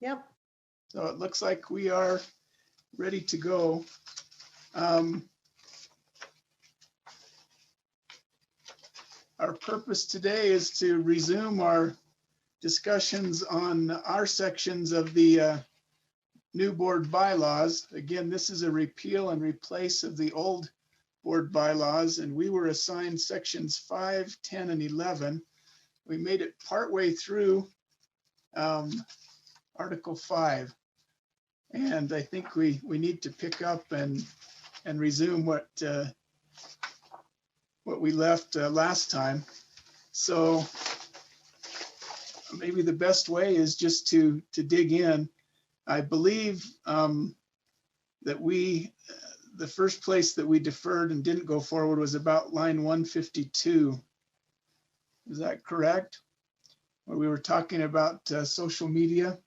Yep. So it looks like we are ready to go. Our purpose today is to resume our discussions on our sections of the new board bylaws. Again, this is a repeal and replace of the old board bylaws, and we were assigned sections 5, 10, and 11. We made it partway through Article 5. And I think we need to pick up and resume what we left last time. So maybe the best way is just to dig in. I believe that the first place that we deferred and didn't go forward was about line 152. Is that correct? Where we were talking about social media,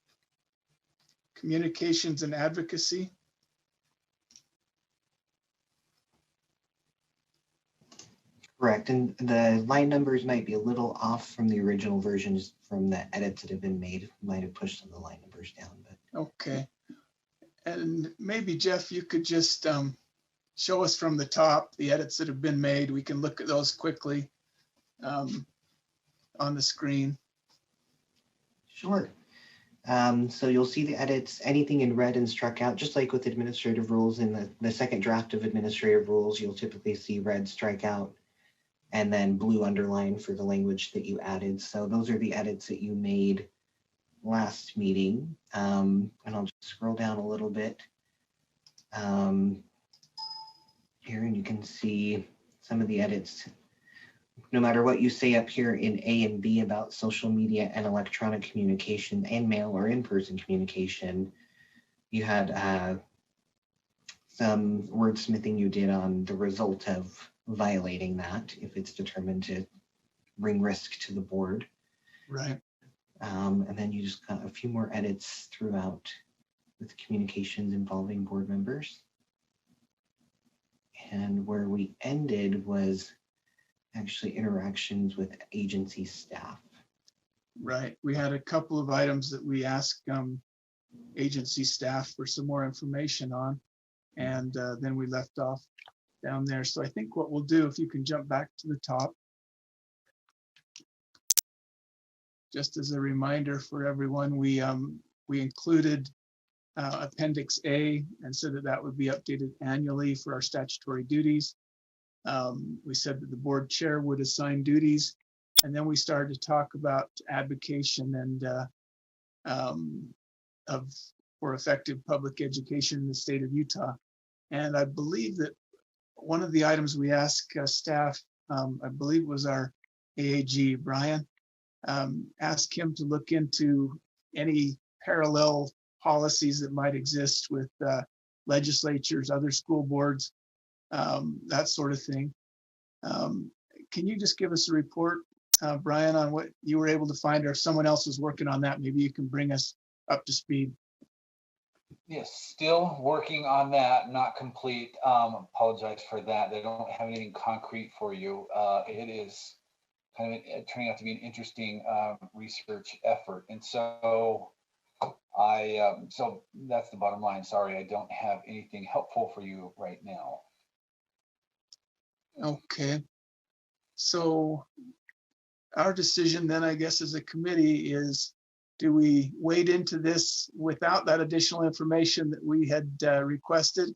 communications, and advocacy. Correct, and the line numbers might be a little off from the original versions from the edits that have been made. Might have pushed some of the line numbers down, but. Okay. And maybe Jeff, you could just show us from the top the edits that have been made. We can look at those quickly on the screen. Sure. So you'll see the edits, anything in red and struck out, just like with administrative rules. In the second draft of administrative rules, you'll typically see red strike out and then blue underline for the language that you added. So those are the edits that you made last meeting. And I'll just scroll down a little bit here, and you can see some of the edits. No matter what you say up here in A and B about social media and electronic communication and mail or in-person communication, you had some wordsmithing you did on the result of violating that if it's determined to bring risk to the board. Right. And then you just got a few more edits throughout with communications involving board members. And where we ended was actually interactions with agency staff. Right. We had a couple of items that we asked agency staff for some more information on, and then we left off down there. So I think what we'll do, if you can jump back to the top, just as a reminder for everyone, we included Appendix A and said that would be updated annually for our statutory duties. We said that the board chair would assign duties, and then we started to talk about advocation and for effective public education in the state of Utah. And I believe that one of the items we asked staff, I believe was our AAG, Brian, asked him to look into any parallel policies that might exist with legislatures, other school boards, that sort of thing. Can you just give us a report, Brian, on what you were able to find, or if someone else is working on that, maybe you can bring us up to speed. Yes, still working on that, not complete. Apologize for that. They don't have anything concrete for you. It is kind of turning out to be an interesting research effort. And so so that's the bottom line. Sorry, I don't have anything helpful for you right now. Okay. So our decision then, I guess, as a committee is, do we wade into this without that additional information that we had requested?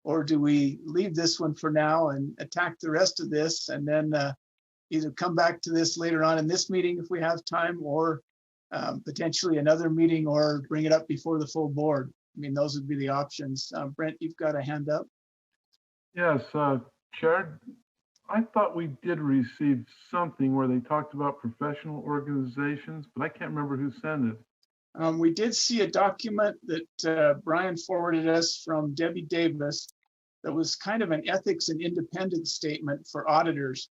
Or do we leave this one for now and attack the rest of this, and then either come back to this later on in this meeting if we have time, or potentially another meeting, or bring it up before the full board? I mean, those would be the options. Brent, you've got a hand up. Yes, Chair, I thought we did receive something where they talked about professional organizations, but I can't remember who sent it. We did see a document that Brian forwarded us from Debbie Davis that was kind of an ethics and independence statement for auditors.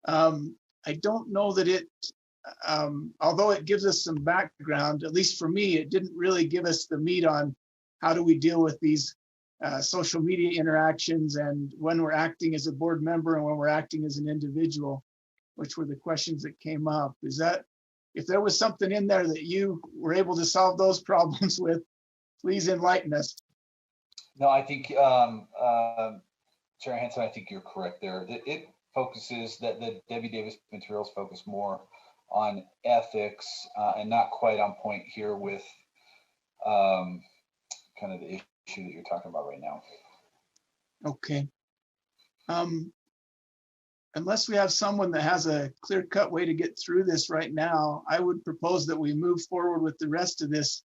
I don't know that it, although it gives us some background, at least for me, it didn't really give us the meat on how do we deal with these social media interactions, and when we're acting as a board member and when we're acting as an individual, which were the questions that came up. Is if there was something in there that you were able to solve those problems with, please enlighten us. No, I think, Chair Hanson, I think you're correct there. It focuses, that the Debbie Davis materials focus more on ethics and not quite on point here with kind of the issue that you're talking about right now. Okay. Unless we have someone that has a clear-cut way to get through this right now, I would propose that we move forward with the rest of this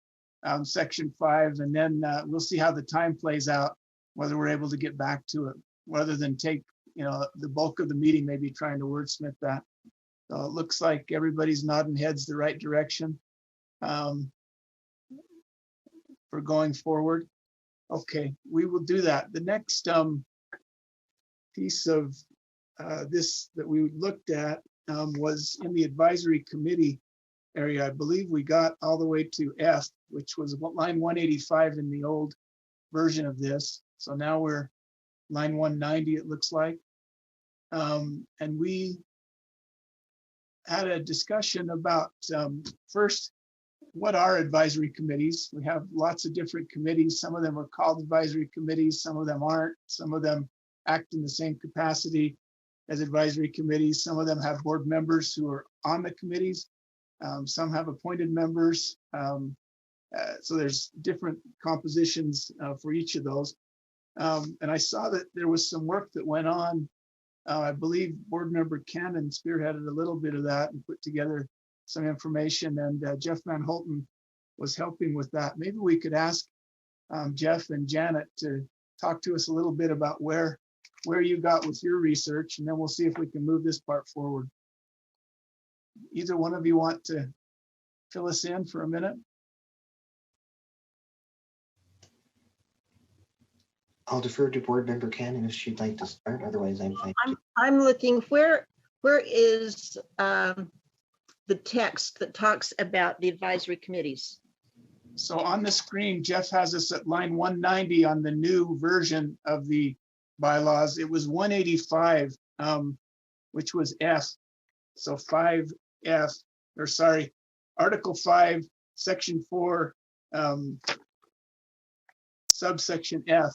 section 5, and then we'll see how the time plays out, whether we're able to get back to it, rather than take, you know, the bulk of the meeting, maybe trying to wordsmith that. So it looks like everybody's nodding heads the right direction for going forward. Okay, we will do that. The next piece of this that we looked at was in the advisory committee area. I believe we got all the way to F, which was line 185 in the old version of this. So now we're line 190, it looks like. And we had a discussion about first, what are advisory committees? We have lots of different committees. Some of them are called advisory committees, some of them aren't. Some of them act in the same capacity as advisory committees. Some of them have board members who are on the committees. Some have appointed members. So there's different compositions for each of those. And I saw that there was some work that went on. I believe board member Cannon spearheaded a little bit of that and put together some information, and Jeff Van Holten was helping with that. Maybe we could ask Jeff and Janet to talk to us a little bit about where you got with your research, and then we'll see if we can move this part forward. Either one of you want to fill us in for a minute? I'll defer to board member Cannon if she'd like to start. Otherwise, I'm fine. I'm looking, where is the text that talks about the advisory committees? So on the screen, Jeff has us at line 190 on the new version of the bylaws. It was 185, which was F. So 5F, or sorry, Article 5, Section 4, subsection F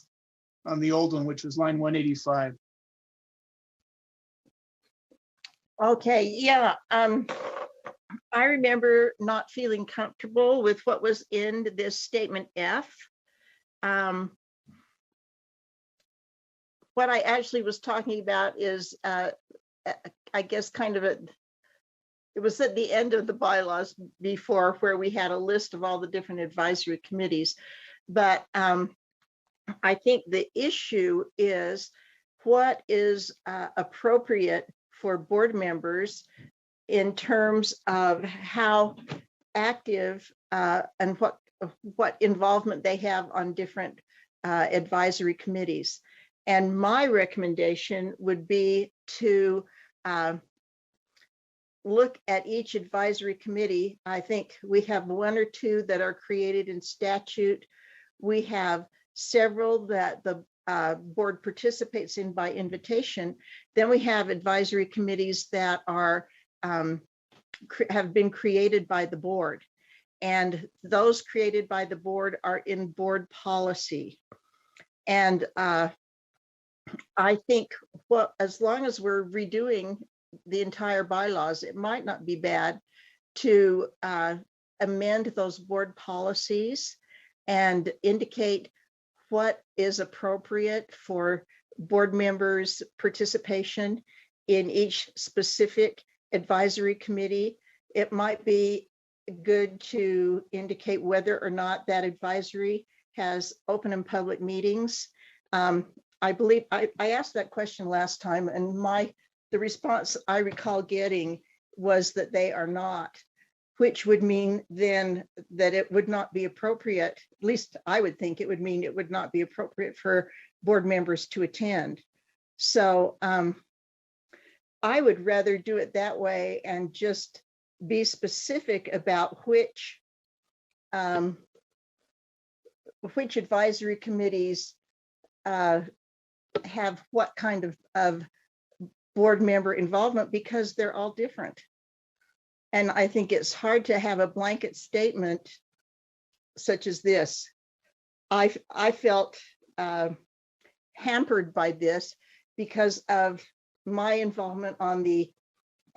on the old one, which was line 185. Okay, yeah. I remember not feeling comfortable with what was in this statement F. What I actually was talking about is, I guess, kind of it was at the end of the bylaws before, where we had a list of all the different advisory committees. But I think the issue is what is appropriate for board members in terms of how active and what involvement they have on different advisory committees. And my recommendation would be to look at each advisory committee. I think we have one or two that are created in statute. We have several that the board participates in by invitation. Then we have advisory committees that are have been created by the board, and those created by the board are in board policy. And I think, well, as long as we're redoing the entire bylaws, it might not be bad to amend those board policies and indicate what is appropriate for board members' participation in each specific advisory committee. It might be good to indicate whether or not that advisory has open and public meetings. I believe I asked that question last time, and the response I recall getting was that they are not, which would mean then that it would not be appropriate, at least I would think it would mean it would not be appropriate for board members to attend. So I would rather do it that way and just be specific about which advisory committees have what kind of board member involvement, because they're all different. And I think it's hard to have a blanket statement such as this. I felt hampered by this because of my involvement on the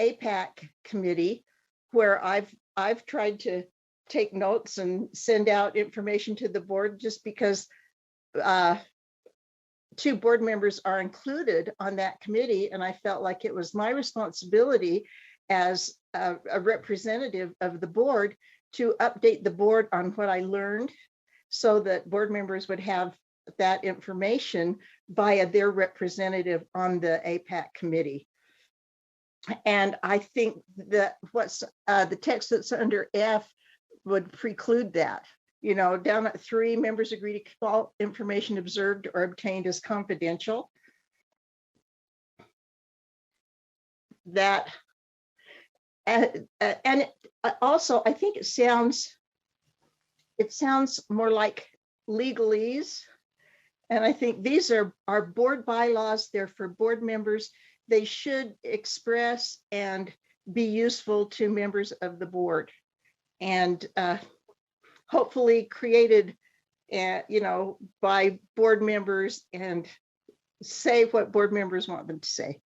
Aipac committee, where I've tried to take notes and send out information to the board just because 2 board members are included on that committee. And I felt like it was my responsibility as a representative of the board to update the board on what I learned so that board members would have that information via their representative on the Aipac committee. And I think that what's the text that's under F would preclude that. You know, down at 3, members agree to keep all information observed or obtained as confidential. That, and also, I think it sounds more like legalese. And I think these are board bylaws. They're for board members. They should express and be useful to members of the board, and hopefully created, by board members and say what board members want them to say.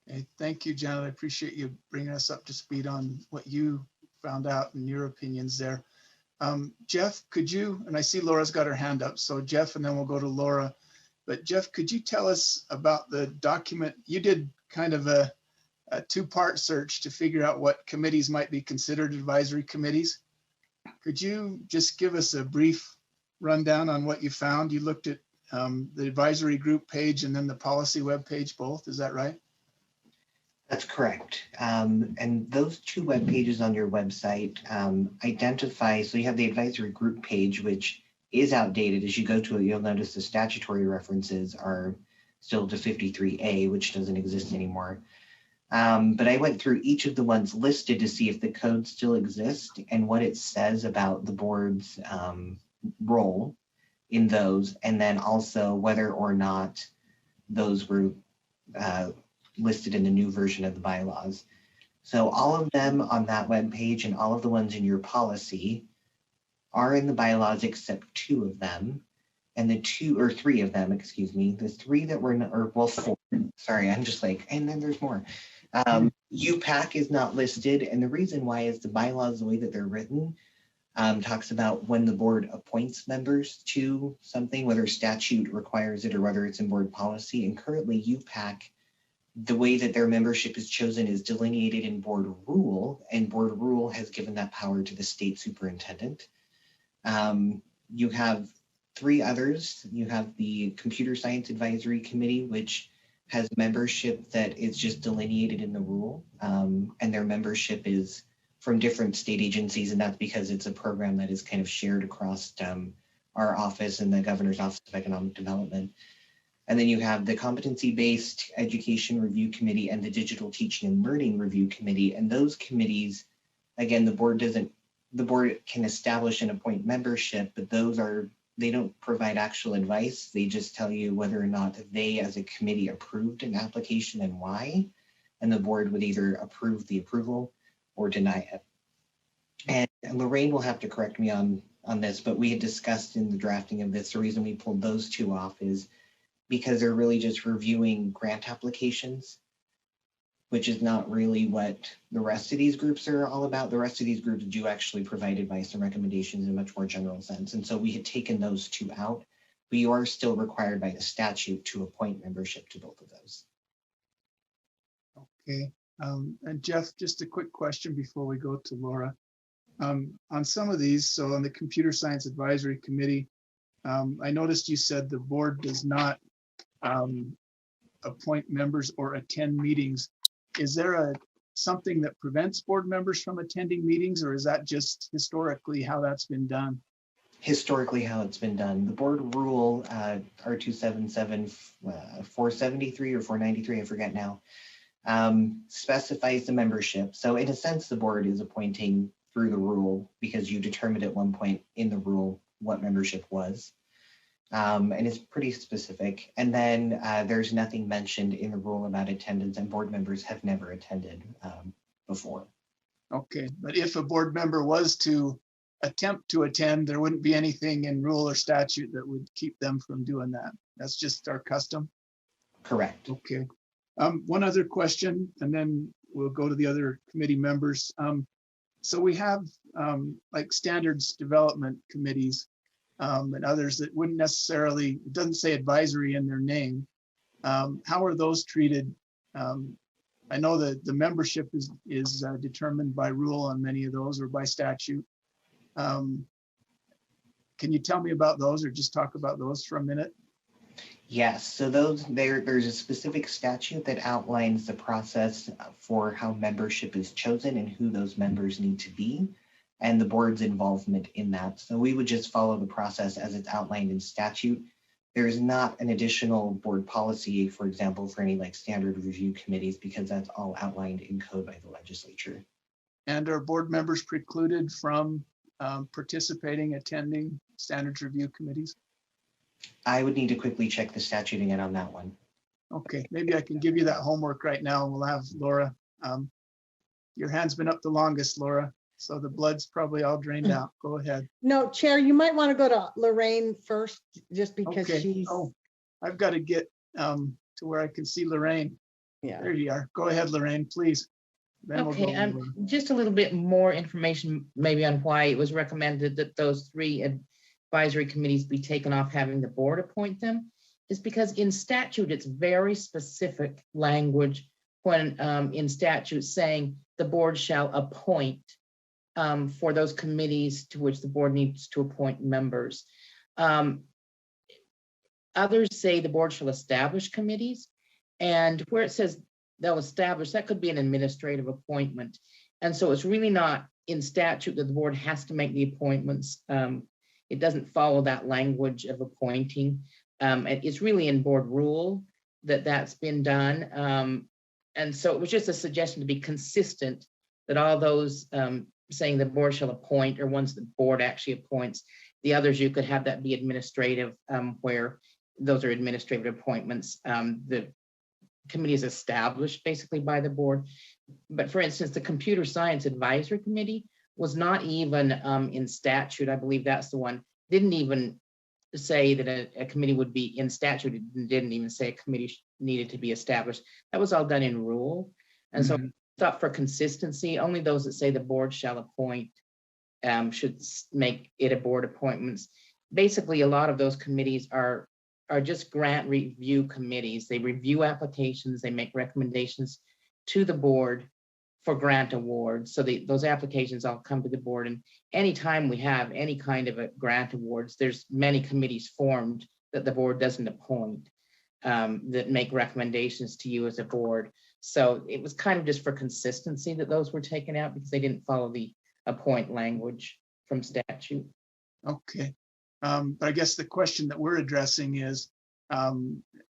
Okay, thank you, Janet. I appreciate you bringing us up to speed on what you found out and your opinions there. Jeff, could you, and I see Laura's got her hand up, so Jeff, and then we'll go to Laura. But Jeff, could you tell us about the document? You did kind of a 2-part search to figure out what committees might be considered advisory committees. Could you just give us a brief rundown on what you found? You looked at the advisory group page and then the policy web page both, is that right? That's correct. And those 2 web pages on your website identify, so you have the advisory group page, which is outdated. As you go to it, you'll notice the statutory references are still to 53A, which doesn't exist anymore. But I went through each of the ones listed to see if the code still exists and what it says about the board's role in those, and then also whether or not those were listed in the new version of the bylaws. So all of them on that web page and all of the ones in your policy are in the bylaws except 2 of them, and the 3 of them, excuse me, the 3 that were, 4, sorry, I'm just like, and then there's more. UPAC is not listed, and the reason why is the bylaws, the way that they're written, talks about when the board appoints members to something, whether statute requires it or whether it's in board policy. And currently UPAC, the way that their membership is chosen is delineated in board rule, and board rule has given that power to the state superintendent. You have 3 others. You have the Computer Science Advisory Committee, which has membership that is just delineated in the rule, and their membership is from different state agencies, and that's because it's a program that is kind of shared across our office and the Governor's Office of Economic Development. And then you have the Competency-Based Education Review Committee and the Digital Teaching and Learning Review Committee. And those committees, again, the board can establish and appoint membership, but they don't provide actual advice. They just tell you whether or not they as a committee approved an application and why. And the board would either approve the approval or deny it. And Lorraine will have to correct me on this, but we had discussed in the drafting of this, the reason we pulled those 2 off is because they're really just reviewing grant applications, which is not really what the rest of these groups are all about. The rest of these groups do actually provide advice and recommendations in a much more general sense. And so we had taken those 2 out, but you are still required by the statute to appoint membership to both of those. Okay. And Jeff, just a quick question before we go to Laura. On some of these, so on the Computer Science Advisory Committee, I noticed you said the board does not appoint members or attend meetings. Is there something that prevents board members from attending meetings, or is that just historically how that's been done? Historically how it's been done. The board rule, R277, 473 or 493, I forget now, specifies the membership. So in a sense, the board is appointing through the rule because you determined at one point in the rule what membership was. And it's pretty specific. And then there's nothing mentioned in the rule about attendance, and board members have never attended before. Okay, but if a board member was to attempt to attend, there wouldn't be anything in rule or statute that would keep them from doing that. That's just our custom. Correct. Okay. One other question, and then we'll go to the other committee members. So we have like standards development committees and others that wouldn't necessarily, it doesn't say advisory in their name. How are those treated? I know that the membership is determined by rule on many of those or by statute. Can you tell me about those or just talk about those for a minute? Yes, so there's a specific statute that outlines the process for how membership is chosen and who those members need to be, and the board's involvement in that. So we would just follow the process as it's outlined in statute. There is not an additional board policy, for example, for any like standard review committees, because that's all outlined in code by the legislature. And are board members precluded from attending standards review committees? I would need to quickly check the statute again on that one. Okay, maybe I can give you that homework right now. We'll have Laura. Your hand's been up the longest, Laura, so the blood's probably all drained out. Go ahead. No, Chair, you might want to go to Lorraine first, just because Okay. she's, Oh, I've got to get to where I can see Lorraine. yeah. There you are. Go ahead, Lorraine, please. Then we'll go Okay, over. just a little bit more information maybe on why it was recommended that those 3 advisory committees be taken off having the board appoint them, is because in statute, it's very specific language when in statute saying the board shall appoint for those committees to which the board needs to appoint members. Others say the board shall establish committees, and where it says they'll establish, that could be an administrative appointment. And so it's really not in statute that the board has to make the appointments. It doesn't follow that language of appointing. It's really in board rule that that's been done. And so it was just a suggestion to be consistent that all those saying the board shall appoint are ones the board actually appoints. The others, you could have that be administrative, where those are administrative appointments. The committee is established basically by the board. But for instance, the Computer Science Advisory Committee was not even in statute. I believe that's the one. Didn't even say that a committee would be in statute. It didn't even say a committee needed to be established. That was all done in rule. And so I thought for consistency, only those that say the board shall appoint should make it a board appointments. Basically, a lot of those committees are just grant review committees. They review applications, they make recommendations to the board for grant awards. So those applications all come to the board, and anytime we have any kind of a grant awards, there's many committees formed that the board doesn't appoint that make recommendations to you as a board. So it was kind of just for consistency that those were taken out because they didn't follow the appoint language from statute. Okay. But I guess the question that we're addressing is,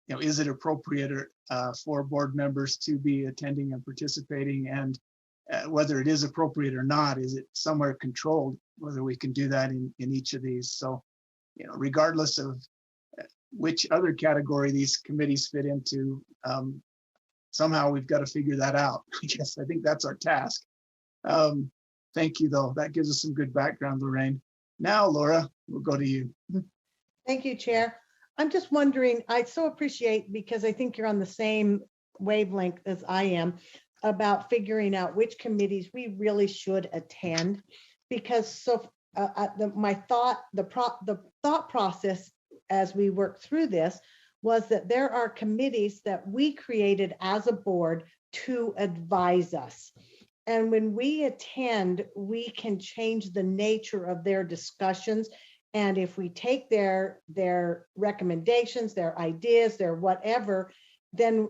is it appropriate for board members to be attending and participating, and whether it is appropriate or not, is it somewhere controlled, whether we can do that in each of these? So, regardless of which other category these committees fit into, somehow we've got to figure that out. I think that's our task. Thank you, though. That gives us some good background, Lorraine. Now, Laura, we'll go to you. Thank you, Chair. I'm just wondering, I so appreciate, because I think you're on the same wavelength as I am, about figuring out which committees we really should attend. Because the thought process as we work through this was that there are committees that we created as a board to advise us. And when we attend, we can change the nature of their discussions. And if we take their recommendations, their ideas, their whatever, then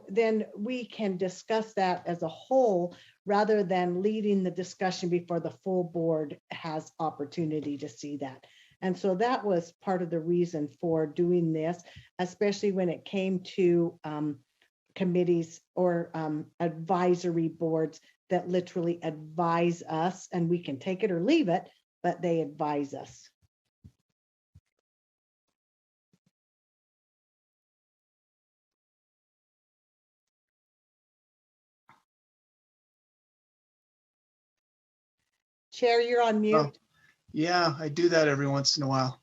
we can discuss that as a whole rather than leading the discussion before the full board has opportunity to see that. And so that was part of the reason for doing this, especially when it came to committees or advisory boards that literally advise us, and we can take it or leave it, but they advise us. Chair, you're on mute. Oh, yeah, I do that every once in a while.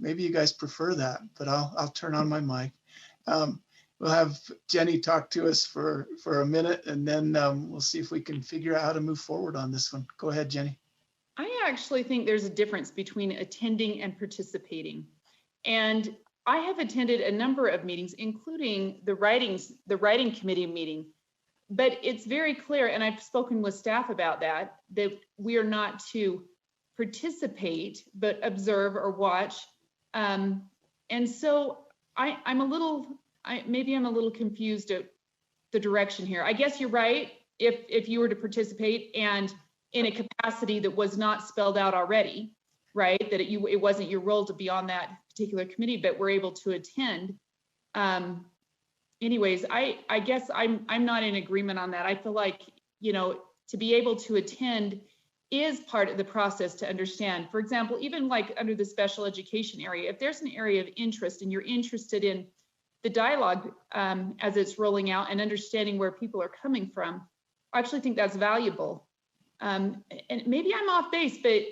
Maybe you guys prefer that, but I'll turn on my mic. We'll have Jenny talk to us for a minute, and then we'll see if we can figure out how to move forward on this one. Go ahead, Jenny. I actually think there's a difference between attending and participating. And I have attended a number of meetings, including the writing committee meeting. But it's very clear, and I've spoken with staff about that we are not to participate, but observe or watch. And so maybe I'm a little confused at the direction here. I guess you're right. If you were to participate and in a capacity that was not spelled out already, right? That it wasn't your role to be on that particular committee, but we're able to attend. Anyways, I guess I'm not in agreement on that. I feel like, to be able to attend is part of the process to understand. For example, even like under the special education area, if there's an area of interest and you're interested in the dialogue as it's rolling out and understanding where people are coming from, I actually think that's valuable. And maybe I'm off base, but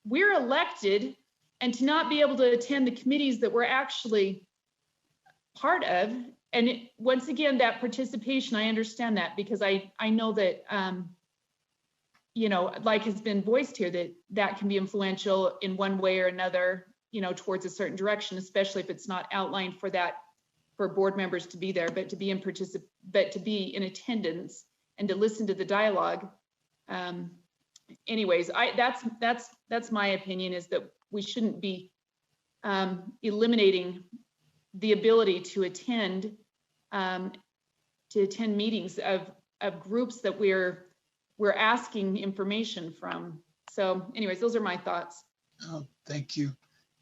we're elected, and to not be able to attend the committees that we're actually part of, and once again, that participation, I understand that, because I know that, like has been voiced here, that can be influential in one way or another, towards a certain direction, especially if it's not outlined for board members to be there, but to be in attendance and to listen to the dialogue. Anyways, that's my opinion, is that we shouldn't be eliminating the ability to attend meetings of groups that we're asking information from. So anyways, those are my thoughts. Oh, thank you.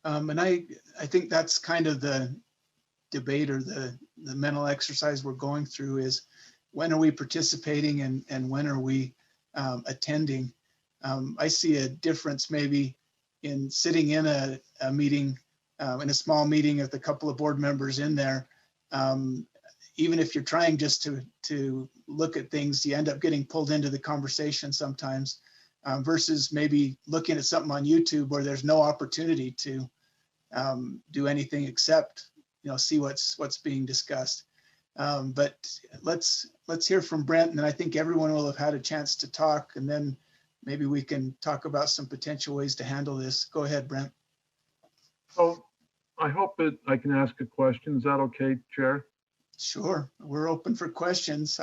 And I think that's kind of the debate, or the mental exercise we're going through, is when are we participating and when are we attending? I see a difference maybe in sitting in a meeting, in a small meeting with a couple of board members in there. Even if you're trying just to look at things, you end up getting pulled into the conversation sometimes, versus maybe looking at something on YouTube where there's no opportunity to do anything except see what's being discussed. But let's hear from Brent, and I think everyone will have had a chance to talk, and then maybe we can talk about some potential ways to handle this. Go ahead, Brent. So I hope that I can ask a question. Is that okay, Chair? Sure, we're open for questions.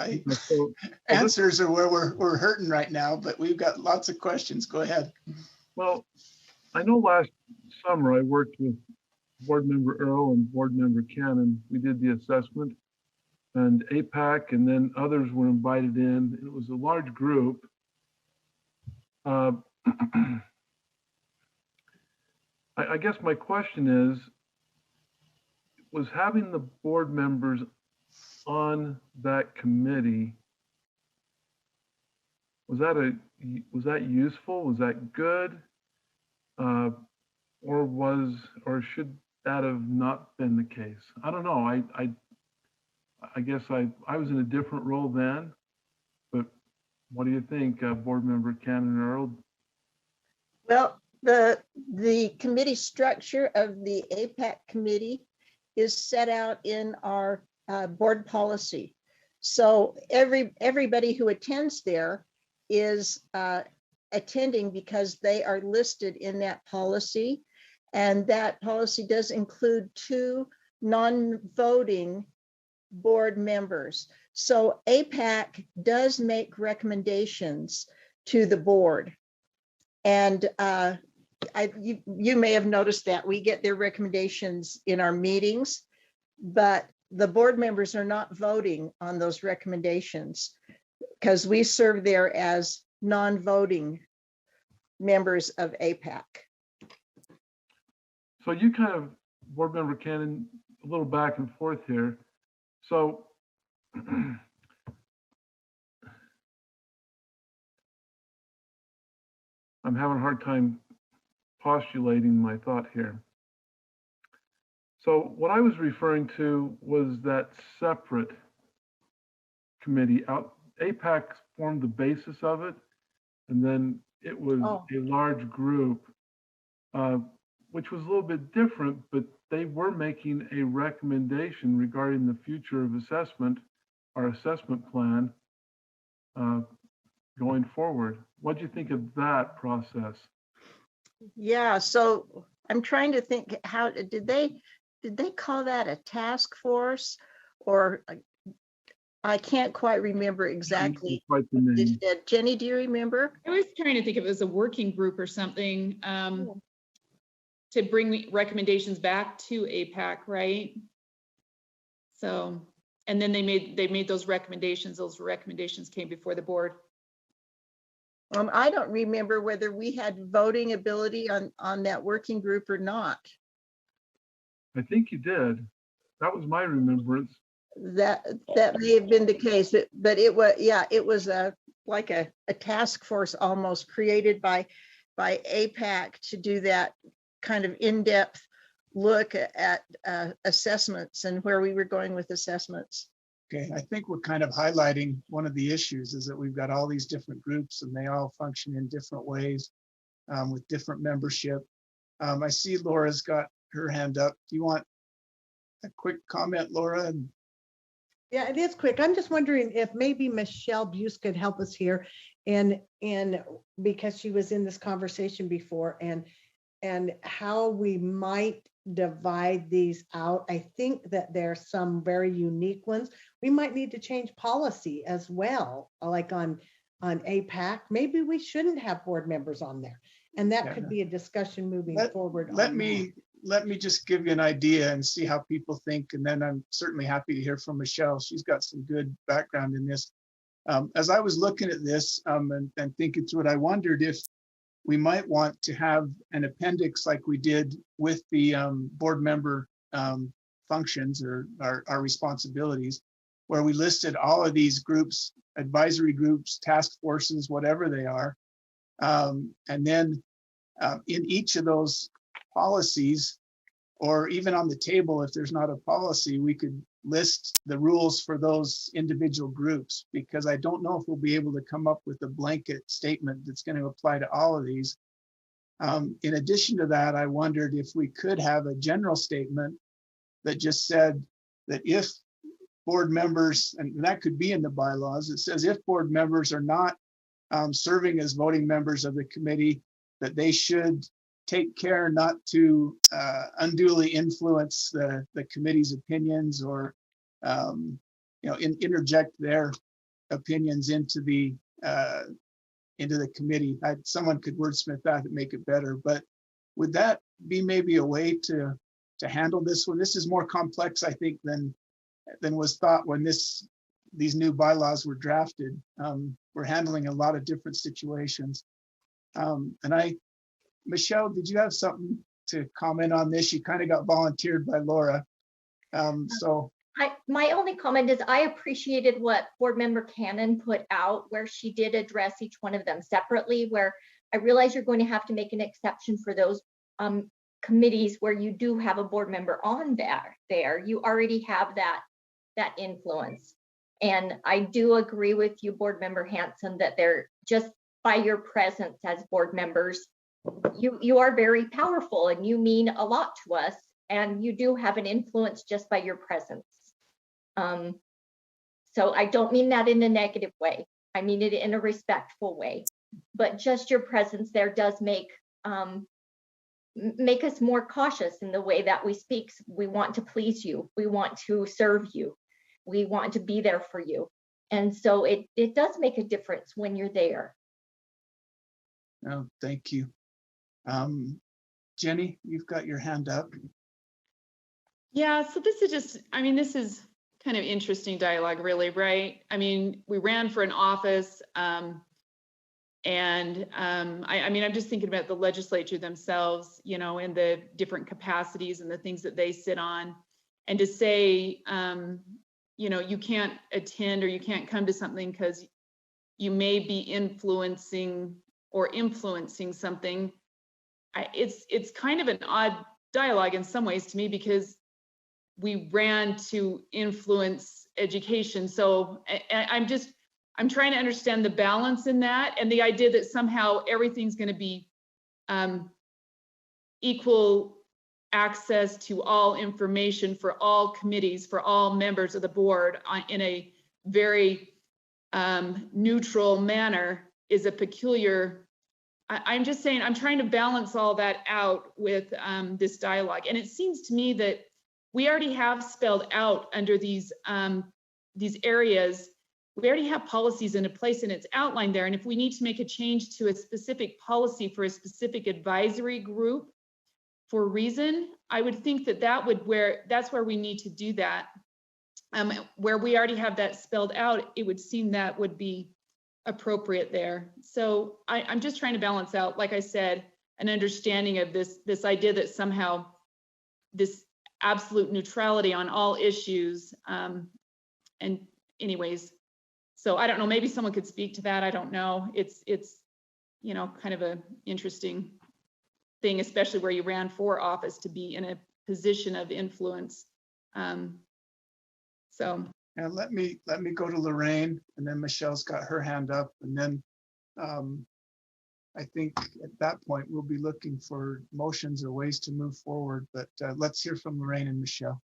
Answers are where we're hurting right now, but we've got lots of questions. Go ahead. Well, I know last summer I worked with Board Member Earl and Board Member Cannon. We did the assessment, and Aipac, and then others were invited in. It was a large group. I guess my question is, was having the board members on that committee, was that useful? Was that good? Or should that have not been the case? I don't know. I guess I was in a different role then, but what do you think, Board Member Cannon Earl? Well, the committee structure of the Aipac committee is set out in our board policy. So everybody who attends there is attending because they are listed in that policy. And that policy does include 2 non-voting board members. So Aipac does make recommendations to the board. And you may have noticed that we get their recommendations in our meetings, but the board members are not voting on those recommendations because we serve there as non-voting members of Aipac. So you kind of, Board Member Cannon, a little back and forth here. So I'm having a hard time postulating my thought here. So what I was referring to was that separate committee. Aipac formed the basis of it, And then it was Oh. a large group, which was a little bit different, but they were making a recommendation regarding the future of assessment, our assessment plan going forward. What do you think of that process? Yeah, so I'm trying to think, how did they call that a task force? Or I can't quite remember exactly. Quite the what they name. said. Jenny, do you remember? I was trying to think if it was a working group or something to bring the recommendations back to AIPAC, right? So, and then they made those recommendations. Those recommendations came before the board. I don't remember whether we had voting ability on that working group or not. I think you did. That was my remembrance. That may have been the case, but it was, yeah, it was like a task force almost created by AIPAC to do that kind of in-depth look at assessments and where we were going with assessments. Okay, I think we're kind of highlighting one of the issues is that we've got all these different groups and they all function in different ways with different membership. I see Laura's got her hand up. Do you want a quick comment, Laura? Yeah, it is quick. I'm just wondering if maybe Michelle Buse could help us here and because she was in this conversation before and how we might divide these out. I think that there's some very unique ones. We might need to change policy as well, like on AIPAC. Maybe we shouldn't have board members on there. And that could be a discussion moving forward. Let me just give you an idea and see how people think. And then I'm certainly happy to hear from Michelle. She's got some good background in this. As I was looking at this and thinking through it, I wondered if we might want to have an appendix like we did with the board member functions or our responsibilities, where we listed all of these groups, advisory groups, task forces, whatever they are. And then in each of those policies, or even on the table, if there's not a policy, we could list the rules for those individual groups, because I don't know if we'll be able to come up with a blanket statement that's going to apply to all of these. In addition to that, I wondered if we could have a general statement that just said that if board members, and that could be in the bylaws, it says if board members are not serving as voting members of the committee, that they should take care not to unduly influence the committee's opinions or interject their opinions into the committee. Someone could wordsmith that and make it better, but would that be maybe a way to handle this one? This is more complex, I think, than was thought when these new bylaws were drafted. We're handling a lot of different situations. Michelle, did you have something to comment on this? You kind of got volunteered by Laura. My only comment is I appreciated what board member Cannon put out, where she did address each one of them separately, where I realize you're going to have to make an exception for those committees where you do have a board member on there. You already have that influence. And I do agree with you, board member Hanson, that they're just by your presence as board members, you are very powerful and you mean a lot to us, and you do have an influence just by your presence. So I don't mean that in a negative way. I mean it in a respectful way, but just your presence there does make us more cautious in the way that we speak. We want to please you. We want to serve you. We want to be there for you. And so it does make a difference when you're there. Oh, thank you. Jenny, you've got your hand up. Yeah, so this is kind of interesting dialogue, really, right? I mean, we ran for an office, I'm just thinking about the legislature themselves, and the different capacities and the things that they sit on, and to say, you can't attend or you can't come to something because you may be influencing something. It's kind of an odd dialogue in some ways to me, because we ran to influence education. So I'm trying to understand the balance in that, and the idea that somehow everything's going to be equal access to all information for all committees, for all members of the board in a very neutral manner is a peculiar. I'm just saying, I'm trying to balance all that out with this dialogue. And it seems to me that we already have spelled out under these areas, we already have policies in place and it's outlined there. And if we need to make a change to a specific policy for a specific advisory group for a reason, I would think that that's where we need to do that. Where we already have that spelled out, it would seem that would be appropriate there. So I'm just trying to balance out, like I said, an understanding of this idea that somehow this absolute neutrality on all issues. And anyways, so I don't know, maybe someone could speak to that. I don't know. It's you know, kind of a interesting thing, especially where you ran for office, to be in a position of influence. So. And let me go to Lorraine, and then Michelle's got her hand up, and then I think at that point we'll be looking for motions or ways to move forward. But let's hear from Lorraine and Michelle.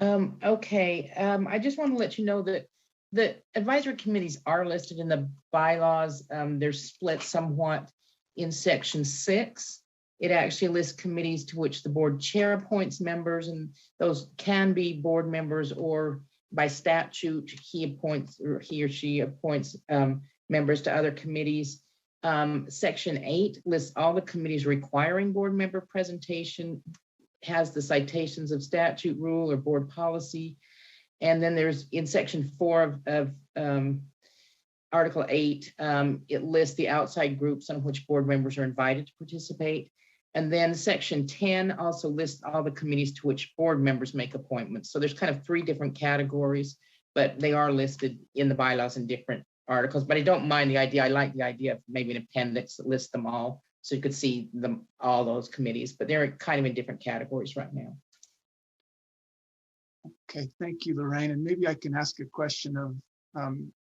Okay, I just want to let you know that the advisory committees are listed in the bylaws. They're split somewhat in section 6. It actually lists committees to which the board chair appoints members, and those can be board members, or by statute, he or she appoints members to other committees. Section 8 lists all the committees requiring board member presentation, has the citations of statute, rule, or board policy. And then there's in section 4 of Article 8, it lists the outside groups on which board members are invited to participate. And then section 10 also lists all the committees to which board members make appointments. So there's kind of 3 different categories, but they are listed in the bylaws in different articles. But I don't mind the idea. I like the idea of maybe an appendix that lists them all, so you could see them, all those committees, but they're kind of in different categories right now. Okay, thank you, Lorraine. And maybe I can ask a question of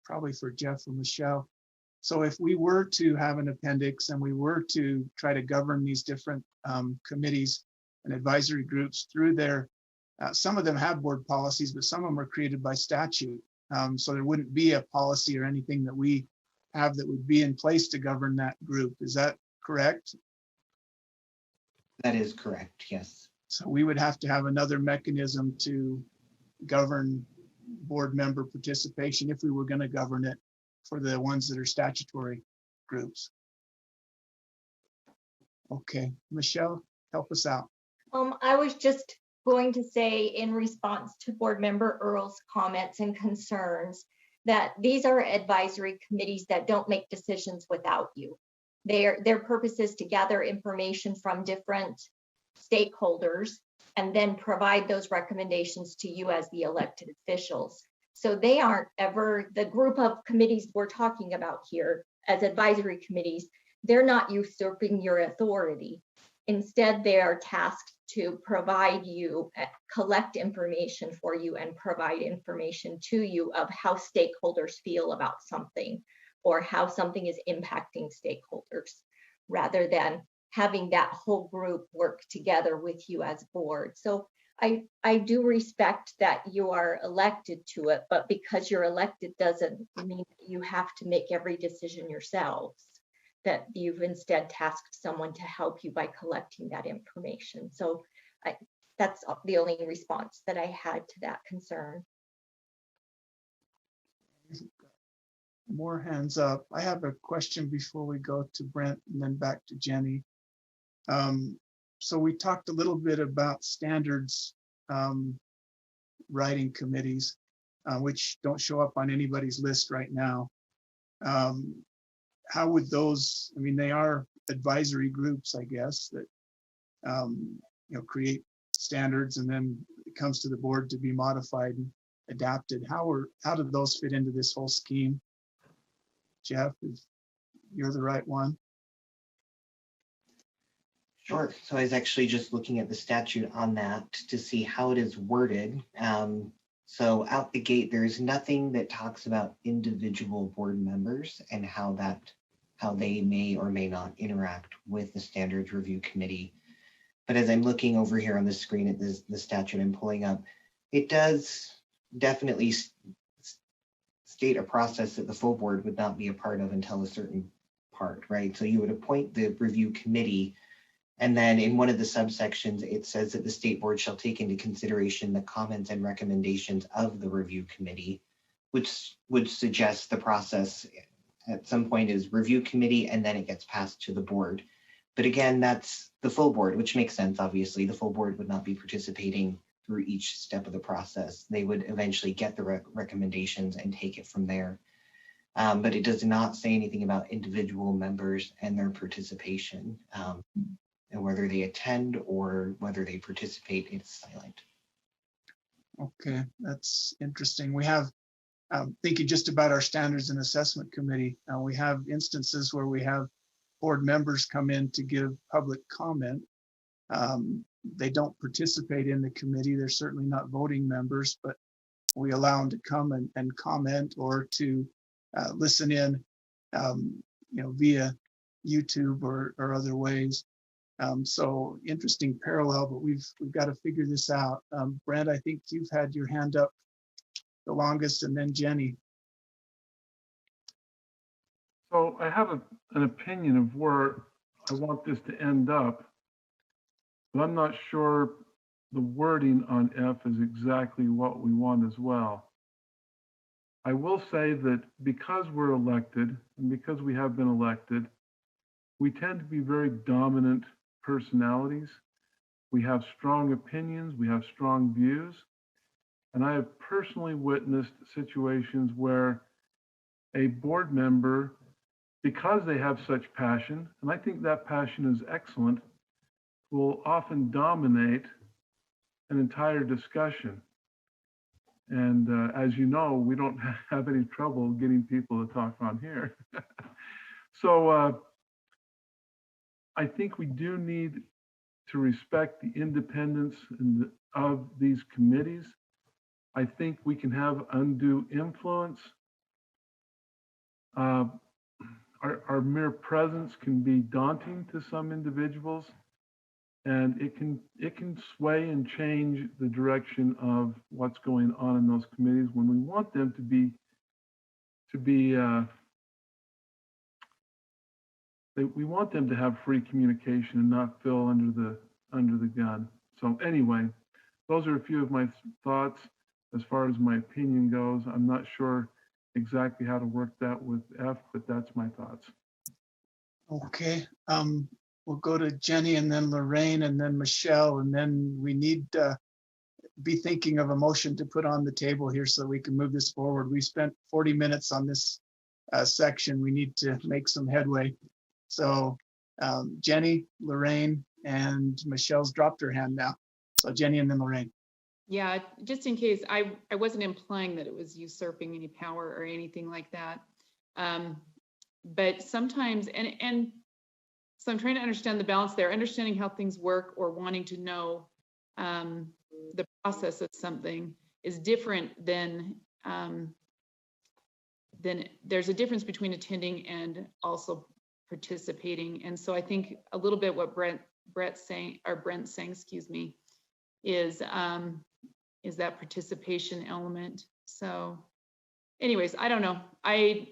probably for Jeff or Michelle. So if we were to have an appendix and we were to try to govern these different committees and advisory groups through their, some of them have board policies, but some of them are created by statute. So there wouldn't be a policy or anything that we have that would be in place to govern that group. Is that correct? That is correct, yes. So we would have to have another mechanism to govern board member participation if we were going to govern it for the ones that are statutory groups. Okay, Michelle, help us out. I was just going to say, in response to Board Member Earl's comments and concerns, that these are advisory committees that don't make decisions without you. Their purpose is to gather information from different stakeholders and then provide those recommendations to you as the elected officials. So they aren't ever, the group of committees we're talking about here as advisory committees, they're not usurping your authority. Instead, they are tasked to provide you, collect information for you and provide information to you of how stakeholders feel about something or how something is impacting stakeholders, rather than having that whole group work together with you as board. So I do respect that you are elected to it, but because you're elected doesn't mean that you have to make every decision yourselves, that you've instead tasked someone to help you by collecting that information. So that's the only response that I had to that concern. More hands up. I have a question before we go to Brent and then back to Jenny. So we talked a little bit about standards writing committees, which don't show up on anybody's list right now. How would those, I mean, they are advisory groups, I guess, that you know, create standards and then it comes to the board to be modified and adapted. How do those fit into this whole scheme? Jeff, you're the right one. Sure. So I was actually just looking at the statute on that to see how it is worded. So out the gate, there's nothing that talks about individual board members and how they may or may not interact with the Standards Review Committee. But as I'm looking over here on the screen at the statute I'm pulling up, it does definitely state a process that the full board would not be a part of until a certain part, right? So you would appoint the review committee, and then in one of the subsections, it says that the state board shall take into consideration the comments and recommendations of the review committee, which would suggest the process at some point is review committee, and then it gets passed to the board. But again, that's the full board, which makes sense, obviously. The full board would not be participating through each step of the process. They would eventually get the recommendations and take it from there. But it does not say anything about individual members and their participation, and whether they attend or whether they participate. It's silent. Okay, that's interesting. We have, thinking just about our standards and assessment committee, we have instances where we have board members come in to give public comment. They don't participate in the committee. They're certainly not voting members, but we allow them to come and comment or to listen in, via YouTube or other ways. So interesting parallel, but we've got to figure this out. Brent, I think you've had your hand up the longest, and then Jenny. So I have an opinion of where I want this to end up, but I'm not sure the wording on F is exactly what we want as well. I will say that because we're elected and because we have been elected, we tend to be very dominant personalities. We have strong opinions, we have strong views. And I have personally witnessed situations where a board member, because they have such passion, and I think that passion is excellent, will often dominate an entire discussion. And as you know, we don't have any trouble getting people to talk on here. So I think we do need to respect the independence of these committees. I think we can have undue influence. Our mere presence can be daunting to some individuals, and it can sway and change the direction of what's going on in those committees when we want them we want them to have free communication and not feel under the gun. So anyway, those are a few of my thoughts as far as my opinion goes. I'm not sure exactly how to work that with F, but that's my thoughts. Okay, we'll go to Jenny and then Lorraine and then Michelle, and then we need to be thinking of a motion to put on the table here so we can move this forward. We spent 40 minutes on this section. We need to make some headway. So Jenny, Lorraine, and Michelle's dropped her hand now. So Jenny and then Lorraine. Yeah, just in case, I wasn't implying that it was usurping any power or anything like that. But sometimes, and so I'm trying to understand the balance there, understanding how things work or wanting to know the process of something is different than there's a difference between attending and also participating. And so I think a little bit what Brent's saying, excuse me, is that participation element. So anyways, I don't know. I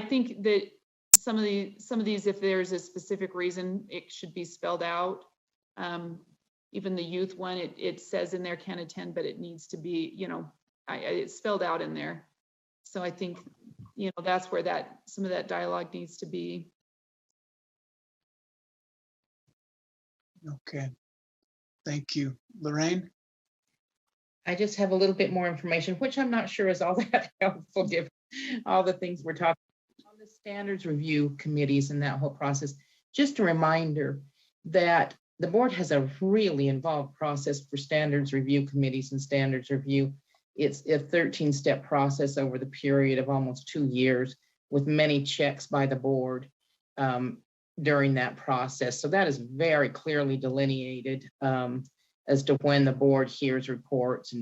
think that some of these, if there's a specific reason, it should be spelled out. Even the youth one, it says in there can attend, but it needs to be, it's spelled out in there. So I think, that's where some of that dialogue needs to be. Okay, thank you. Lorraine? I just have a little bit more information, which I'm not sure is all that helpful given all the things we're talking about. On the standards review committees and that whole process. Just a reminder that the board has a really involved process for standards review committees and standards review. It's a 13-step process over the period of almost 2 years with many checks by the board during that process. So that is very clearly delineated. And as to when the board hears reports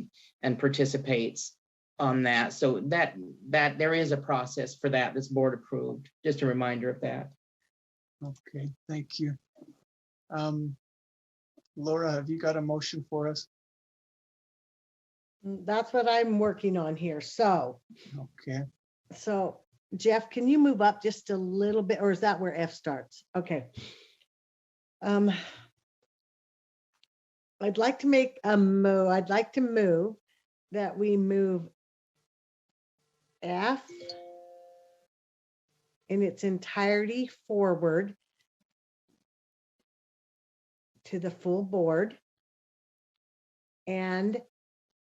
and participates on that. So that there is a process for that that's board approved. Just a reminder of that. Okay, thank you. Laura, have you got a motion for us? That's what I'm working on here. So Jeff, can you move up just a little bit, or is that where F starts? Okay. I'd like to make a move. I'd like to move that we move F in its entirety forward to the full board and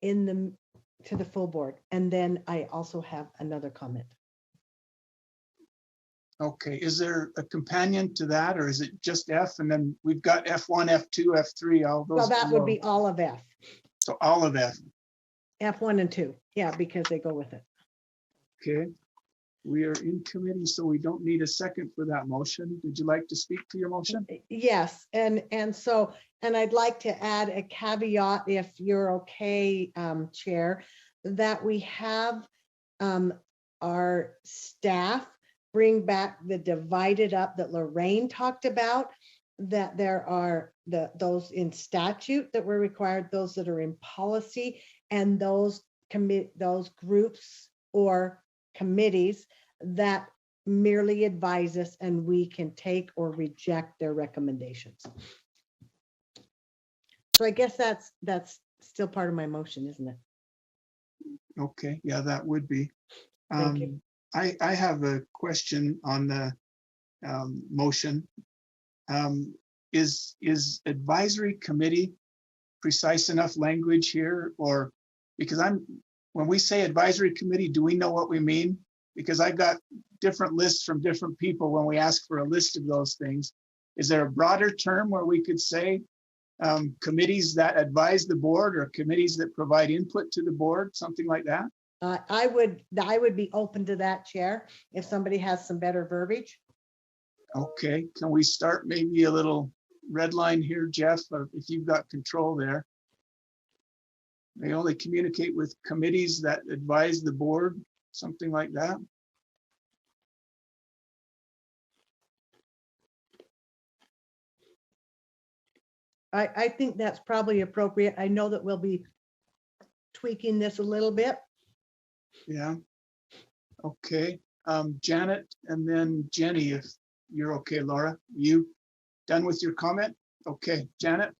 to the full board. And then I also have another comment. Okay, is there a companion to that, or is it just F? And then we've got F1, F2, F3, all those. Well, that below. would be all of F. So all of F. F1 and 2. Yeah, because they go with it. Okay. We are in committee, so we don't need a second for that motion. Would you like to speak to your motion? Yes, and I'd like to add a caveat, if you're okay, Chair, that we have our staff bring back the divided up that Lorraine talked about, that there are those in statute that were required, those that are in policy, and those groups or committees that merely advise us and we can take or reject their recommendations. So I guess that's still part of my motion, isn't it? Okay, yeah, that would be. Thank you. I have a question on the motion. Is advisory committee precise enough language here, or because when we say advisory committee, do we know what we mean? Because I've got different lists from different people when we ask for a list of those things. Is there a broader term where we could say committees that advise the board, or committees that provide input to the board, something like that? I would be open to that, Chair, if somebody has some better verbiage. Okay, can we start maybe a little red line here, Jeff, if you've got control there? They only communicate with committees that advise the board, something like that. I think that's probably appropriate. I know that we'll be tweaking this a little bit. Yeah. Okay. Janet and then Jenny, if you're okay. Laura, you done with your comment? Okay, Janet.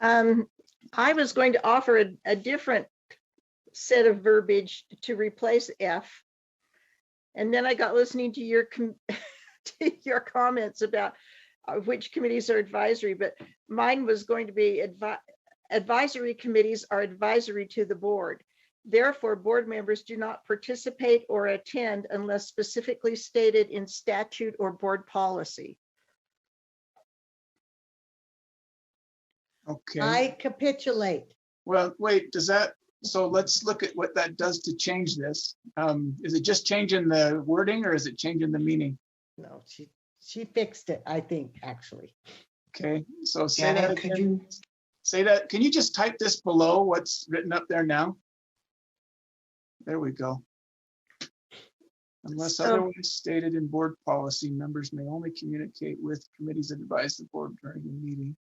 I was going to offer a different set of verbiage to replace F. And then I got listening to your comments about which committees are advisory, but mine was going to be advisory committees are advisory to the board. Therefore, board members do not participate or attend unless specifically stated in statute or board policy. Okay. I capitulate. Well, wait, so let's look at what that does to change this. Is it just changing the wording, or is it changing the meaning? No, she fixed it, I think, actually. Okay, so say Janet, that again. could you Say that, can you just type this below what's written up there now? There we go. Unless otherwise stated in board policy, members may only communicate with committees that advise the board during the meeting.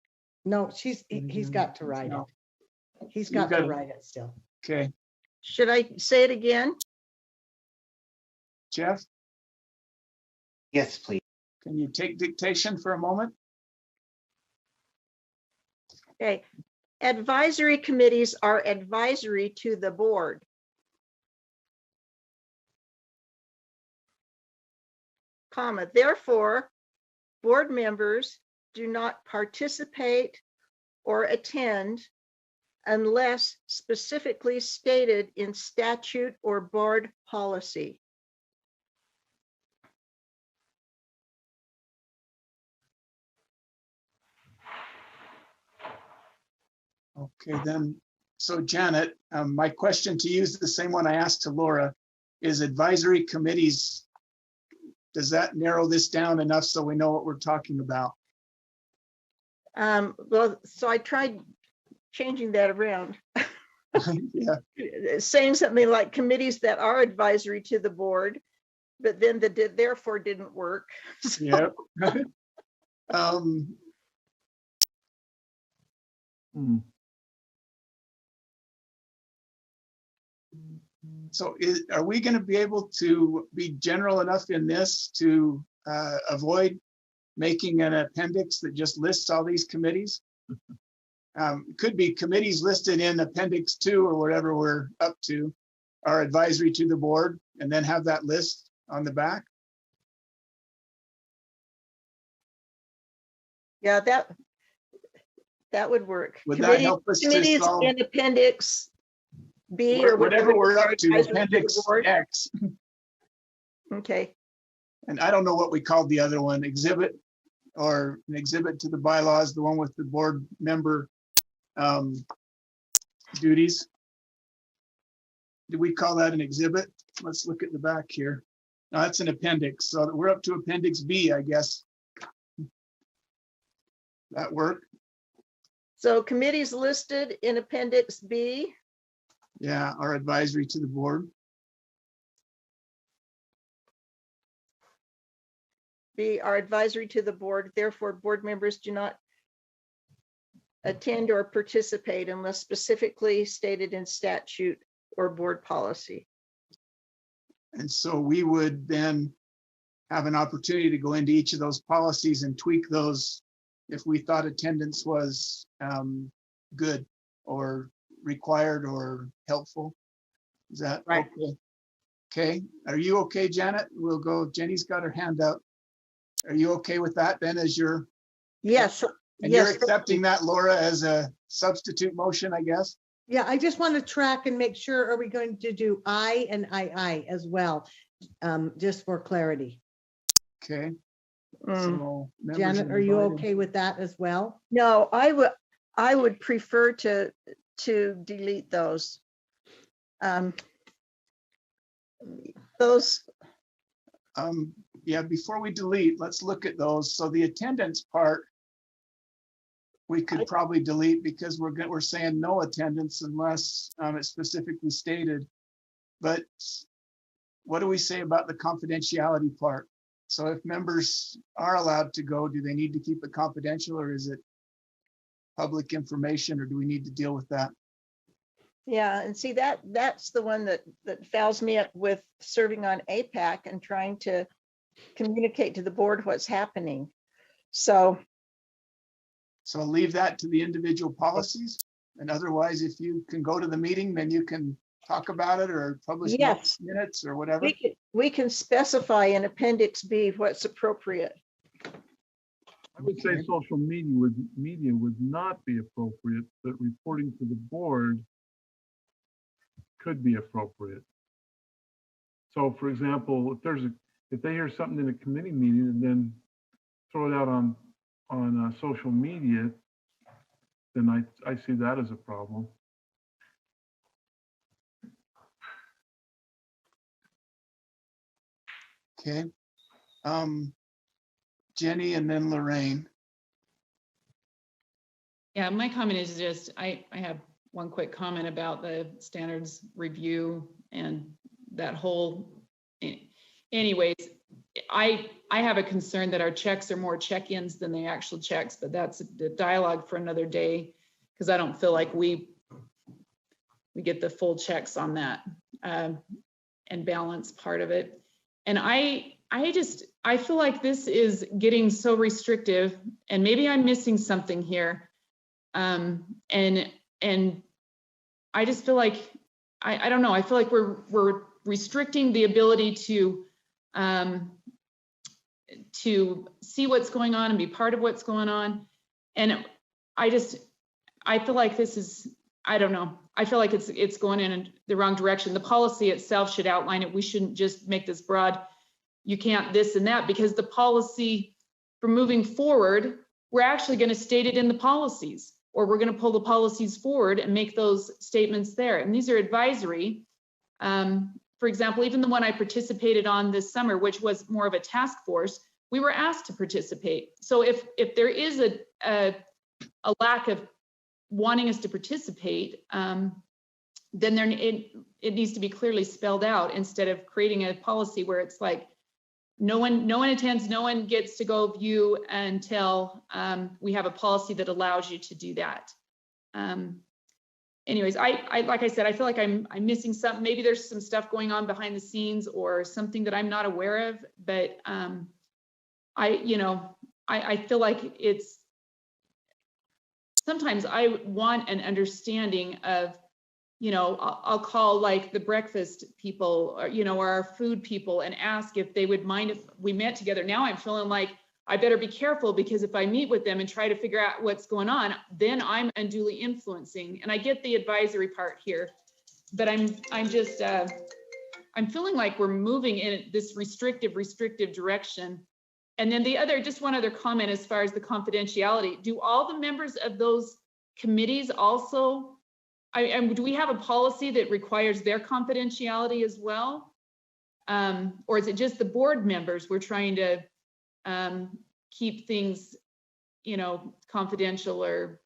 No, he's got to write it. He's got to write it still. Okay, Should I say it again? Jeff, Yes, please. can you take dictation for a moment? Okay. Advisory committees are advisory to the board. Comma, therefore, board members do not participate or attend unless specifically stated in statute or board policy. Okay, then, so Janet, my question to you is the same one I asked to Laura. Is advisory committees, does that narrow this down enough so we know what we're talking about? Well, so I tried changing that around. Yeah, Saying something like committees that are advisory to the board, but then the therefore didn't work. So, yeah. Hmm. So are we going to be able to be general enough in this to avoid making an appendix that just lists all these committees? Could be committees listed in Appendix 2 or whatever we're up to are advisory to the board, and then have that list on the back. yeah, that would work. Would that help us to Committees solve in Appendix B or whatever we're up to, advisory the Appendix board? X? Okay. And I don't know what we called the other one, exhibit or an exhibit to the bylaws, the one with the board member duties. Do we call that an exhibit? Let's look at the back here. No, that's an appendix. So we're up to Appendix B, I guess. That work? So committees listed in Appendix B. Yeah, are advisory to the board. B are advisory to the board. Therefore, board members do not attend or participate unless specifically stated in statute or board policy. And so we would then have an opportunity to go into each of those policies and tweak those if we thought attendance was good or required or helpful. Is that right? Okay? Okay, are you okay, Janet? We'll go, Jenny's got her hand up. Are you okay with that then as your? Yes. And yes. you're accepting that, Laura, as a substitute motion, I guess? Yeah, I just want to track and make sure, are we going to do I and II as well? Just for clarity. Okay. Mm. So, members Janet, are you invited. okay with that as well? No, I would prefer to delete those. Those. Yeah, before we delete, let's look at those. So the attendance part, we could probably delete because we're saying no attendance unless it's specifically stated. But what do we say about the confidentiality part? So if members are allowed to go, do they need to keep it confidential, or is it public information, or do we need to deal with that? Yeah, and see that's the one that fouls me up with serving on Aipac and trying to communicate to the board what's happening. So leave that to the individual policies, and otherwise, if you can go to the meeting, then you can talk about it or publish yes, minutes or whatever. We can specify in Appendix B what's appropriate. I would say social media would not be appropriate, but reporting to the board could be appropriate. So for example, if they hear something in a committee meeting and then throw it out on social media, then I see that as a problem. Okay. Jenny and then Lorraine. Yeah, my comment is just, I have one quick comment about the standards review and that whole, anyways, I have a concern that our checks are more check-ins than the actual checks, but that's the dialogue for another day, because I don't feel like we get the full checks on that and balance part of it. And I feel like this is getting so restrictive, and maybe I'm missing something here. And I just feel like, I don't know, I feel like we're restricting the ability to see what's going on and be part of what's going on. And I feel like this is, I don't know, I feel like it's going in the wrong direction. The policy itself should outline it. We shouldn't just make this broad, you can't this and that, because the policy for moving forward, we're actually going to state it in the policies, or we're going to pull the policies forward and make those statements there. And these are advisory. For example, even the one I participated on this summer, which was more of a task force, we were asked to participate. So if there is a lack of wanting us to participate, then it needs to be clearly spelled out instead of creating a policy where it's like no one attends, no one gets to go view until we have a policy that allows you to do that. Anyways, I like I said, I feel like I'm missing something. Maybe there's some stuff going on behind the scenes or something that I'm not aware of, but I feel like it's sometimes I want an understanding of, I'll call like the breakfast people or, or our food people and ask if they would mind if we met together. Now I'm feeling like I better be careful because if I meet with them and try to figure out what's going on, then I'm unduly influencing. And I get the advisory part here, but I'm just, I'm feeling like we're moving in this restrictive direction. And then just one other comment as far as the confidentiality. Do all the members of those committees also, do we have a policy that requires their confidentiality as well? Or is it just the board members we're trying to keep things, confidential or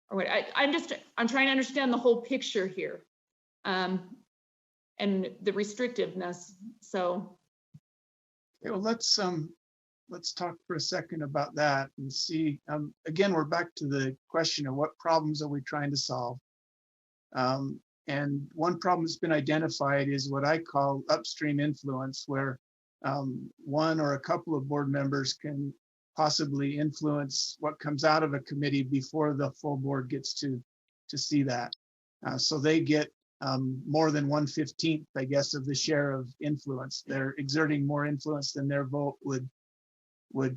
what? I'm trying to understand the whole picture here and the restrictiveness. So. Okay, well, let's talk for a second about that and see. Again, we're back to the question of what problems are we trying to solve? And one problem that's been identified is what I call upstream influence, where one or a couple of board members can possibly influence what comes out of a committee before the full board gets to see that. So they get more than 1/15, I guess, of the share of influence. They're exerting more influence than their vote would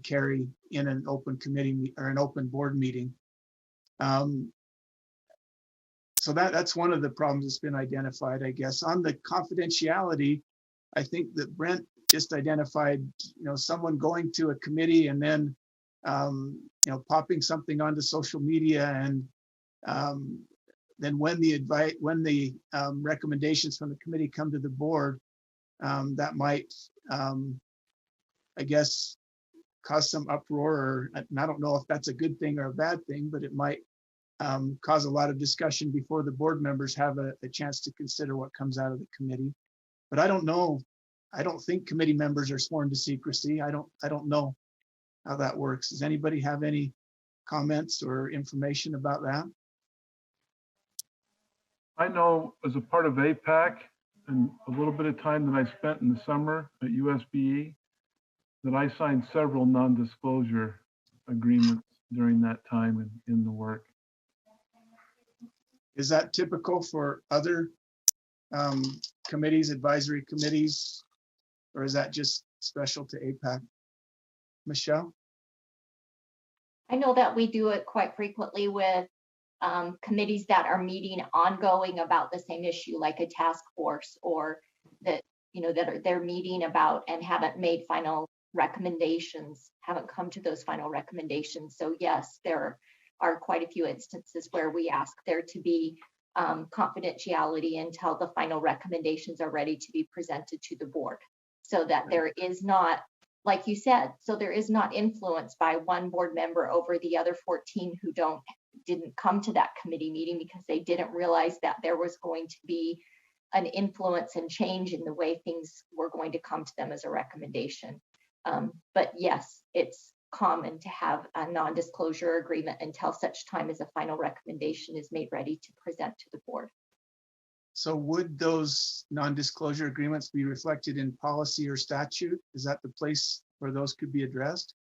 carry in an open committee or an open board meeting. So that's one of the problems that's been identified, I guess. On the confidentiality, I think that Brent just identified, someone going to a committee and then, popping something onto social media, and then when the recommendations from the committee come to the board, that might, I guess, cause some uproar, and I don't know if that's a good thing or a bad thing, but it might cause a lot of discussion before the board members have a chance to consider what comes out of the committee. But I don't know. I don't think committee members are sworn to secrecy. I don't know how that works. Does anybody have any comments or information about that? I know as a part of AIPAC and a little bit of time that I spent in the summer at USBE, that I signed several non-disclosure agreements during that time in the work. Is that typical for other committees, advisory committees, or is that just special to AIPAC? Michelle? I know that we do it quite frequently with committees that are meeting ongoing about the same issue, like a task force, or that, they're meeting about and haven't made final recommendations, haven't come to those final recommendations. So yes, there are quite a few instances where we ask there to be confidentiality until the final recommendations are ready to be presented to the board, so that there is not, like you said, so there is not influence by one board member over the other 14 who didn't come to that committee meeting because they didn't realize that there was going to be an influence and change in the way things were going to come to them as a recommendation. But yes, it's common to have a non-disclosure agreement until such time as a final recommendation is made ready to present to the board. So would those non-disclosure agreements be reflected in policy or statute? Is that the place where those could be addressed?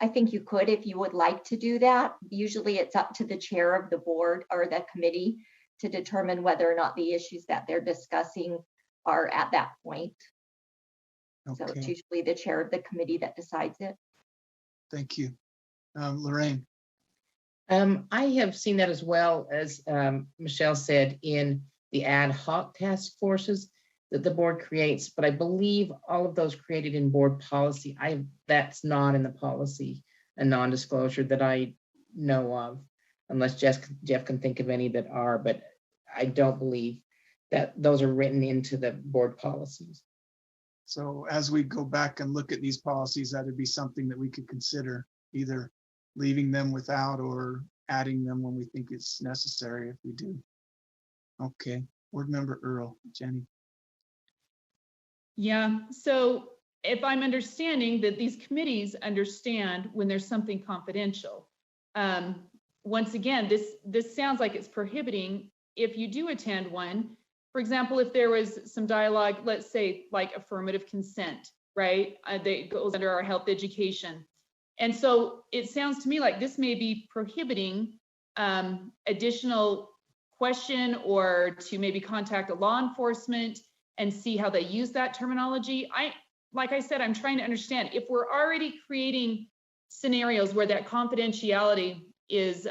I think you could, if you would like to do that. Usually it's up to the chair of the board or the committee to determine whether or not the issues that they're discussing are at that point. Okay. So it's usually the chair of the committee that decides it. Thank you. Lorraine? I have seen that as well, as Michelle said, in the ad hoc task forces that the board creates, but I believe all of those created in board policy, that's not in the policy, a non-disclosure that I know of, unless Jeff can think of any that are, but I don't believe that those are written into the board policies. So as we go back and look at these policies, that would be something that we could consider, either leaving them without or adding them when we think it's necessary if we do. Okay, Board Member Earl, Jenny. Yeah, so if I'm understanding that these committees understand when there's something confidential. Once again, this sounds like it's prohibiting if you do attend one. For example, if there was some dialogue, let's say like affirmative consent, right? That goes under our health education. And so it sounds to me like this may be prohibiting additional question or to maybe contact a law enforcement and see how they use that terminology. Like I said, I'm trying to understand if we're already creating scenarios where that confidentiality is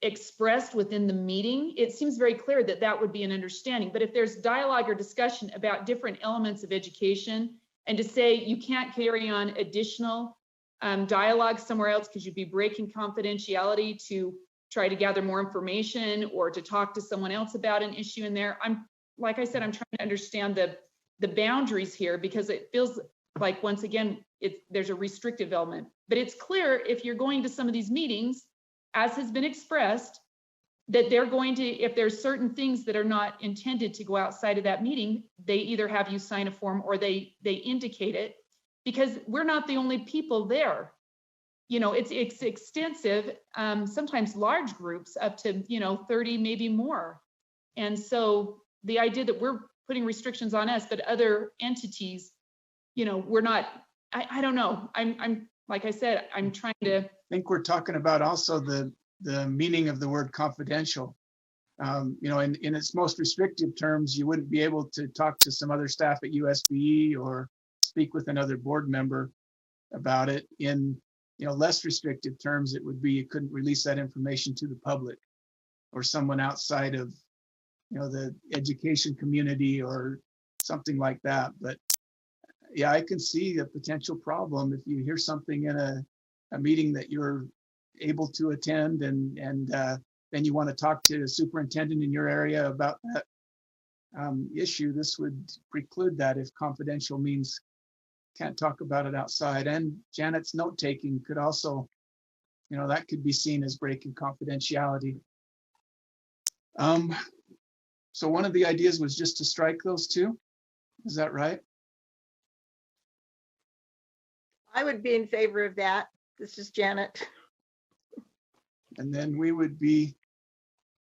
expressed within the meeting, it seems very clear that that would be an understanding. But if there's dialogue or discussion about different elements of education, and to say you can't carry on additional dialogue somewhere else because you'd be breaking confidentiality to try to gather more information or to talk to someone else about an issue in there. Like I said, I'm trying to understand the boundaries here because it feels like, once again, there's a restrictive element. But it's clear if you're going to some of these meetings, as has been expressed, that they're going to, if there's certain things that are not intended to go outside of that meeting, they either have you sign a form or they indicate it, because we're not the only people there. You know, it's extensive, sometimes large groups up to, 30, maybe more. And so the idea that we're putting restrictions on us, but other entities, we're not, I don't know. I'm like I said, I'm trying to. I think we're talking about also the meaning of the word confidential. In its most restrictive terms, you wouldn't be able to talk to some other staff at USBE or speak with another board member about it. In less restrictive terms, it would be you couldn't release that information to the public or someone outside of the education community or something like that. But yeah, I can see a potential problem if you hear something in a meeting that you're able to attend and then you want to talk to the superintendent in your area about that issue. This would preclude that if confidential means can't talk about it outside. And Janet's note-taking could also, that could be seen as breaking confidentiality. So one of the ideas was just to strike those two. Is that right? I would be in favor of that. This is Janet. And then we would be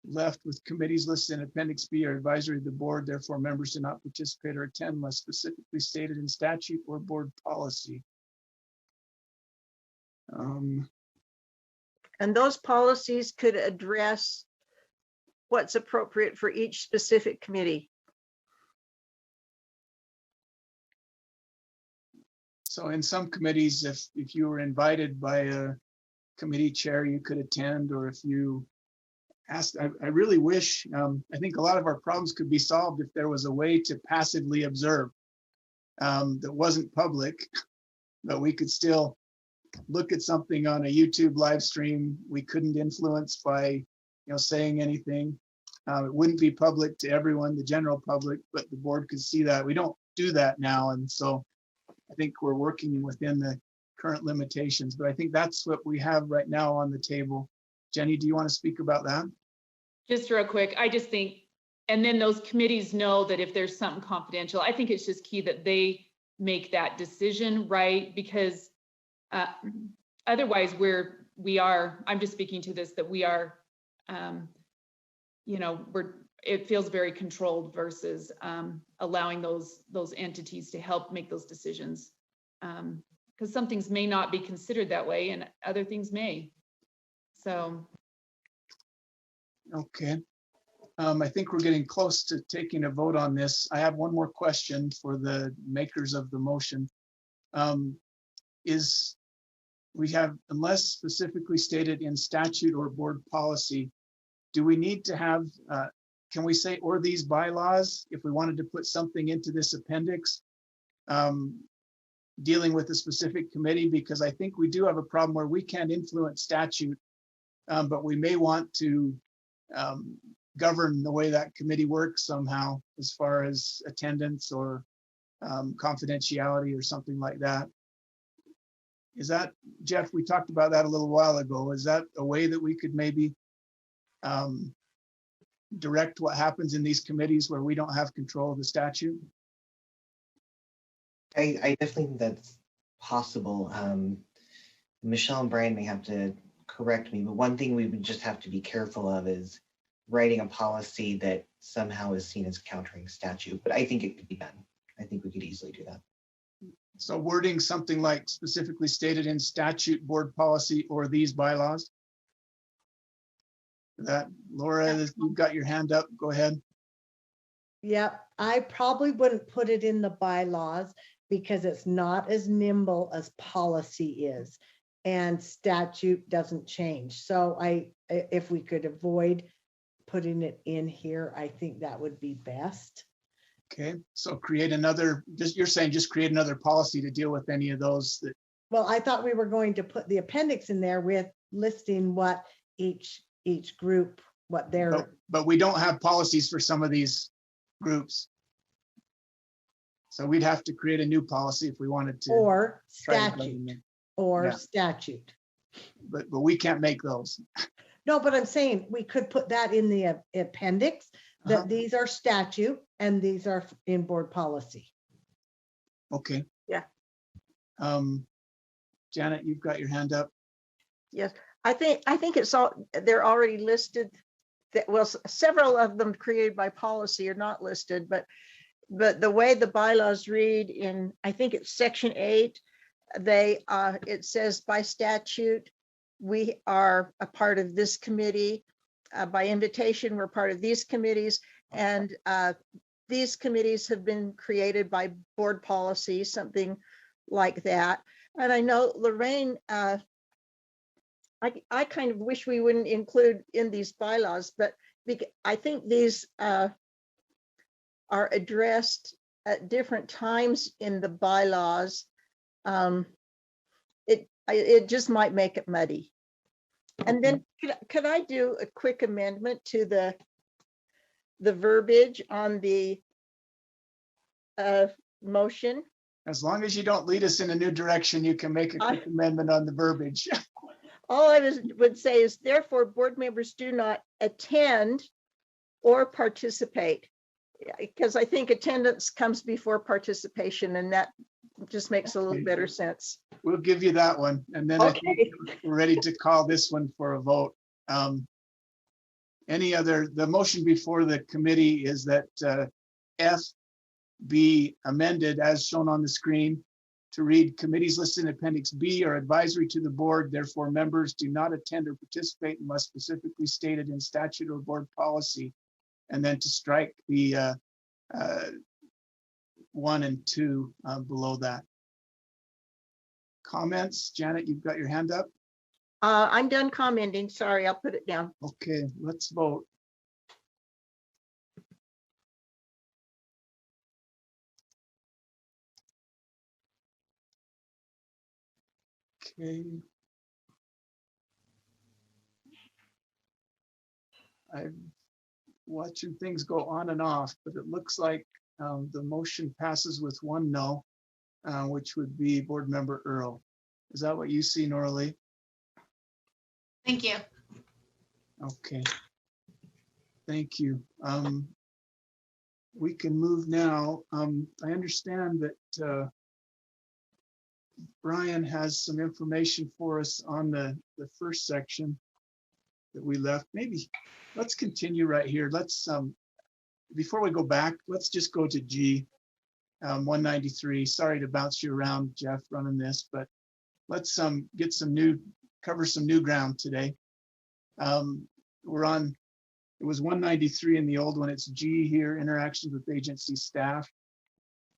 left with committees listed in Appendix B are advisory of the board. Therefore, members do not participate or attend unless specifically stated in statute or board policy. And those policies could address what's appropriate for each specific committee. So in some committees, if you were invited by a committee chair, you could attend, or if you asked, I really wish, I think a lot of our problems could be solved if there was a way to passively observe that wasn't public, but we could still look at something on a YouTube live stream. We couldn't influence by saying anything. It wouldn't be public to everyone, the general public, but the board could see that. We don't do that now, and so I think we're working within the current limitations, but I think that's what we have right now on the table. Jenny, do you want to speak about that? Just real quick, I just think, and then those committees know that if there's something confidential, I think it's just key that they make that decision, right? Because otherwise I'm just speaking to this, that we are, it feels very controlled versus allowing those entities to help make those decisions. Because some things may not be considered that way and other things may. So. Okay. I think we're getting close to taking a vote on this. I have one more question for the makers of the motion. We have, unless specifically stated in statute or board policy, do we need to have, can we say, or these bylaws, if we wanted to put something into this appendix dealing with a specific committee? Because I think we do have a problem where we can't influence statute, but we may want to govern the way that committee works somehow, as far as attendance or confidentiality or something like that. Is that, Jeff, we talked about that a little while ago. Is that a way that we could maybe direct what happens in these committees where we don't have control of the statute? I definitely think that's possible. Michelle and Brian may have to correct me, but one thing we would just have to be careful of is writing a policy that somehow is seen as countering statute, but I think it could be done. I think we could easily do that. So wording something like specifically stated in statute, board policy, or these bylaws? That, Laura, you've got your hand up. Go ahead. Yeah, I probably wouldn't put it in the bylaws because it's not as nimble as policy is, and statute doesn't change. So if we could avoid putting it in here, I think that would be best. Okay, so create another, you're saying just create another policy to deal with any of those that. Well, I thought we were going to put the appendix in there with listing what each group, what their. But we don't have policies for some of these groups. So we'd have to create a new policy if we wanted to. Or try to statute, govern or Yeah. statute. But we can't make those. No, but I'm saying we could put that in the appendix, that Uh-huh. these are statute and these are in board policy. Okay. Yeah. Janet, you've got your hand up. Yes, I think it's all, they're already listed. That, well, several of them created by policy are not listed, but the way the bylaws read in, I think it's section 8, it says by statute, we are a part of this committee. By invitation, we're part of these committees, and these committees have been created by board policy, something like that. And I know Lorraine, I kind of wish we wouldn't include in these bylaws, but I think these are addressed at different times in the bylaws. It just might make it muddy. And then could I do a quick amendment to the verbiage on the motion? As long as you don't lead us in a new direction, you can make a quick amendment on the verbiage. All I would say is, therefore, board members do not attend or participate, because I think attendance comes before participation, and that just makes a little better sense. We'll give you that one. And then I think we're ready to call this one for a vote. The motion before the committee is that F be amended as shown on the screen to read, committees listed in Appendix B are advisory to the board, therefore members do not attend or participate unless specifically stated in statute or board policy. And then to strike the 1 and 2 below that. Comments? Janet, you've got your hand up. I'm done commenting. Sorry, I'll put it down. Okay, let's vote. Okay. I'm watching things go on and off, but it looks like the motion passes with 1 no, which would be Board Member Earl. Is that what you see, Nora Lee? Thank you. Okay. Thank you. We can move now. I understand that Brian has some information for us on the first section that we left. Maybe let's continue right here. Let's, before we go back, let's just go to G, 193. Sorry to bounce you around, Jeff, running this, but let's get cover some new ground today. We're on, it was 193 in the old one. It's G here, interactions with agency staff.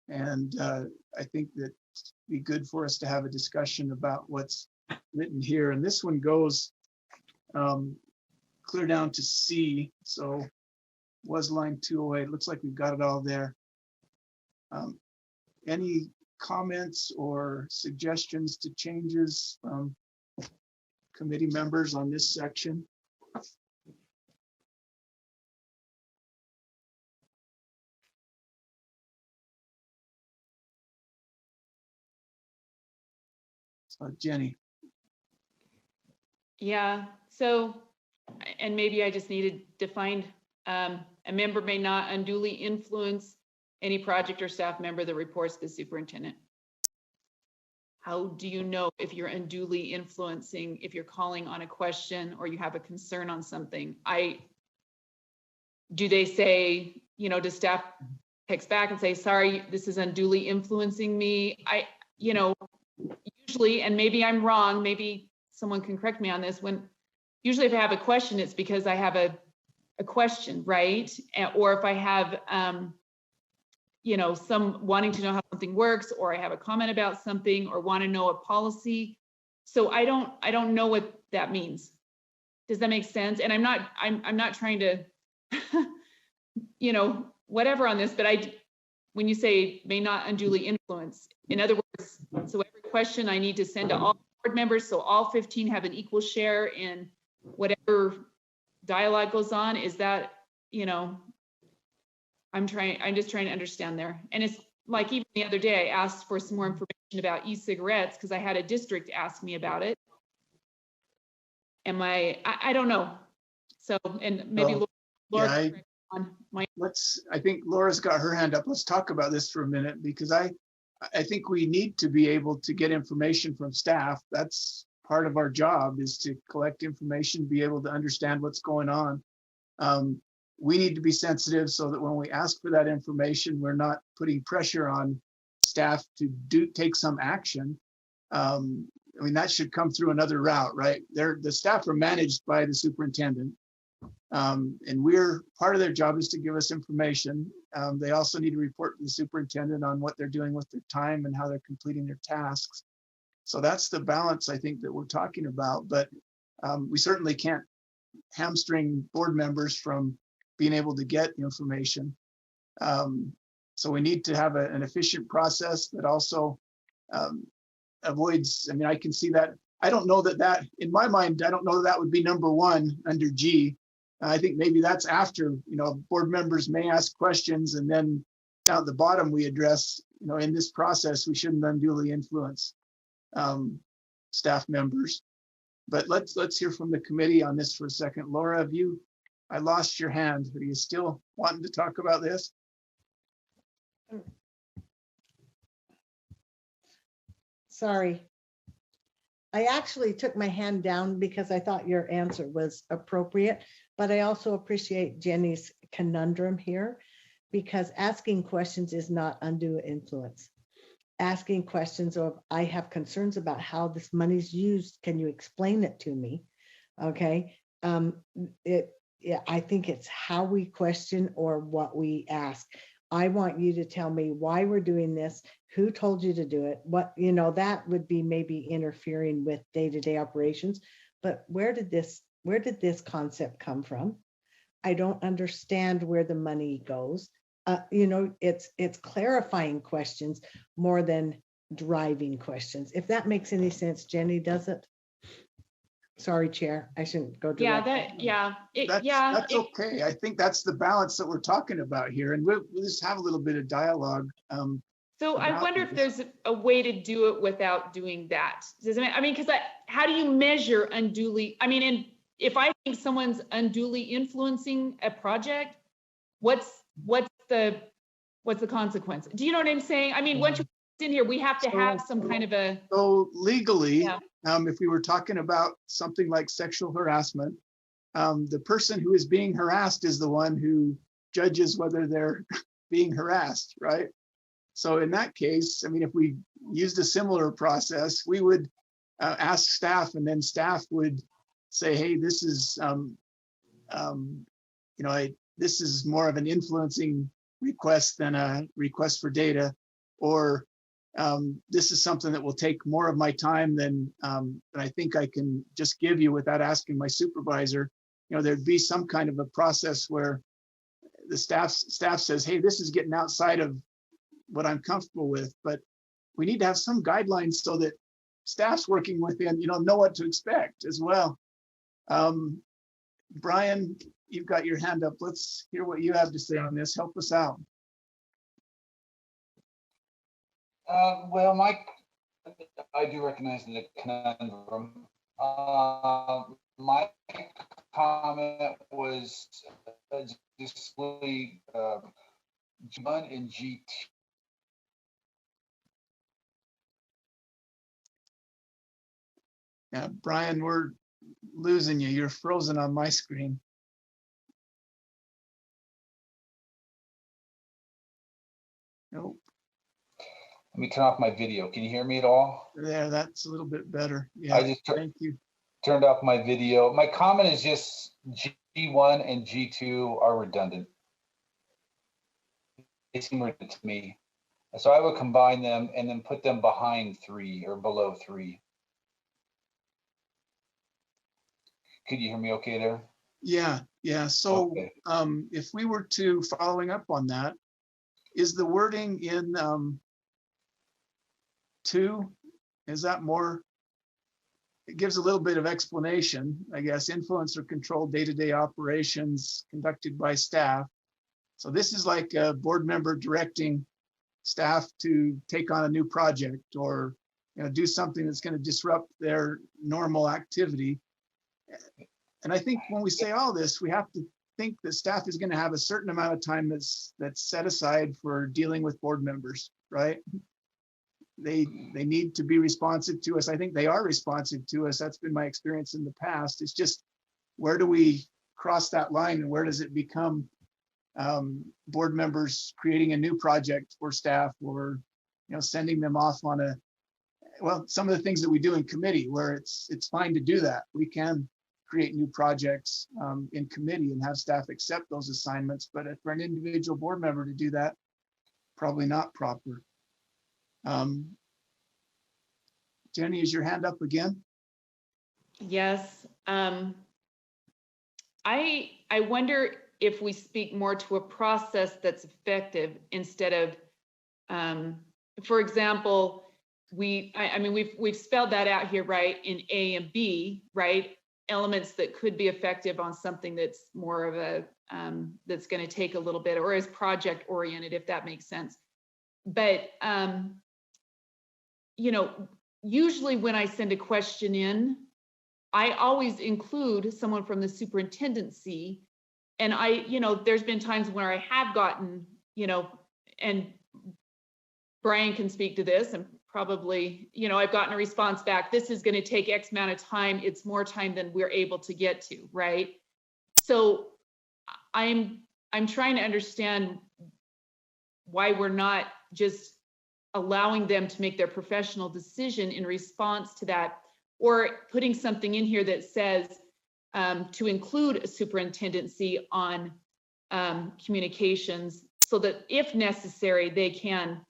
And I think that it'd be good for us to have a discussion about what's written here. And this one goes clear down to C. So was line 208. Looks like we've got it all there. Any comments or suggestions to changes from committee members on this section? Jenny. Yeah, so, and maybe I just needed defined, a member may not unduly influence any project or staff member that reports to the superintendent. How do you know if you're unduly influencing, if you're calling on a question or you have a concern on something? Do they say, you know, does staff text back and say, sorry, this is unduly influencing me? Usually, and maybe I'm wrong, maybe someone can correct me on this, usually if I have a question, it's because I have a question, right? Or if I have, some wanting to know how something works, or I have a comment about something, or want to know a policy. So I don't know what that means. Does that make sense? And I'm not trying to, whatever on this, but when you say may not unduly influence, in other words, so every question I need to send to all board members, so all 15 have an equal share in whatever dialogue goes on, is that, I'm just trying to understand there. And it's like, even the other day, I asked for some more information about e-cigarettes because I had a district ask me about it. I don't know. So, and maybe Laura, I think Laura's got her hand up. Let's talk about this for a minute, because I think we need to be able to get information from staff. That's part of our job, is to collect information, be able to understand what's going on. We need to be sensitive so that when we ask for that information, we're not putting pressure on staff to take some action. That should come through another route, right? The staff are managed by the superintendent. And part of their job is to give us information. They also need to report to the superintendent on what they're doing with their time and how they're completing their tasks. So that's the balance, I think, that we're talking about. But we certainly can't hamstring board members from being able to get information. So we need to have an efficient process that also avoids, I can see that. I don't know that in my mind, I don't know that would be number one under G. I think maybe that's after, board members may ask questions, and then down at the bottom we address, in this process, we shouldn't unduly influence staff members. But let's hear from the committee on this for a second. Laura, I lost your hand. Are you still wanting to talk about this? Sorry. I actually took my hand down because I thought your answer was appropriate, but I also appreciate Jenny's conundrum here, because asking questions is not undue influence. Asking questions of, I have concerns about how this money's used. Can you explain it to me? Okay. I think it's how we question or what we ask. I want you to tell me why we're doing this, who told you to do it, that would be maybe interfering with day-to-day operations. But where did this concept come from? I don't understand where the money goes. It's clarifying questions more than driving questions. If that makes any sense, Jenny, does it? Sorry, Chair, I shouldn't go. That's okay. I think that's the balance that we're talking about here, and we'll just have a little bit of dialogue. So I wonder if there's a way to do it without doing that. Because how do you measure unduly? And if I think someone's unduly influencing a project, what's the consequence? Do you know what I'm saying? Once you're in here, we have to have some kind of a. So legally, if we were talking about something like sexual harassment, the person who is being harassed is the one who judges whether they're being harassed, right? So in that case, if we used a similar process, we would ask staff, and then staff would say, hey, this is, this is more of an influencing request than a request for data, or this is something that will take more of my time than I think I can just give you without asking my supervisor. There'd be some kind of a process where the staff says, hey, this is getting outside of what I'm comfortable with, but we need to have some guidelines so that staff's working within, know what to expect as well. Brian, you've got your hand up. Let's hear what you have to say on this. Help us out. Well, I do recognize the conundrum. My comment was just really G1 and G2. Yeah, Brian, we're losing you. You're frozen on my screen. Nope. Let me turn off my video. Can you hear me at all? There, that's a little bit better. I Yeah, just thank you. turned off my video. My comment is just G1 and G2 are redundant. They seem redundant to me. So I would combine them and then put them behind 3 or below 3. Could you hear me okay there? Yeah, yeah. So Okay. if we were to, following up on that, is the wording in 2, is that more, it gives a little bit of explanation, I guess, influence or control day-to-day operations conducted by staff. So this is like a board member directing staff to take on a new project or, you know, do something that's going to disrupt their normal activity. And I think when we say all this, we have to think that staff is going to have a certain amount of time that's set aside for dealing with board members, right? They need to be responsive to us. I think they are responsive to us. That's been my experience in the past. It's just, where do we cross that line, and where does it become board members creating a new project for staff, or, you know, sending them off on a, well, some of the things that we do in committee where it's fine to do that. We can create new projects in committee and have staff accept those assignments, but for an individual board member to do that, probably not proper. Jenny, is your hand up again? Yes. I wonder if we speak more to a process that's effective instead of, for example, I mean, we've spelled that out here, right, in A and B, right? Elements that could be effective on something that's more of a, that's going to take a little bit, or is project oriented, if that makes sense. But, you know, usually when I send a question in, I always include someone from the superintendency. And you know, there's been times where I have gotten, you know, and Brian can speak to this, and probably, you know, I've gotten a response back, this is going to take X amount of time. It's more time than we're able to get to, right? So I'm trying to understand why we're not just allowing them to make their professional decision in response to that, or putting something in here that says to include a superintendency on communications, so that if necessary, they can,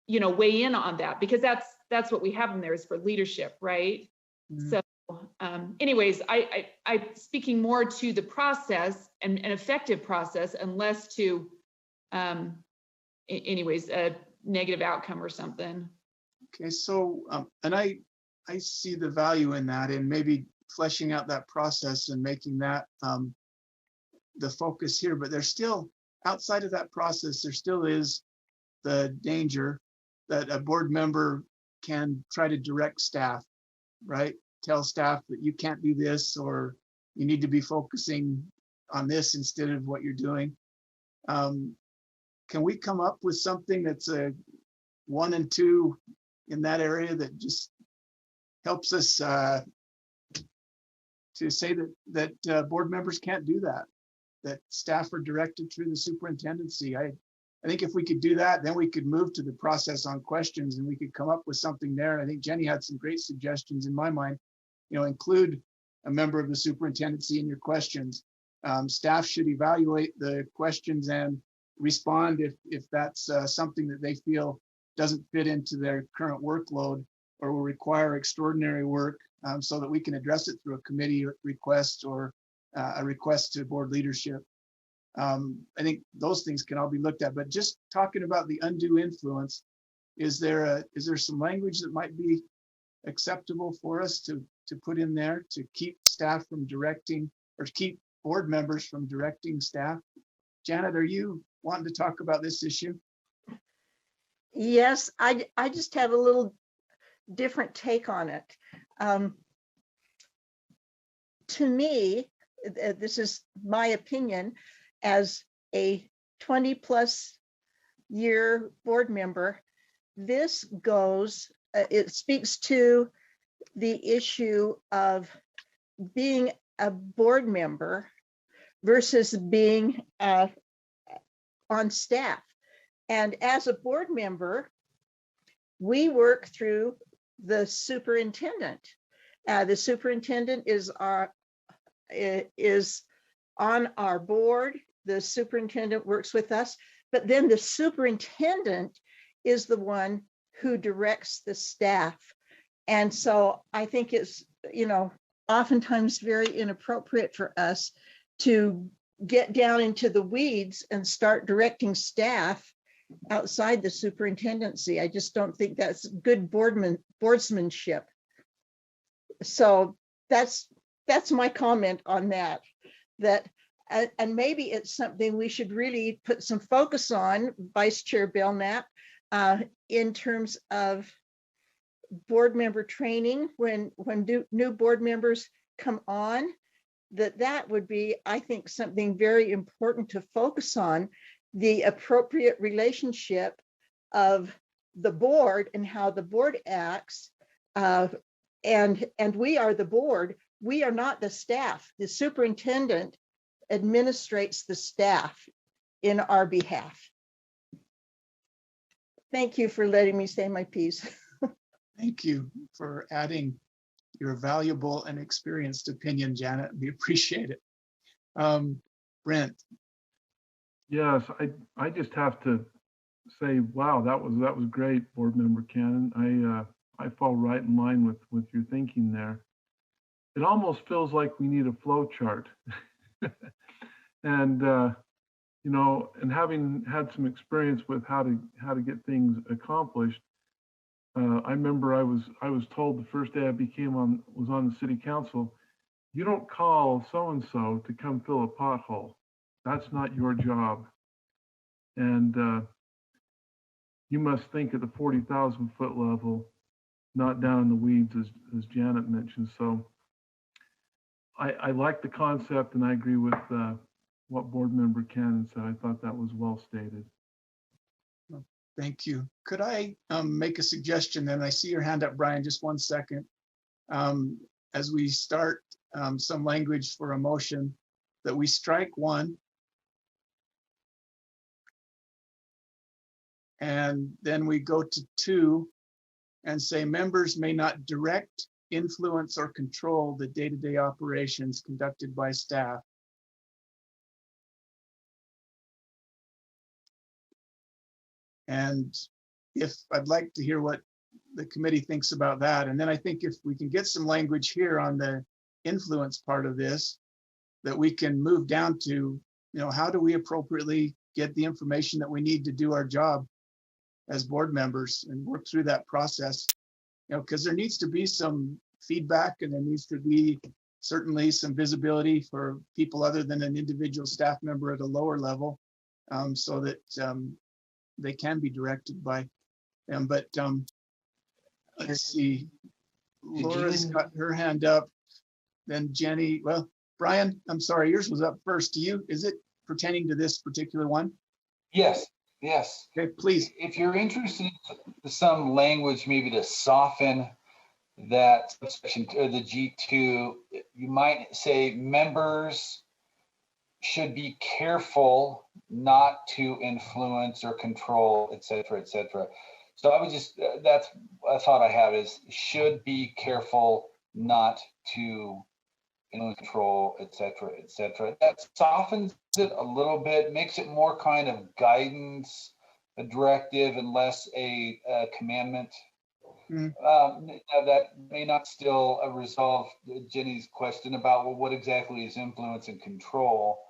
you know, weigh in on that, because that's what we have in there, is for leadership, right? Mm-hmm. So anyways, I speaking more to the process and an effective process, and less to anyways, a negative outcome or something. Okay, so and I see the value in that, and maybe fleshing out that process and making that the focus here. But there's still, outside of that process, there still is the danger that a board member can try to direct staff, right? Tell staff that you can't do this, or you need to be focusing on this instead of what you're doing. Can we come up with something that's a 1 and 2 in that area that just helps us to say that board members can't do that, that staff are directed through the superintendency? I think if we could do that, then we could move to the process on questions, and we could come up with something there. And I think Jenny had some great suggestions in my mind. You know, include a member of the superintendency in your questions. Staff should evaluate the questions and respond if that's something that they feel doesn't fit into their current workload, or will require extraordinary work, so that we can address it through a committee request or a request to board leadership. I think those things can all be looked at. But just talking about the undue influence, is there some language that might be acceptable for us to put in there to keep staff from directing, or keep board members from directing staff? Janet, are you wanting to talk about this issue? Yes, I just have a little different take on it. To me, this is my opinion, as a 20+ year board member, this goes, it speaks to the issue of being a board member versus being on staff. And as a board member, we work through the superintendent. The superintendent is on our board. The superintendent works with us, but then the superintendent is the one who directs the staff. And so I think it's, oftentimes very inappropriate for us to get down into the weeds and start directing staff outside the superintendency. I just don't think that's good boardsmanship. So that's my comment on that. And maybe it's something we should really put some focus on, Vice Chair Belknap, in terms of board member training when new board members come on, that would be, I think, something very important to focus on, the appropriate relationship of the board and how the board acts. And we are the board. We are not the staff. The superintendent administrates the staff in our behalf. Thank you for letting me say my piece. Thank you for adding your valuable and experienced opinion, Janet. We appreciate it. Brent. Yes, I just have to say, wow, that was great, Board Member Cannon. I fall right in line with your thinking there. It almost feels like we need a flow chart. And and having had some experience with how to get things accomplished, I remember I was told the first day I was on the city council, you don't call so-and-so to come fill a pothole. That's not your job. And you must think at the 40,000 foot level, not down in the weeds, as Janet mentioned. So I like the concept, and I agree with what Board Member Cannon said. I thought that was well stated. Thank you. Could I make a suggestion then? I see your hand up, Brian, just 1 second. As we start some language for a motion, that we strike 1. And then we go to 2 and say members may not direct, influence, or control the day-to-day operations conducted by staff. And I'd like to hear what the committee thinks about that. And then I think if we can get some language here on the influence part of this, that we can move down to, how do we appropriately get the information that we need to do our job as board members and work through that process, because there needs to be some feedback, and there needs to be certainly some visibility for people other than an individual staff member at a lower level, so that they can be directed by them. But let's see, Laura's got her hand up, then Jenny. Well, Brian, I'm sorry, yours was up first. Is it pertaining to this particular one? Yes. Okay, please. If you're interested in some language, maybe to soften that section, the G2, you might say members should be careful not to influence or control, et cetera, et cetera. So I would just, that's a thought I have, is should be careful not to influence, control, et cetera, et cetera. That softens it a little bit, makes it more kind of guidance, a directive, and less a commandment. That may not still resolve Jenny's question about, well, what exactly is influence and control.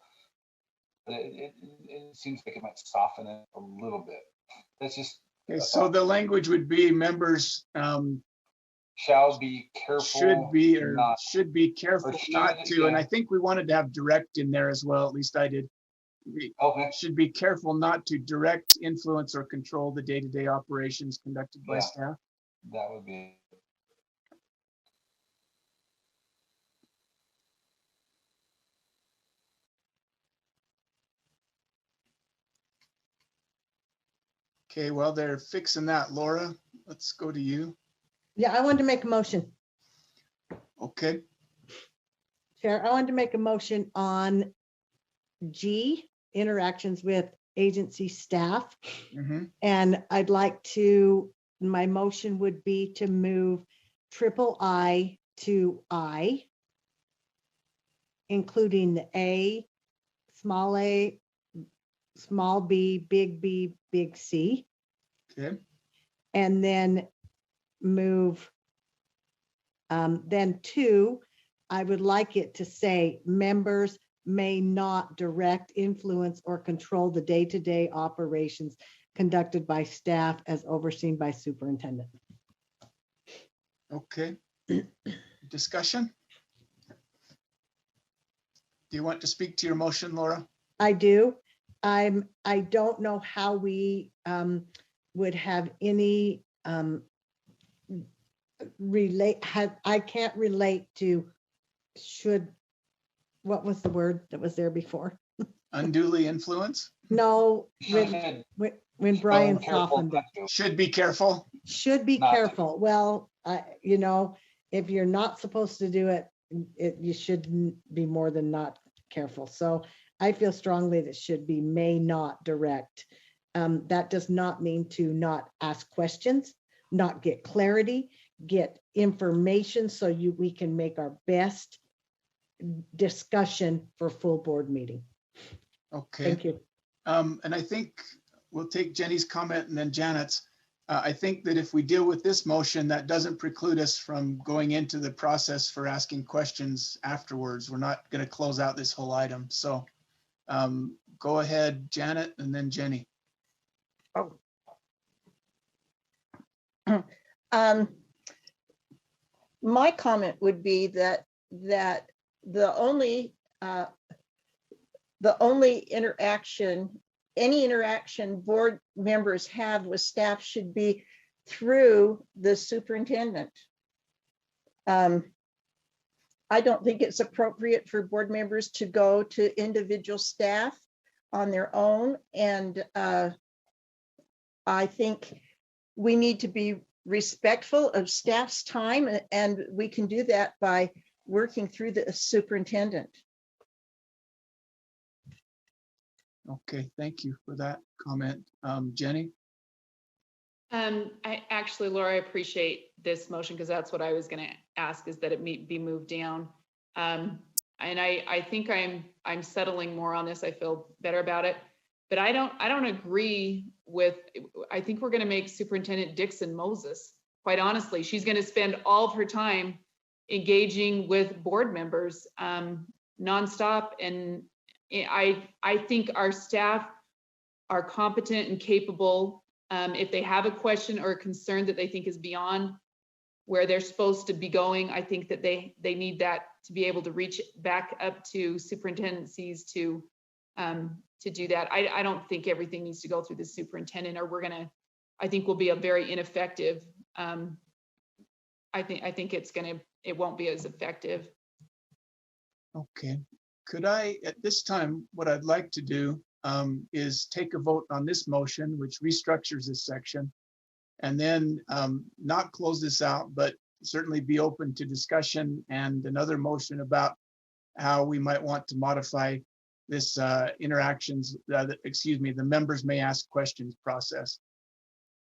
It seems like it might soften it a little bit. That's just okay. So the language would be members shall be careful, should be careful not to, and I think we wanted to have direct in there as well. At least I did. Okay. Should be careful not to direct, influence, or control the day-to-day operations conducted by staff. That would be Okay, well, they're fixing that. Laura, let's go to you. Yeah, I wanted to make a motion. Okay, Chair, I wanted to make a motion on G, interactions with agency staff. mhm, And I'd like to, my motion would be to move I to I, including the A, small b, big C, okay, and then move, then 2, I would like it to say members may not direct, influence, or control the day-to-day operations conducted by staff as overseen by superintendent. okay. Discussion? Do you want to speak to your motion, Laura? I do. I don't know how we would have any I can't relate to should, what was the word that was there before? Unduly influence? No, Should when be Brian careful softened it. not to. Should be careful. Should be Not to. careful. Well, you know, if you're not supposed to do it, you should be more than not careful. So I feel strongly that should be may not direct. That does not mean to not ask questions, not get clarity, get information so we can make our best discussion for full board meeting. Okay. Thank you. And I think we'll take Jenny's comment and then Janet's. I think that if we deal with this motion, that doesn't preclude us from going into the process for asking questions afterwards. We're not going to close out this whole item. So go ahead, Janet, and then Jenny. My comment would be that the only interaction, any interaction board members have with staff should be through the superintendent. I don't think it's appropriate for board members to go to individual staff on their own. And I think we need to be respectful of staff's time, and we can do that by working through the superintendent. Okay, thank you for that comment. Jenny? I actually, Laura, I appreciate this motion because that's what I was going to ask, is that it be moved down. And I think I'm settling more on this. I feel better about it, but I don't agree with, I think we're going to make Superintendent Dixon Moses. Quite honestly, she's going to spend all of her time engaging with board members nonstop. And I think our staff are competent and capable. If they have a question or a concern that they think is beyond where they're supposed to be going, I think that they need that to be able to reach back up to superintendencies to do that. I don't think everything needs to go through the superintendent, or I think we'll be a very ineffective. I think it won't be as effective. Okay. Could I, at this time, what I'd like to do is take a vote on this motion, which restructures this section, and then not close this out, but certainly be open to discussion and another motion about how we might want to modify this interactions, the members may ask questions process.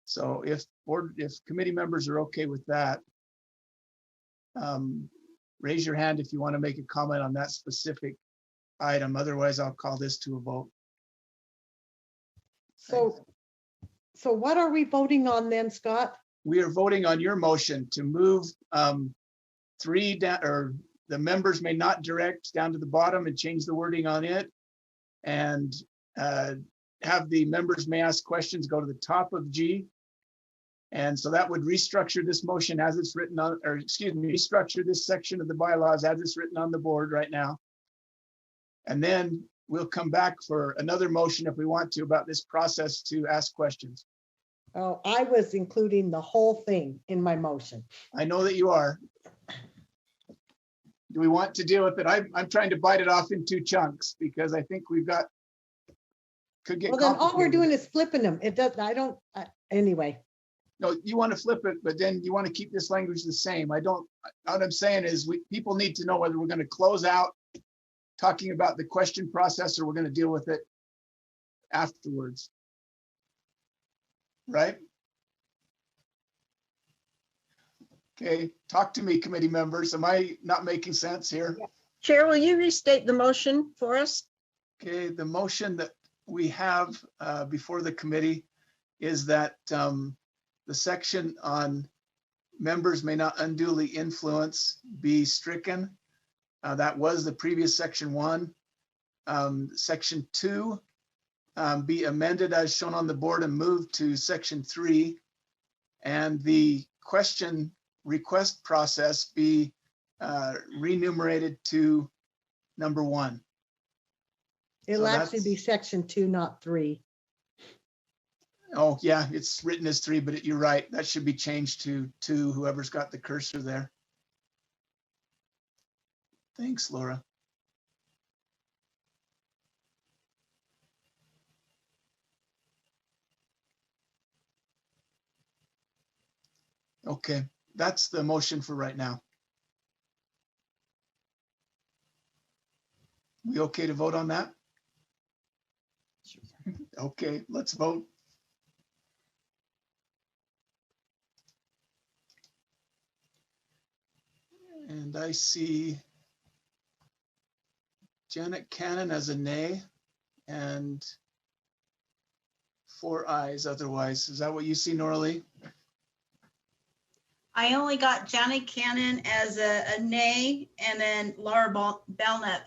So if committee members are okay with that, raise your hand if you want to make a comment on that specific item. Otherwise, I'll call this to a vote. So what are we voting on then, Scott? We are voting on your motion to move 3 down, or the members may not direct down to the bottom, and change the wording on it, and have the members may ask questions go to the top of G. And so that would restructure this motion as it's written on, or excuse me, restructure this section of the bylaws as it's written on the board right now. And then we'll come back for another motion if we want to about this process to ask questions. Oh, I was including the whole thing in my motion. I know that you are. Do we want to deal with it? I'm trying to bite it off in 2 chunks because I think we've got could get Well, then all we're complicated. doing is flipping them. It does, anyway. No, you want to flip it, but then you want to keep this language the same. What I'm saying is people need to know whether we're going to close out talking about the question process or we're going to deal with it afterwards. Right? Okay, talk to me, committee members. Am I not making sense here? Chair, will you restate the motion for us? Okay, the motion that we have before the committee is that the section on members may not unduly influence be stricken. That was the previous section 1. Section 2 be amended as shown on the board and moved to section 3. And the question request process be renumerated to number 1. It'll So actually be that's- section 2, not 3. Oh, yeah, it's written as 3, but you're right. That should be changed to 2, whoever's got the cursor there. Thanks, Laura. Okay, that's the motion for right now. We okay to vote on that? Okay, let's vote. And I see Janet Cannon as a nay and 4 ayes otherwise. Is that what you see, Norley? I only got Johnny Cannon as a nay and then Laura Belknap.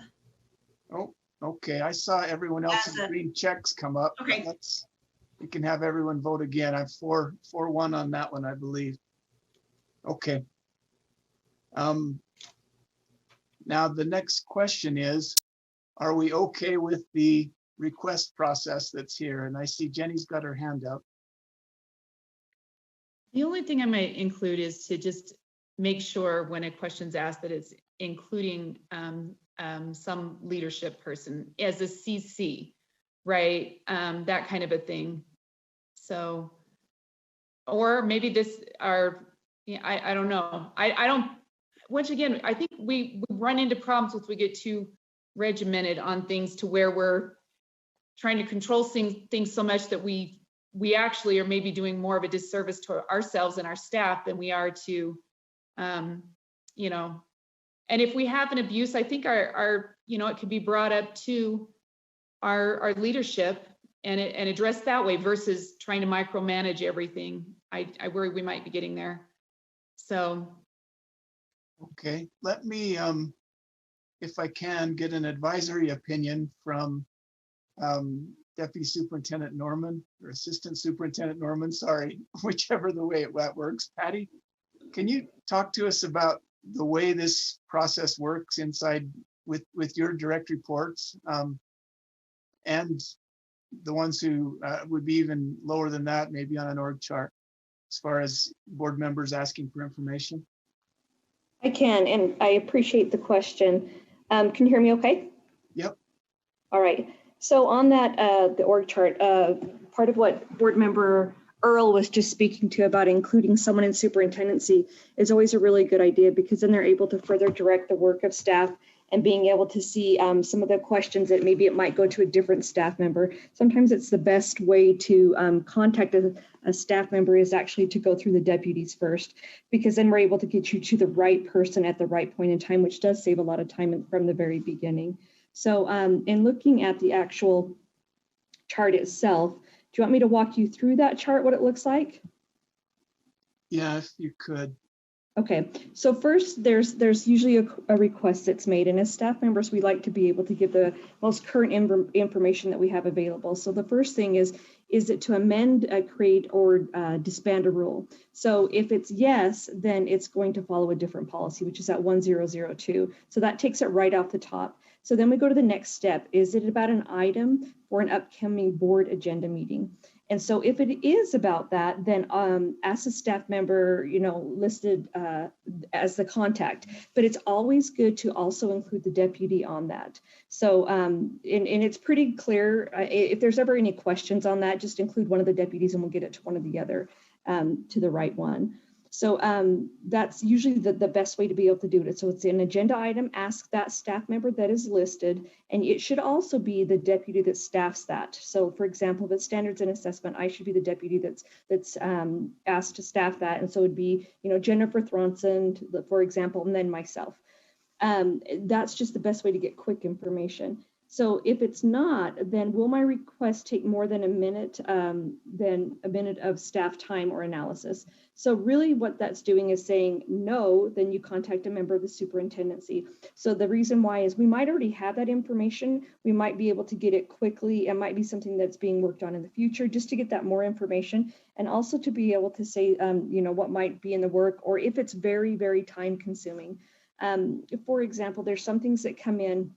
Oh, okay. I saw everyone else's As a- green checks come up. Okay. We can have everyone vote again. I have 4-1 on that one, I believe. Okay. Now the next question is, are we okay with the request process that's here? And I see Jenny's got her hand up. The only thing I might include is to just make sure when a question's asked that it's including some leadership person as a CC, right? That kind of a thing. So, or maybe I don't know. I don't, once again, I think we run into problems if we get too regimented on things to where we're trying to control things so much that we actually are maybe doing more of a disservice to ourselves and our staff than we are to, and if we have an abuse, I think it could be brought up to our leadership and addressed that way versus trying to micromanage everything. I worry we might be getting there. So. Okay, let me, if I can, get an advisory opinion from Deputy Superintendent Norman or Assistant Superintendent Norman, sorry, whichever the way that works. Patty, can you talk to us about the way this process works inside with your direct reports and the ones who would be even lower than that, maybe on an org chart, as far as board members asking for information? I can, and I appreciate the question. Can you hear me okay? Yep. All right. So on that, the org chart, part of what board member Earl was just speaking to about including someone in superintendency is always a really good idea, because then they're able to further direct the work of staff and being able to see some of the questions that maybe it might go to a different staff member. Sometimes it's the best way to contact a staff member is actually to go through the deputies first, because then we're able to get you to the right person at the right point in time, which does save a lot of time from the very beginning. So in looking at the actual chart itself, do you want me to walk you through that chart, what it looks like? Yeah, if you could. Okay, so first there's usually a request that's made, and as staff members, we like to be able to give the most current information that we have available. So the first thing is it to amend, create, or disband a rule? So if it's yes, then it's going to follow a different policy, which is at 1002. So that takes it right off the top. So then we go to the next step. Is it about an item or an upcoming board agenda meeting? And so if it is about that, then ask a staff member, listed as the contact. But it's always good to also include the deputy on that. So, and it's pretty clear. If there's ever any questions on that, just include one of the deputies and we'll get it to one of the other, to the right one. So that's usually the best way to be able to do it. So it's an agenda item, ask that staff member that is listed, and it should also be the deputy that staffs that. So for example, if it's standards and assessment, I should be the deputy that's asked to staff that. And so it'd be, Jennifer Thronson, for example, and then myself. That's just the best way to get quick information. So if it's not, then will my request take more than a minute of staff time or analysis? So really what that's doing is saying no, then you contact a member of the superintendency. So the reason why is we might already have that information. We might be able to get it quickly. It might be something that's being worked on in the future just to get that more information, and also to be able to say, what might be in the work, or if it's very, very time consuming. For example, there's some things that come in.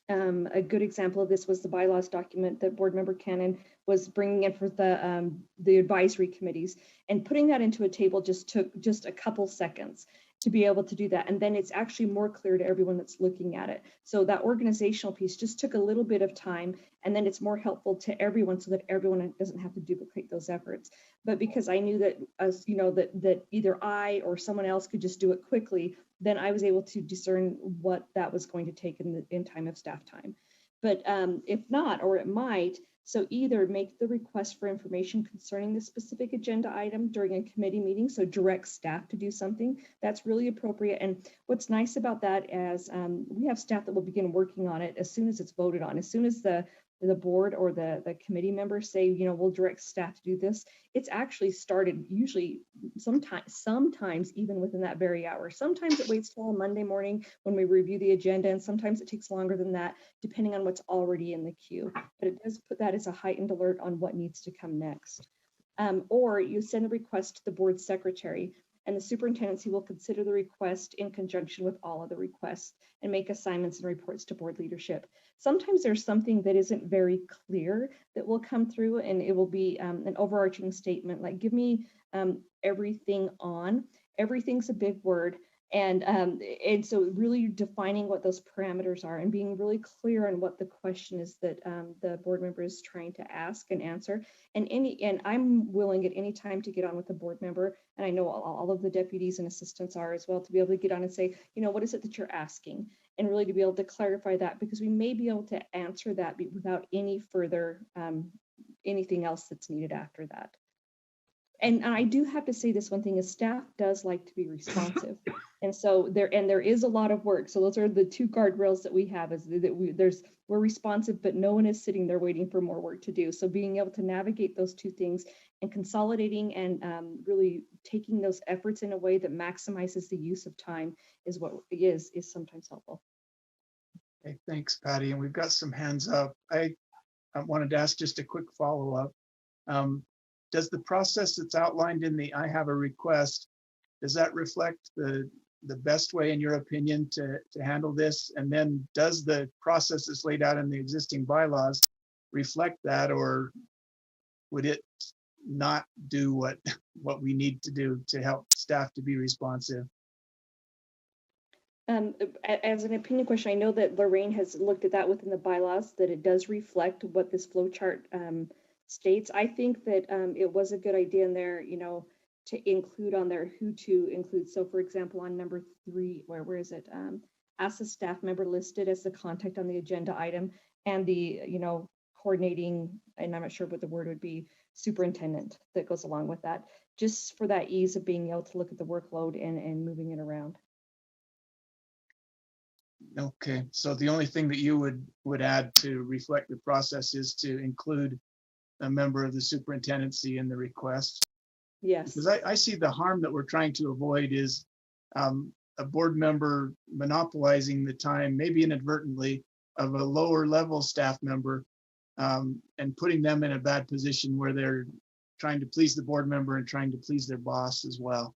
A good example of this was the bylaws document that Board Member Cannon was bringing in for the advisory committees, and putting that into a table just took just a couple seconds to be able to do that. And then it's actually more clear to everyone that's looking at it. So that organizational piece just took a little bit of time, and then it's more helpful to everyone so that everyone doesn't have to duplicate those efforts. But because I knew that, that either I or someone else could just do it quickly, then I was able to discern what that was going to take in time of staff time. But if not, or it might, so either make the request for information concerning the specific agenda item during a committee meeting, so direct staff to do something, that's really appropriate. And what's nice about that is we have staff that will begin working on it as soon as it's voted on. As soon as the board or the committee members say, we'll direct staff to do this, it's actually started usually sometimes even within that very hour. Sometimes it waits till Monday morning when we review the agenda, and sometimes it takes longer than that, depending on what's already in the queue. But it does put that as a heightened alert on what needs to come next. Or you send a request to the board secretary, and the superintendency will consider the request in conjunction with all of the requests and make assignments and reports to board leadership. Sometimes there's something that isn't very clear that will come through, and it will be an overarching statement like, give me everything on. Everything's a big word. And so really defining what those parameters are and being really clear on what the question is that the board member is trying to ask and answer. And I'm willing at any time to get on with the board member, and I know all of the deputies and assistants are as well, to be able to get on and say, what is it that you're asking? And really to be able to clarify that, because we may be able to answer that without any further anything else that's needed after that. And I do have to say this one thing is staff does like to be responsive. And so there is a lot of work. So those are the two guardrails that we have, is that we're responsive, but no one is sitting there waiting for more work to do. So being able to navigate those two things and consolidating and really taking those efforts in a way that maximizes the use of time is what is sometimes helpful. Okay, thanks, Patty. And we've got some hands up. I wanted to ask just a quick follow-up. Does the process that's outlined in the I have a request, does that reflect the best way, in your opinion, to handle this? And then does the process that's laid out in the existing bylaws reflect that, or would it not do what we need to do to help staff to be responsive? As an opinion question, I know that Lorraine has looked at that within the bylaws, that it does reflect what this flow chart states. I think that it was a good idea in there, to include on there who to include. So for example, on number 3, where is it? Ask the staff member listed as the contact on the agenda item, and the, coordinating, and I'm not sure what the word would be, superintendent that goes along with that, just for that ease of being able to look at the workload and moving it around. Okay, so the only thing that you would add to reflect the process is to include a member of the superintendency in the request. Yes. Because I see the harm that we're trying to avoid is a board member monopolizing the time, maybe inadvertently, of a lower level staff member, and putting them in a bad position where they're trying to please the board member and trying to please their boss as well.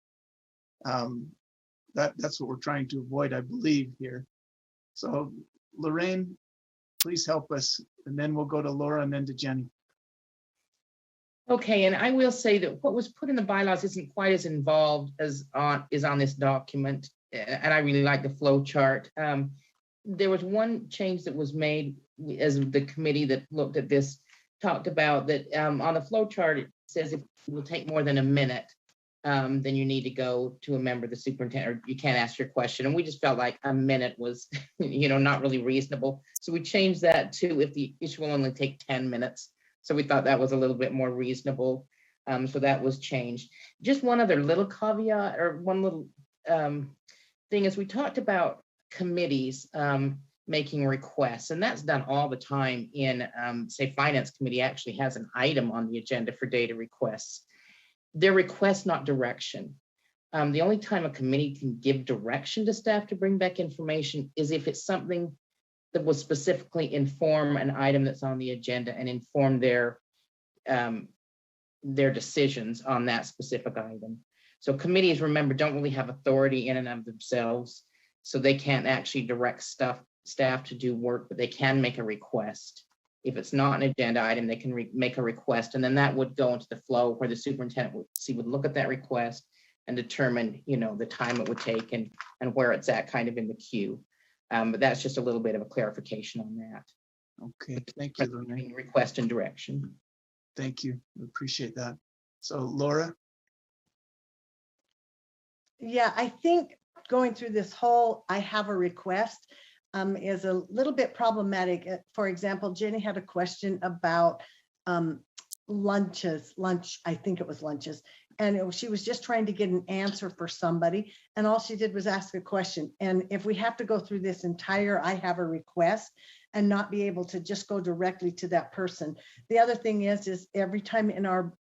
That's what we're trying to avoid, I believe, here. So Lorraine, please help us, and then we'll go to Laura and then to Jenny. Okay, and I will say that what was put in the bylaws isn't quite as involved as is on this document, and I really like the flow chart. There was one change that was made as the committee that looked at this talked about that on the flow chart, it says if it will take more than a minute, then you need to go to a member of the superintendent, or you can't ask your question. And we just felt like a minute was, not really reasonable. So we changed that to if the issue will only take 10 minutes. So we thought that was a little bit more reasonable. So that was changed. Just one other little caveat or one little thing is we talked about committees making requests, and that's done all the time in, say, Finance Committee actually has an item on the agenda for data requests. They're requests, not direction. The only time a committee can give direction to staff to bring back information is if it's something that will specifically inform an item that's on the agenda and inform their decisions on that specific item. So committees, remember, don't really have authority in and of themselves, so they can't actually direct staff to do work, but they can make a request. If it's not an agenda item, they can make a request, and then that would go into the flow where the superintendent would look at that request and determine, the time it would take and where it's at kind of in the queue. But that's just a little bit of a clarification on that. Okay, thank you, Lorraine. Request and direction. Thank you, we appreciate that. So Laura? Yeah, I think going through this whole, I have a request is a little bit problematic. For example, Jenny had a question about lunch, I think it was lunches. And she was just trying to get an answer for somebody. And all she did was ask a question. And if we have to go through this entire, I have a request and not be able to just go directly to that person. The other thing is every time in our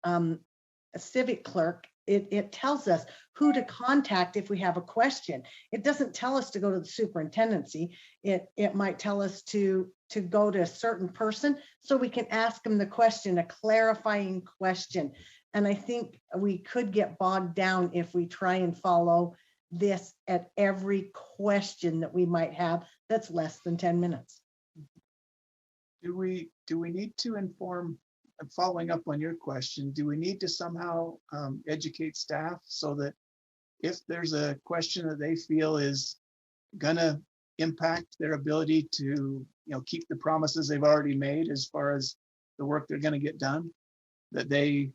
civic clerk, it tells us who to contact if we have a question. It doesn't tell us to go to the superintendency. It might tell us to go to a certain person so we can ask them the question, a clarifying question. And I think we could get bogged down if we try and follow this at every question that we might have that's less than 10 minutes. Do we need to inform, following up on your question, do we need to somehow educate staff so that if there's a question that they feel is gonna impact their ability to keep the promises they've already made as far as the work they're gonna get done, that they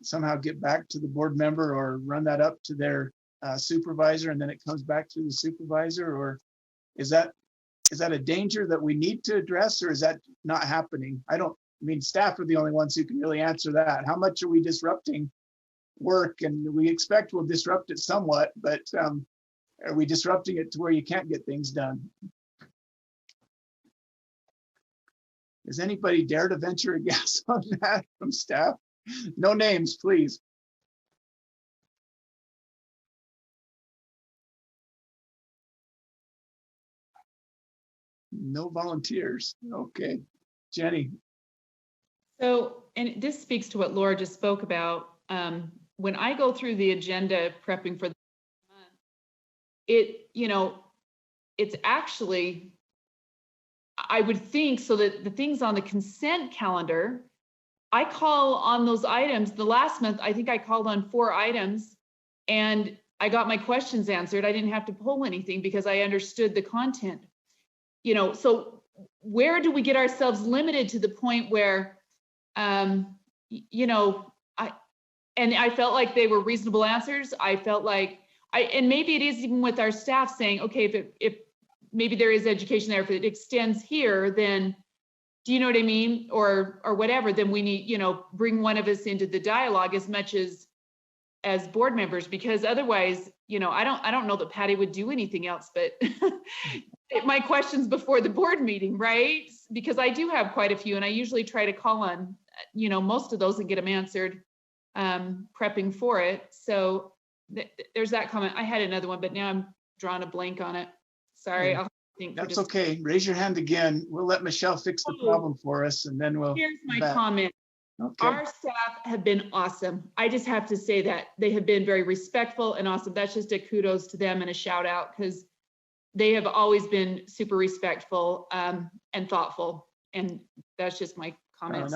somehow get back to the board member or run that up to their supervisor and then it comes back to the supervisor? Or is that a danger that we need to address, or is that not happening? I mean, staff are the only ones who can really answer that. How much are we disrupting work? And we expect we'll disrupt it somewhat, but are we disrupting it to where you can't get things done? Does anybody dare to venture a guess on that from staff? No names, please. No volunteers. Okay, Jenny. So, and this speaks to what Laura just spoke about. When I go through the agenda prepping for the month, it's actually, I would think, so that the things on the consent calendar, I call on those items. The last month, I think I called on 4 items and I got my questions answered. I didn't have to pull anything because I understood the content. So where do we get ourselves limited to the point where, I felt like they were reasonable answers. I felt like and maybe it is even with our staff saying, okay, if maybe there is education there, if it extends here, then do you know what I mean? Or whatever, then we need, bring one of us into the dialogue as much as board members, because otherwise, I don't know that Patty would do anything else, but my questions before the board meeting, right? Because I do have quite a few and I usually try to call on, most of those and get them answered, prepping for it. So there's that comment. I had another one, but now I'm drawing a blank on it. Sorry. Yeah. I'll think. That's okay. Raise your hand again. We'll let Michelle fix the problem for us and then we'll. Here's my comment. Okay. Our staff have been awesome. I just have to say that they have been very respectful and awesome. That's just a kudos to them and a shout out, because they have always been super respectful and thoughtful. And that's just my comment.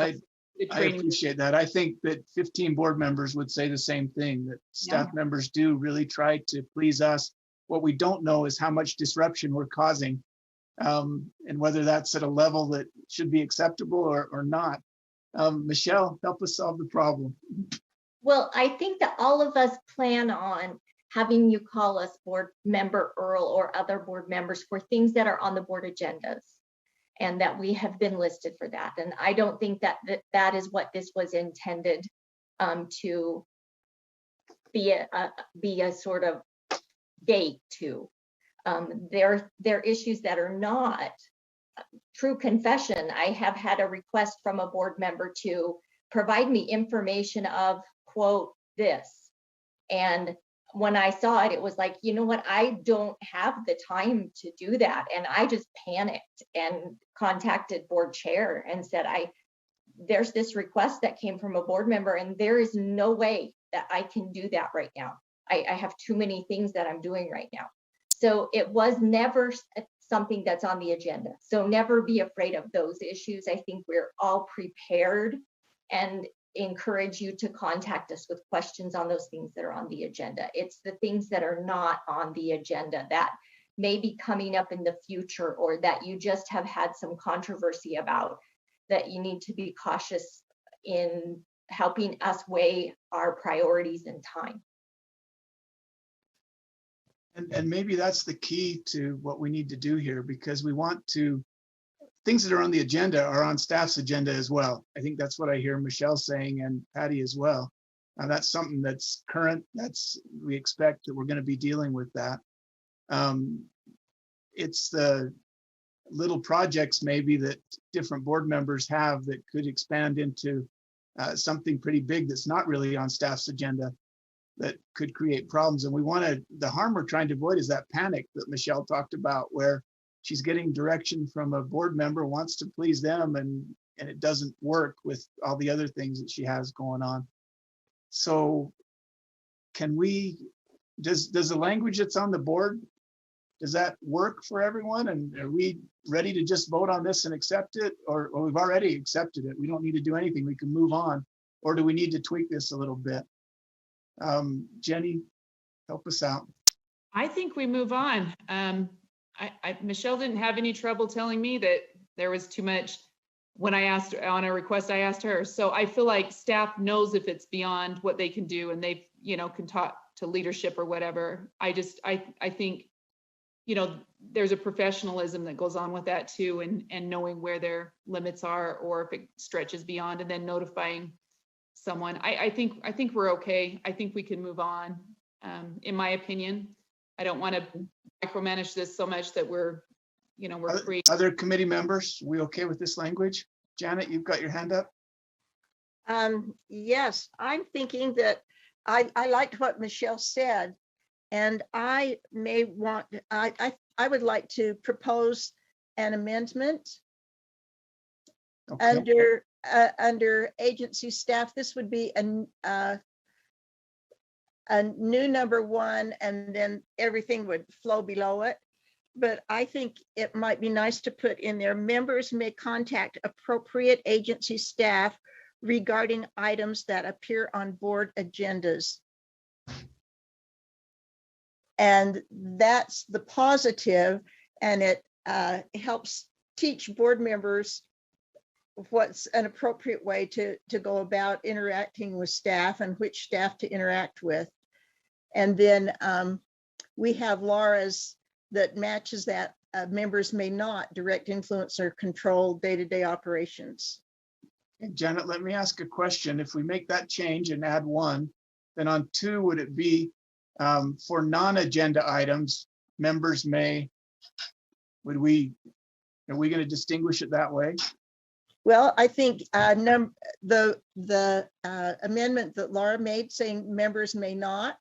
the I training. appreciate that. I think that 15 board members would say the same thing, that staff members do really try to please us. What we don't know is how much disruption we're causing, and whether that's at a level that should be acceptable or not. Michelle, help us solve the problem. Well, I think that all of us plan on having you call us board member Earl or other board members for things that are on the board agendas, and that we have been listed for that. And I don't think that that is what this was intended to be a sort of gate to. There are issues that are not true confession. I have had a request from a board member to provide me information of, quote, this. And when I saw it, it was like, you know what, I don't have the time to do that. And I just panicked and contacted board chair and said, there's this request that came from a board member, and there is no way that I can do that right now. I have too many things that I'm doing right now. So it was never something that's on the agenda. So never be afraid of those issues. I think we're all prepared, and encourage you to contact us with questions on those things that are on the agenda. It's the things that are not on the agenda that may be coming up in the future, or that you just have had some controversy about, that you need to be cautious in helping us weigh our priorities and time. And maybe that's the key to what we need to do here, because we want to, things that are on the agenda are on staff's agenda as well. I think that's what I hear Michelle saying, and Patty as well. That's something that's current. We expect that we're going to be dealing with that. It's the little projects maybe that different board members have that could expand into something pretty big that's not really on staff's agenda, that could create problems. And the harm we're trying to avoid is that panic that Michelle talked about, where she's getting direction from a board member, wants to please them, and it doesn't work with all the other things that she has going on. So does the language that's on the board, does that work for everyone? And are we ready to just vote on this and accept it? Or we've already accepted it, we don't need to do anything, we can move on? Or do we need to tweak this a little bit? Jenny, help us out. I think we move on. Michelle didn't have any trouble telling me that there was too much when I asked on a request I asked her. So I feel like staff knows if it's beyond what they can do, and they, can talk to leadership or whatever. I think, there's a professionalism that goes on with that too, and knowing where their limits are, or if it stretches beyond, and then notifying someone. I think we're okay. I think we can move on. In my opinion, I don't want to micromanage this so much that we're free. Other committee members, we okay with this language? Janet, you've got your hand up. Yes, I'm thinking that I liked what Michelle said, and I would like to propose an amendment. Okay. Under agency staff. This would be a new number 1, and then everything would flow below it. But I think it might be nice to put in there, members may contact appropriate agency staff regarding items that appear on board agendas. And that's the positive, and it helps teach board members what's an appropriate way to go about interacting with staff, and which staff to interact with. And then we have Laura's that matches that. Members may not direct, influence, or control day-to-day operations. And Janet, let me ask a question. If we make that change and add 1, then on 2, would it be for non-agenda items, members may, are we going to distinguish it that way? Well, I think the amendment that Laura made, saying members may not.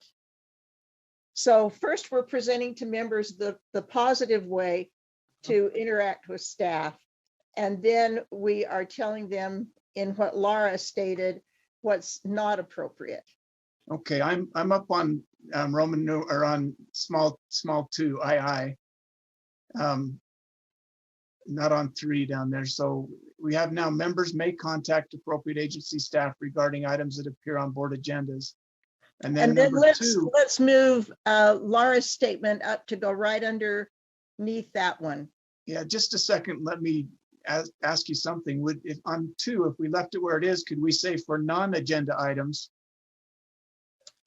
So first, we're presenting to members the positive way to interact with staff, and then we are telling them in what Laura stated what's not appropriate. Okay, I'm up on Roman or on small 2 II. Not on 3 down there. So we have now members may contact appropriate agency staff regarding items that appear on board agendas. And then And then number let's two, move Laura's statement up to go right underneath that one. yeah, just a second, let me ask you something. Would, if on two, if we left it where it is, could we say for non-agenda items?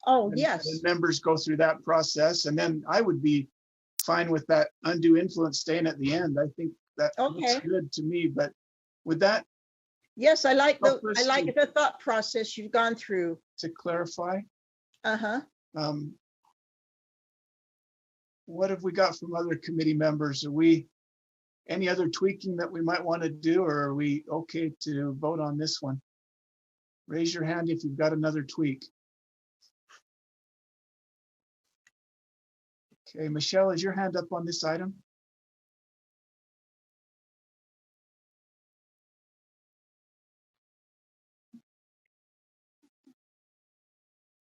Oh, and- yes. and members go through that process, and then I would be fine with that undue influence staying at the end. I think that looks Okay. good to me, but would that, Yes, I like Help us the thought process you've gone through. to clarify, Uh-huh. what have we got from other committee members? Are we, any other tweaking that we might want to do, or are we okay to vote on this one? Raise your hand if you've got another tweak. Okay, Michelle, is your hand up on this item?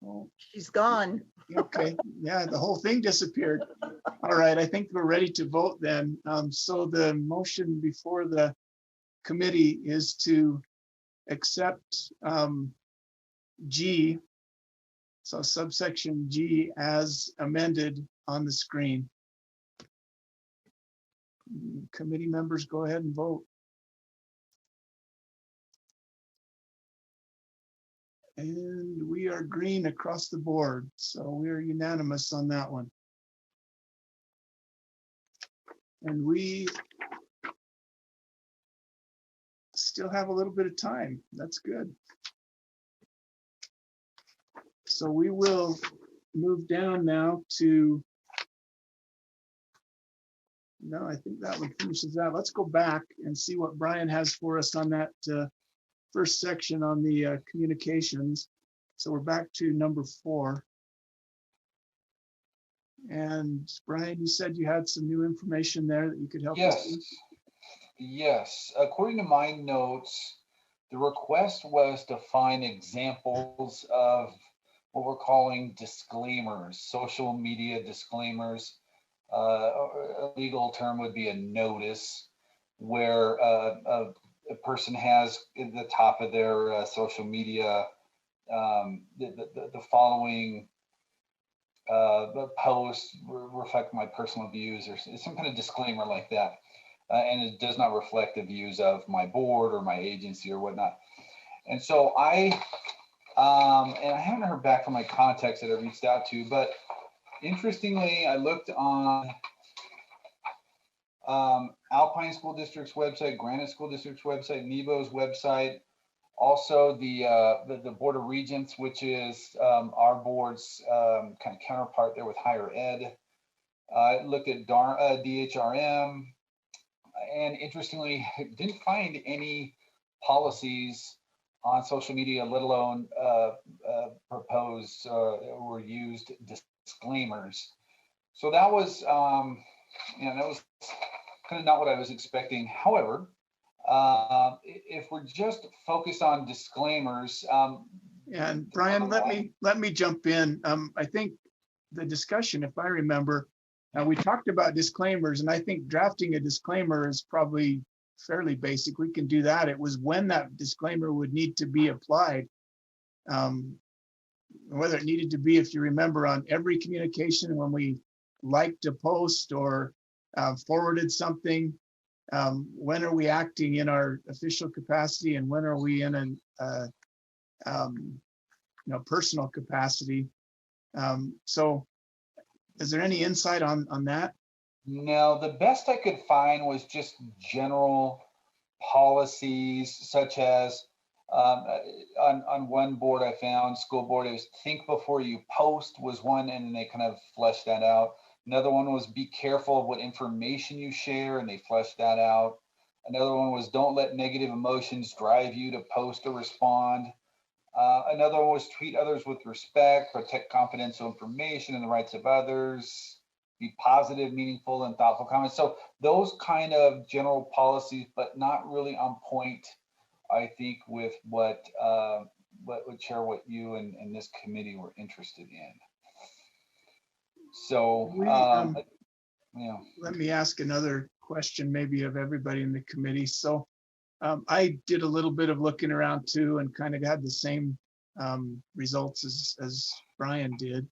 Oh, She's gone. okay, yeah, the whole thing disappeared. All right, I think we're ready to vote then. So the motion before the committee is to accept G, so subsection G as amended on the screen. Committee members, go ahead and vote. And we are green across the board, so we are unanimous on that one. And we still have a little bit of time. That's good. So we will move down now to, no, I think that one finishes that. Let's go back and see what Brian has for us on that first section on the communications. So we're back to number 4. And Brian, you said you had some new information there that you could help us Yes, with. yes. According to my notes, the request was to find examples of what we're calling disclaimers, social media disclaimers. A legal term would be a notice, where a person has at the top of their social media the following the posts reflect my personal views, or some kind of disclaimer like that. And it does not reflect the views of my board or my agency or whatnot. And so and I haven't heard back from my contacts that I reached out to, but interestingly, I looked on Alpine School District's website, Granite School District's website, NEBO's website, also the Board of Regents, which is our board's kind of counterpart there with higher ed. I looked at DHRM, and interestingly, didn't find any policies on social media, let alone proposed or used disclaimers. So that was, that was kind of not what I was expecting. However, if we're just focused on disclaimers, and Brian, let me jump in. I think the discussion, if I remember, we talked about disclaimers, and I think drafting a disclaimer is probably fairly basic. We can do that. It was when that disclaimer would need to be applied. Whether it needed to be, if you remember, on every communication when we liked a post or forwarded something. When are we acting in our official capacity, and when are we in a personal capacity? So is there any insight on that? No, the best I could find was just general policies, such as on one board I found, school board, it was think before you post was one, and they kind of fleshed that out. Another one was be careful of what information you share, and they fleshed that out. Another one was don't let negative emotions drive you to post or respond. Another one was treat others with respect, protect confidential information and the rights of others, be positive, meaningful, and thoughtful comments. So those kind of general policies, but not really on point, I think, with what Chair, what you and this committee were interested in. So, let me ask another question, maybe of everybody in the committee. So I did a little bit of looking around too and kind of had the same results as Brian did.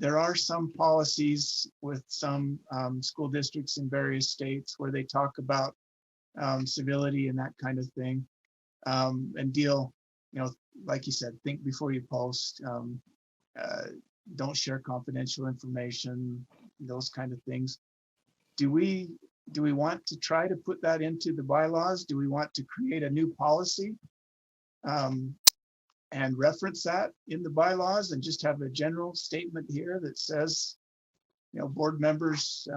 There are some policies with some school districts in various states where they talk about civility and that kind of thing, and deal, like you said, think before you post, don't share confidential information, those kind of things. Do we want to try to put that into the bylaws? Do we want to create a new policy and reference that in the bylaws and just have a general statement here that says, board members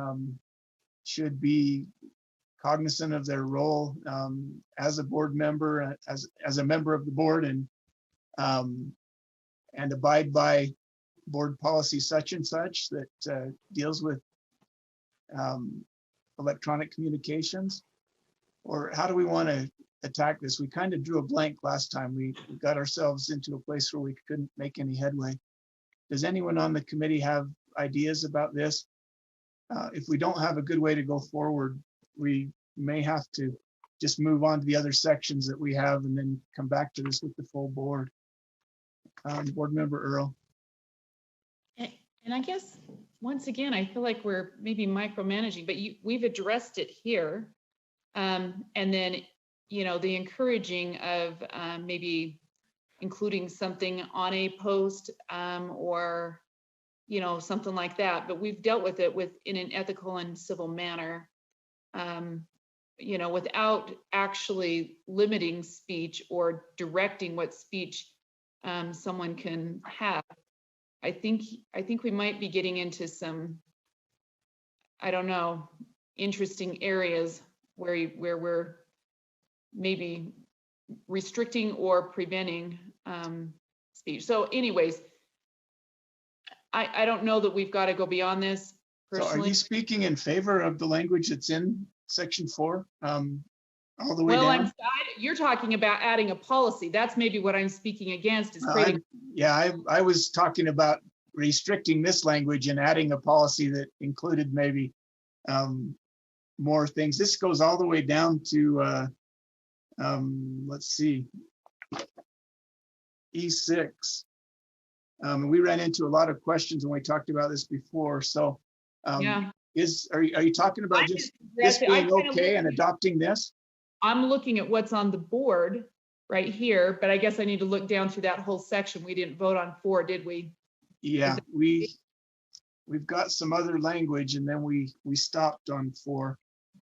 should be cognizant of their role as a board member, as a member of the board, and abide by board policy such and such that deals with electronic communications? Or how do we want to attack this? We kind of drew a blank last time. We got ourselves into a place where we couldn't make any headway. Does anyone on the committee have ideas about this? If we don't have a good way to go forward, we may have to just move on to the other sections that we have and then come back to this with the full board. Board Member Earl. And I guess, once again, I feel like we're maybe micromanaging, but we've addressed it here. And then, the encouraging of maybe including something on a post or, something like that. But we've dealt with it in an ethical and civil manner, without actually limiting speech or directing what speech someone can have. I think we might be getting into some, I don't know, interesting areas where we're maybe restricting or preventing speech. So anyways, I don't know that we've got to go beyond this personally. So are you speaking in favor of the language that's in section 4 all the way well, down? You're talking about adding a policy. That's maybe what I'm speaking against is creating. I was talking about restricting this language and adding a policy that included maybe more things. This goes all the way down to, let's see, E6. We ran into a lot of questions when we talked about this before. So yeah. Are you talking about just this being okay and adopting this? I'm looking at what's on the board right here, but I guess I need to look down through that whole section. We didn't vote on 4, did we? Yeah, we've got some other language and then we stopped on 4.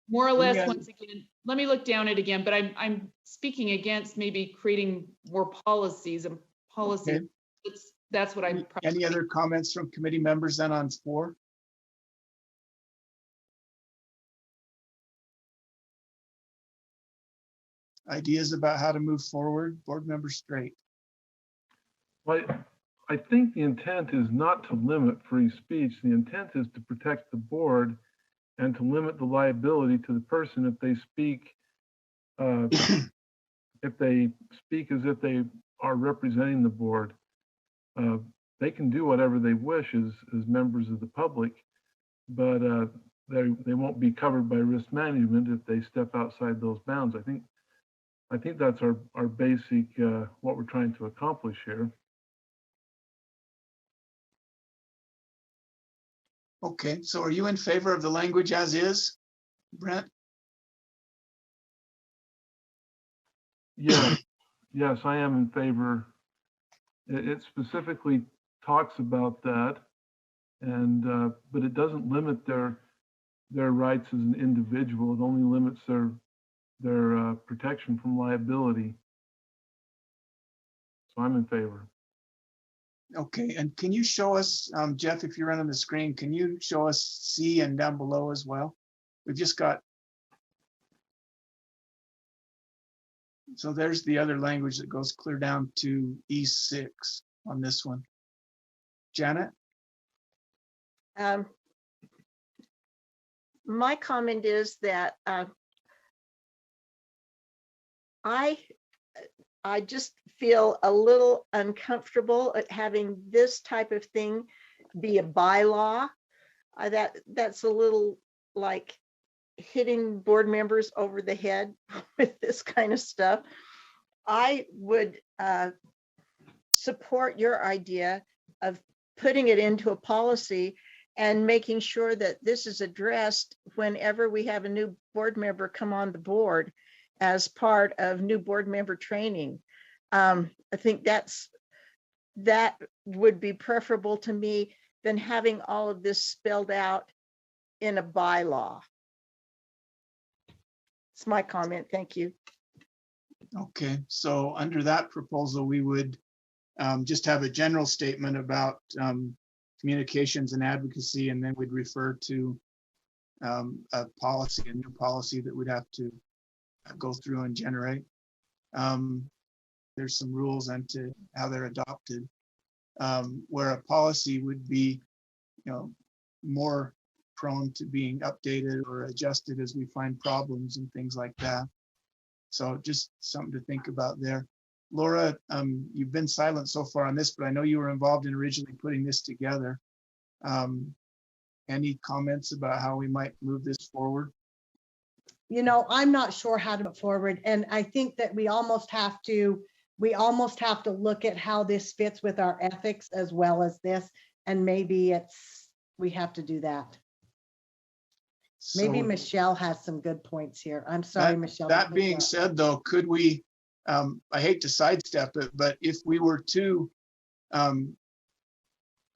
More or less, once again, let me look down it again, but I'm speaking against maybe creating more policies and policy. Okay. That's what I'm. Any other comments from committee members then on 4? Ideas about how to move forward, Board Member Straight. Well, I think the intent is not to limit free speech. The intent is to protect the board and to limit the liability to the person if they speak as if they are representing the board. They can do whatever they wish as members of the public, but they won't be covered by risk management if they step outside those bounds. I think that's our basic, what we're trying to accomplish here. Okay, so are you in favor of the language as is, Brent? Yeah, yes, I am in favor. It specifically talks about that, and but it doesn't limit their rights as an individual. It only limits their protection from liability. So I'm in favor. Okay, and can you show us, Jeff, if you're on the screen, can you show us C and down below as well? We've just got, so there's the other language that goes clear down to E6 on this one. Janet? My comment is that I just feel a little uncomfortable at having this type of thing be a bylaw. That's a little like hitting board members over the head with this kind of stuff. I would support your idea of putting it into a policy and making sure that this is addressed whenever we have a new board member come on the board as part of new board member training. I think that would be preferable to me than having all of this spelled out in a bylaw. It's my comment. Thank you. Okay, so under that proposal, we would just have a general statement about communications and advocacy, and then we'd refer to a policy, a new policy that would have to go through and generate. There's some rules and to how they're adopted, where a policy would be, more prone to being updated or adjusted as we find problems and things like that. So just something to think about there. Laura, you've been silent so far on this, but I know you were involved in originally putting this together. Any comments about how we might move this forward? I'm not sure how to move forward. And I think that we almost have to look at how this fits with our ethics as well as this. And maybe we have to do that. Maybe So Michelle has some good points here. I'm sorry, Michelle. that being said, though, could we, I hate to sidestep it, but if we were to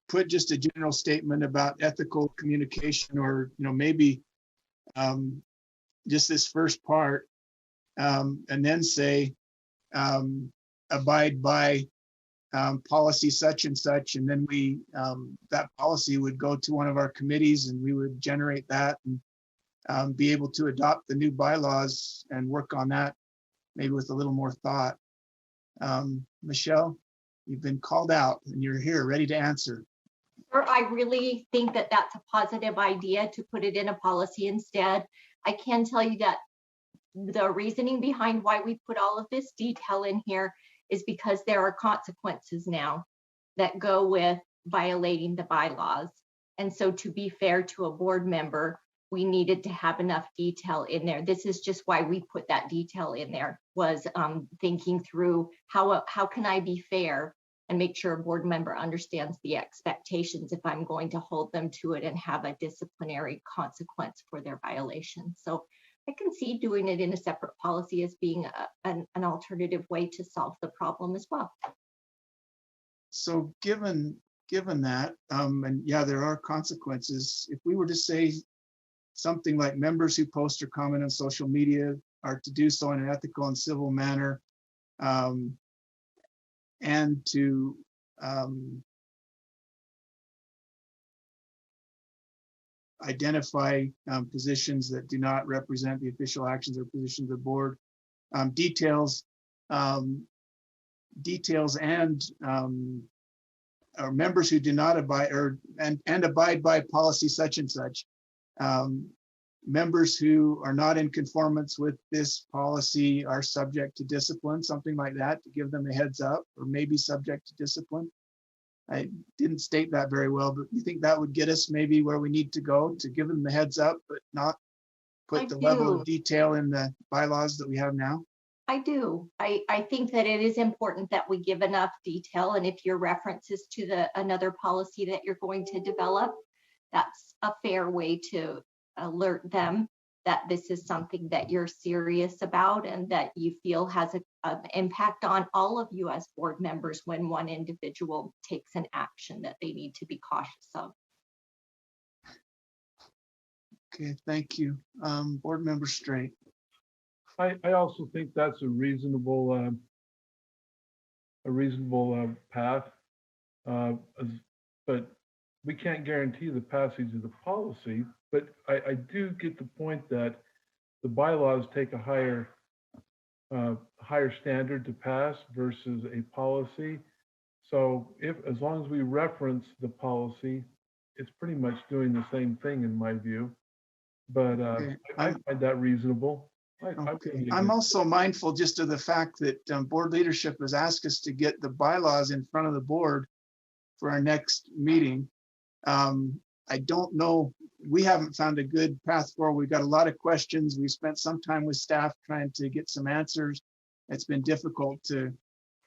put just a general statement about ethical communication, or maybe just this first part, and then say abide by policy such and such, and then that policy would go to one of our committees and we would generate that and be able to adopt the new bylaws and work on that maybe with a little more thought. Michelle, you've been called out and you're here ready to answer. I really think that that's a positive idea to put it in a policy instead. I can tell you that the reasoning behind why we put all of this detail in here is because there are consequences now that go with violating the bylaws. And so to be fair to a board member, we needed to have enough detail in there. This is just why we put that detail in there, was thinking through how can I be fair and make sure a board member understands the expectations if I'm going to hold them to it and have a disciplinary consequence for their violation. So I can see doing it in a separate policy as being an alternative way to solve the problem as well. So given that, and yeah, there are consequences. If we were to say something like members who post or comment on social media are to do so in an ethical and civil manner, and to identify positions that do not represent the official actions or positions of the board, details and or members who do not abide and abide by policy such and such. Members who are not in conformance with this policy are subject to discipline, something like that, to give them a heads up, or maybe subject to discipline. I didn't state that very well, but you think that would get us maybe where we need to go, to give them the heads up, but not put the level of detail in the bylaws that we have now? I do. I think that it is important that we give enough detail, and if your reference is to another policy that you're going to develop, that's a fair way to alert them that this is something that you're serious about and that you feel has an impact on all of you as board members when one individual takes an action that they need to be cautious of. Okay, thank you. Board Member Straight. I also think that's a reasonable path, but we can't guarantee the passage of the policy. But I do get the point that the bylaws take a higher standard to pass versus a policy. So as long as we reference the policy, it's pretty much doing the same thing in my view. But Okay. I find that reasonable. Okay. I'm also mindful just of the fact that board leadership has asked us to get the bylaws in front of the board for our next meeting. I don't know we haven't found a good path forward. We've got a lot of questions. We spent some time with staff trying to get some answers. It's been difficult to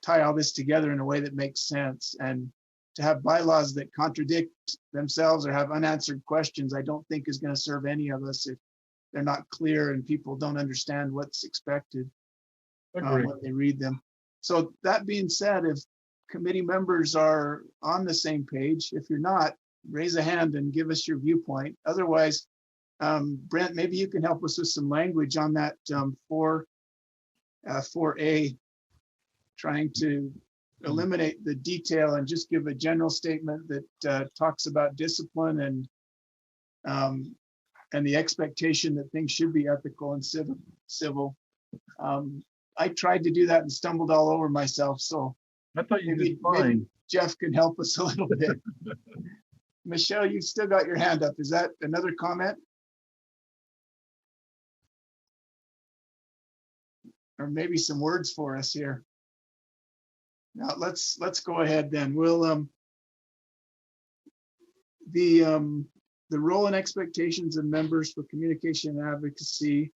tie all this together in a way that makes sense. And to have bylaws that contradict themselves or have unanswered questions, I don't think is going to serve any of us if they're not clear and people don't understand what's expected when they read them. So that being said, if committee members are on the same page, if you're not, raise a hand and give us your viewpoint. Otherwise, Brent, maybe you can help us with some language on that 4A, trying to eliminate the detail and just give a general statement that talks about discipline and the expectation that things should be ethical and civil. I tried to do that and stumbled all over myself. So I thought you did maybe fine. Jeff can help us a little bit. Michelle, you've still got your hand up. Is that another comment? Or maybe some words for us here. Now let's go ahead then. We'll the role and expectations of members for communication and advocacy.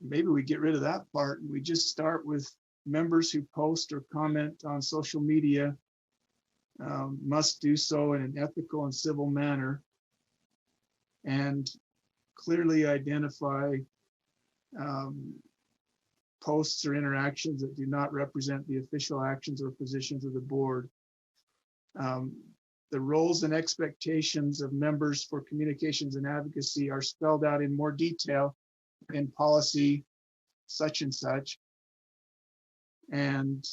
Maybe we get rid of that part and we just start with members who post or comment on social media must do so in an ethical and civil manner, and clearly identify posts or interactions that do not represent the official actions or positions of the board. The roles and expectations of members for communications and advocacy are spelled out in more detail in policy such and such. And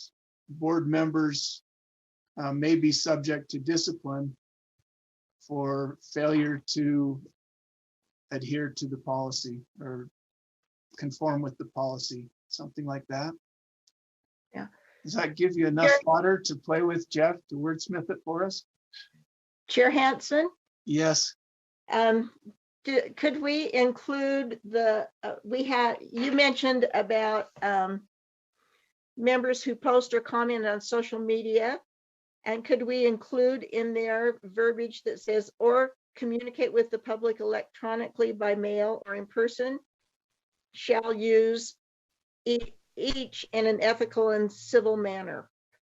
board members may be subject to discipline for failure to adhere to the policy or conform with the policy, something like that. Yeah. Does that give you enough fodder to play with, Jeff, to wordsmith it for us? Chair Hansen? Yes. Could we include you mentioned about members who post or comment on social media, and could we include in their verbiage that says or communicate with the public electronically by mail or in person shall use each in an ethical and civil manner?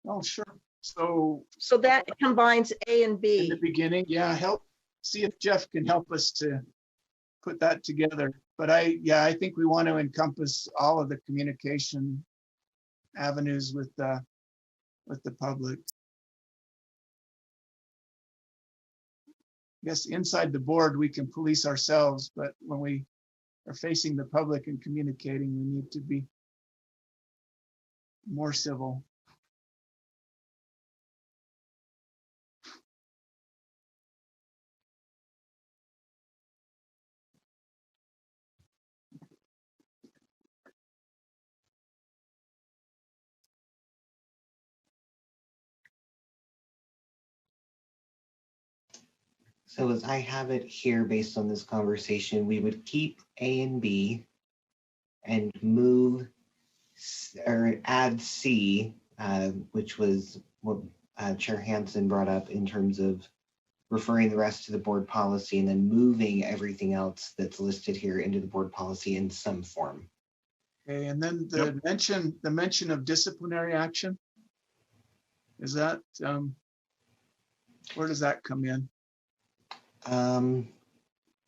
Oh, sure. So that combines A and B. In the beginning, yeah, see if Jeff can help us to put that together. But I think we want to encompass all of the communication avenues with the public. I guess inside the board, we can police ourselves, but when we are facing the public and communicating, we need to be more civil. So as I have it here, based on this conversation, we would keep A and B and move or add C, which was what Chair Hansen brought up in terms of referring the rest to the board policy and then moving everything else that's listed here into the board policy in some form. Okay, and then the mention of disciplinary action, is that where does that come in?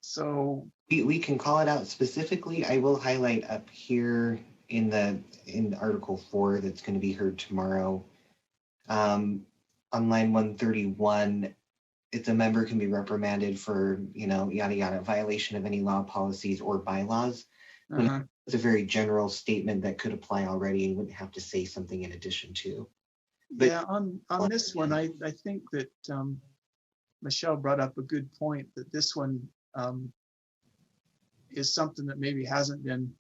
So we can call it out specifically. I will highlight up here in Article 4 that's going to be heard tomorrow. On line 131, it's a member can be reprimanded for, yada yada, violation of any law, policies, or bylaws. It's a very general statement that could apply already and wouldn't have to say something in addition to. But yeah, on this one, I think that Michelle brought up a good point, that this one is something that maybe hasn't been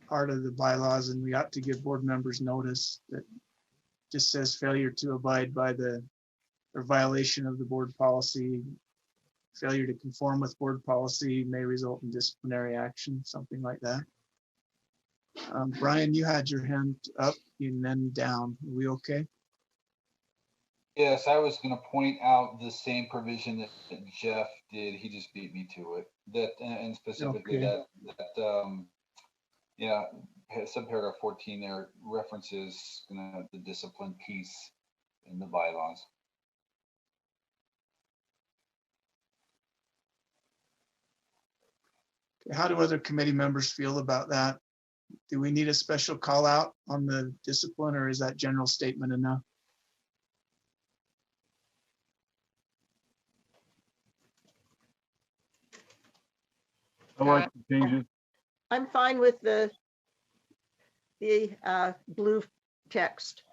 part of the bylaws, and we ought to give board members notice that just says failure to abide by or violation of the board policy, failure to conform with board policy may result in disciplinary action, something like that. Brian, you had your hand up and then down. Are we okay? Yes, I was going to point out the same provision that Jeff did. He just beat me to it. That, and specifically Okay. yeah, subparagraph 14 there references the discipline piece in the bylaws. How do other committee members feel about that? Do we need a special call out on the discipline, or is that general statement enough? I like the changes. I'm fine with the blue text.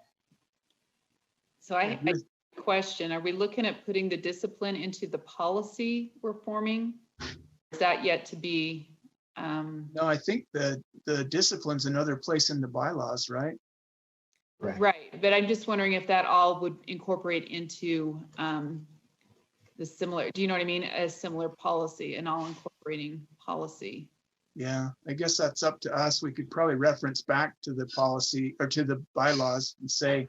So I have a question. Are we looking at putting the discipline into the policy we're forming? Is that yet to be? No, I think the discipline's another place in the bylaws, right? Right, but I'm just wondering if that all would incorporate into the similar, do you know what I mean? A similar policy, an all incorporating policy. Yeah, I guess that's up to us. We could probably reference back to the policy or to the bylaws and say,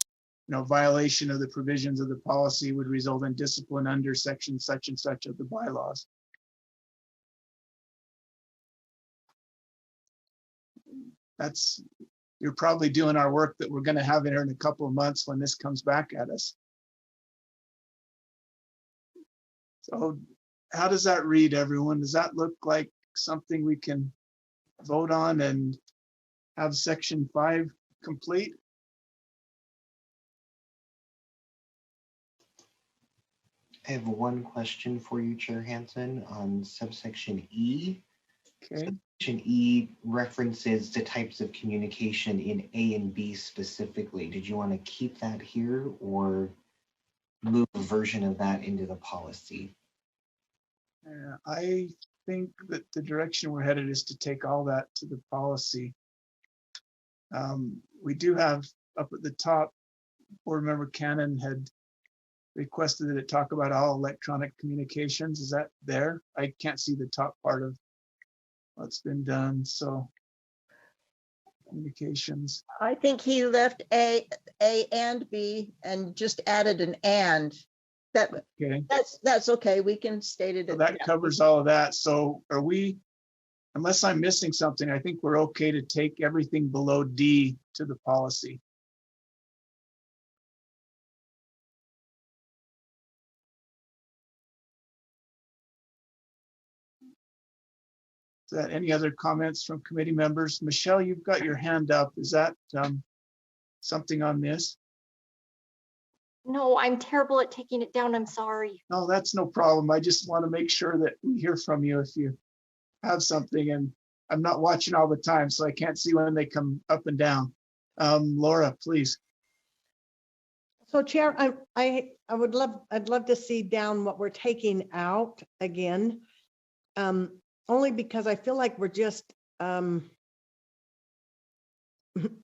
violation of the provisions of the policy would result in discipline under section such and such of the bylaws. You're probably doing our work that we're going to have in here in a couple of months when this comes back at us. So how does that read, everyone? Does that look like something we can vote on and have section 5 complete? I have one question for you, Chair Hansen, on subsection E. Okay. Subsection E references the types of communication in A and B specifically. Did you want to keep that here or move a version of that into the policy? I think that the direction we're headed is to take all that to the policy. We do have up at the top, Board Member Cannon had requested that it talk about all electronic communications. Is that there? I can't see the top part of what's been done. So communications. I think he left A and B and just added an and. Okay. That's okay. We can state it. So that covers all of that. So are we, unless I'm missing something, I think we're okay to take everything below D to the policy. Is that any other comments from committee members? Michelle, you've got your hand up. Is that something on this? No, I'm terrible at taking it down. I'm sorry. No, that's no problem. I just want to make sure that we hear from you if you have something, and I'm not watching all the time, so I can't see when they come up and down. Laura, please. So Chair, I'd love to see down what we're taking out again. Only because I feel like we're just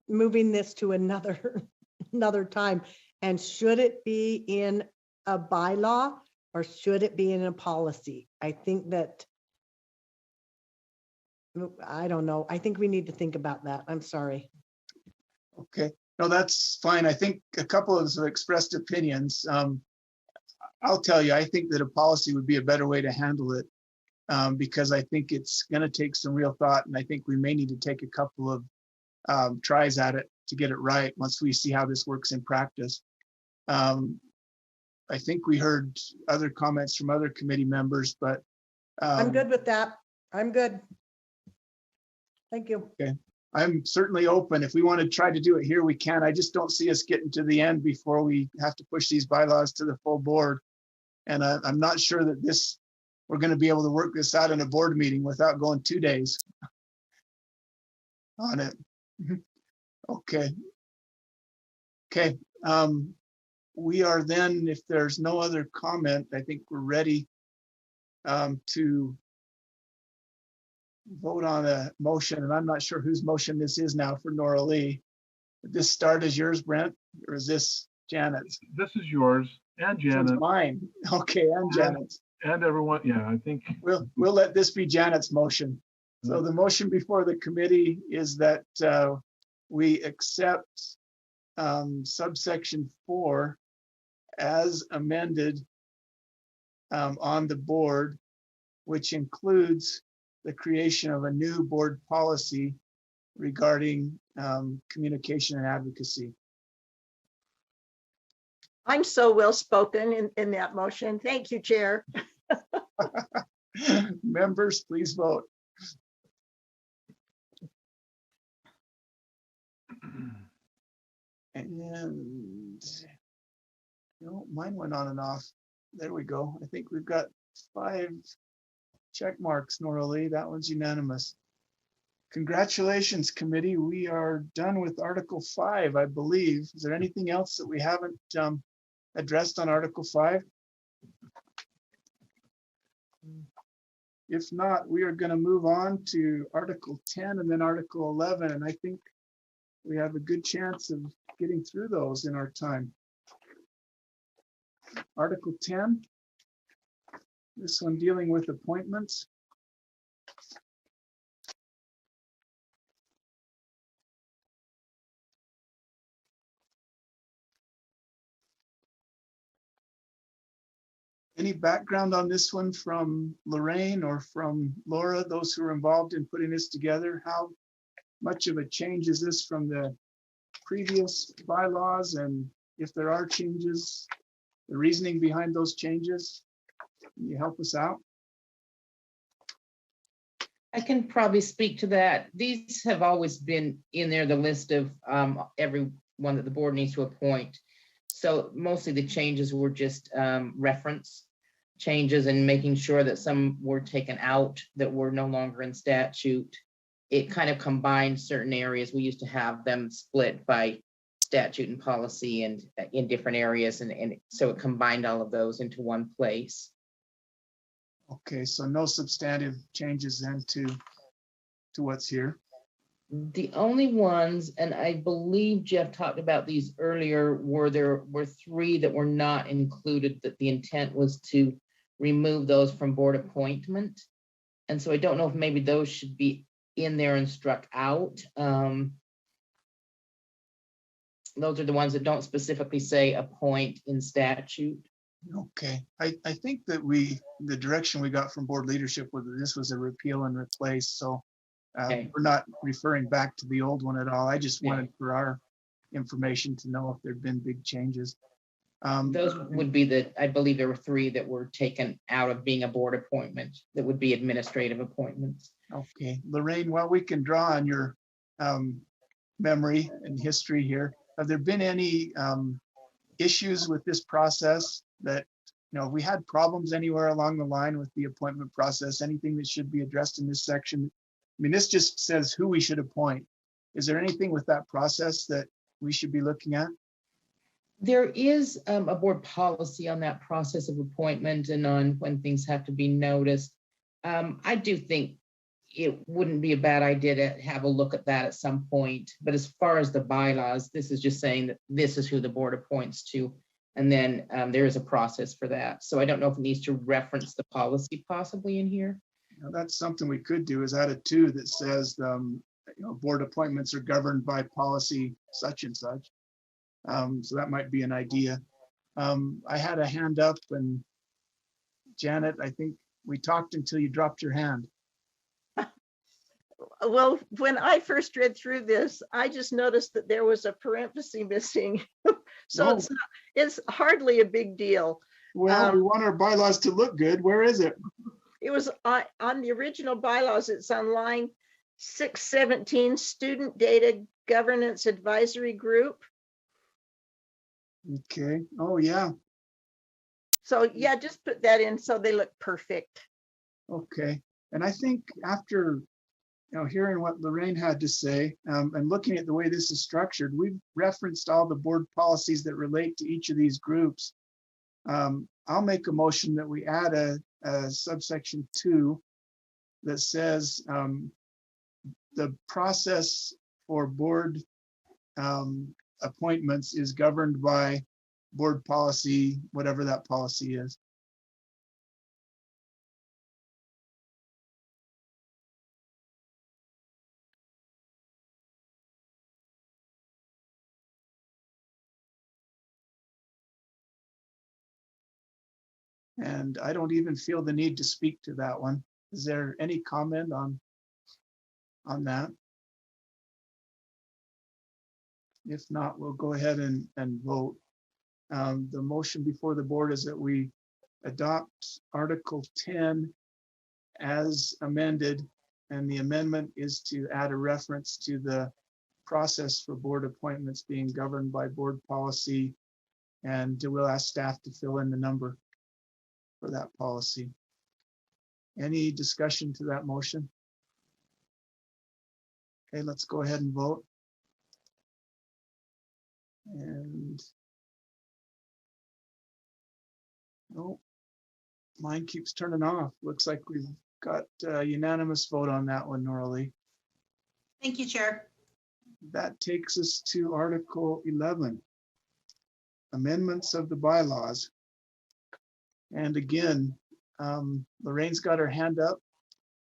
moving this to another time. And should it be in a bylaw or should it be in a policy? I think that, I don't know. I think we need to think about that. I'm sorry. Okay, no, that's fine. I think a couple of us have expressed opinions. I'll tell you, I think that a policy would be a better way to handle it. Because I think it's going to take some real thought, and I think we may need to take a couple of tries at it to get it right once we see how this works in practice. I think we heard other comments from other committee members, but I'm good with that. I'm good. Thank you. Okay, I'm certainly open. If we want to try to do it here, we can. I just don't see us getting to the end before we have to push these bylaws to the full board, and I'm not sure that we're going to be able to work this out in a board meeting without going 2 days on it. Okay. Okay. We are then, if there's no other comment, I think we're ready to vote on a motion. And I'm not sure whose motion this is now for Nora Lee. Did this start as yours, Brent, or is this Janet's? This is yours and So Janet. it's mine. Okay, and Janet's. And everyone, yeah, I think. We'll let this be Janet's motion. So the motion before the committee is that we accept subsection 4 as amended on the board, which includes the creation of a new board policy regarding communication and advocacy. I'm so well spoken in that motion. Thank you, Chair. Members, please vote. And no, mine went on and off. There we go. I think we've got 5 check marks, Nora Lee. That one's unanimous. Congratulations, committee. We are done with Article 5, I believe. Is there anything else that we haven't addressed on Article 5? If not, we are going to move on to Article 10 and then Article 11. And I think we have a good chance of getting through those in our time. Article 10, this one dealing with appointments. Any background on this one from Lorraine or from Laura, those who are involved in putting this together? How much of a change is this from the previous bylaws? And if there are changes, the reasoning behind those changes? Can you help us out? I can probably speak to that. These have always been in there, the list of everyone that the board needs to appoint. So mostly the changes were just reference changes and making sure that some were taken out that were no longer in statute. It kind of combined certain areas. We used to have them split by statute and policy and in different areas. And so it combined all of those into one place. Okay, so no substantive changes then to what's here. The only ones, and I believe Jeff talked about these earlier, there were 3 that were not included, that the intent was to remove those from board appointment. And so I don't know if maybe those should be in there and struck out. Those are the ones that don't specifically say appoint in statute. Okay, I think that the direction we got from board leadership was that this was a repeal and replace. So Okay. we're not referring back to the old one at all. I just wanted for our information to know if there'd been big changes. Those would be I believe there were 3 that were taken out of being a board appointment that would be administrative appointments. Okay, Lorraine, while we can draw on your memory and history here, have there been any issues with this process that, we had problems anywhere along the line with the appointment process, anything that should be addressed in this section? I mean, this just says who we should appoint. Is there anything with that process that we should be looking at? There is a board policy on that process of appointment and on when things have to be noticed. I do think it wouldn't be a bad idea to have a look at that at some point. But as far as the bylaws, this is just saying that this is who the board appoints to. And then there is a process for that. So I don't know if it needs to reference the policy possibly in here. That's something we could do, is add a 2 that says, board appointments are governed by policy such and such. So that might be an idea. I had a hand up, and Janet, I think we talked until you dropped your hand. Well, when I first read through this, I just noticed that there was a parenthesis missing. So it's hardly a big deal. Well, we want our bylaws to look good. Where is it? It was on the original bylaws. It's on line 617, Student Data Governance Advisory Group. Okay. Oh, yeah. So yeah, just put that in so they look perfect. Okay. And I think after hearing what Lorraine had to say and looking at the way this is structured, we've referenced all the board policies that relate to each of these groups. I'll make a motion that we add a subsection 2 that says the process for board appointments is governed by board policy, whatever that policy is. And I don't even feel the need to speak to that one. Is there any comment on that? If not, we'll go ahead and vote. The motion before the board is that we adopt Article 10 as amended, and the amendment is to add a reference to the process for board appointments being governed by board policy, and we'll ask staff to fill in the number for that policy. Any discussion to that motion? Okay, let's go ahead and vote. And no, mine keeps turning off. Looks like we've got a unanimous vote on that one, Norley. Thank you, Chair. That takes us to Article 11, amendments of the bylaws. And again, Lorraine's got her hand up.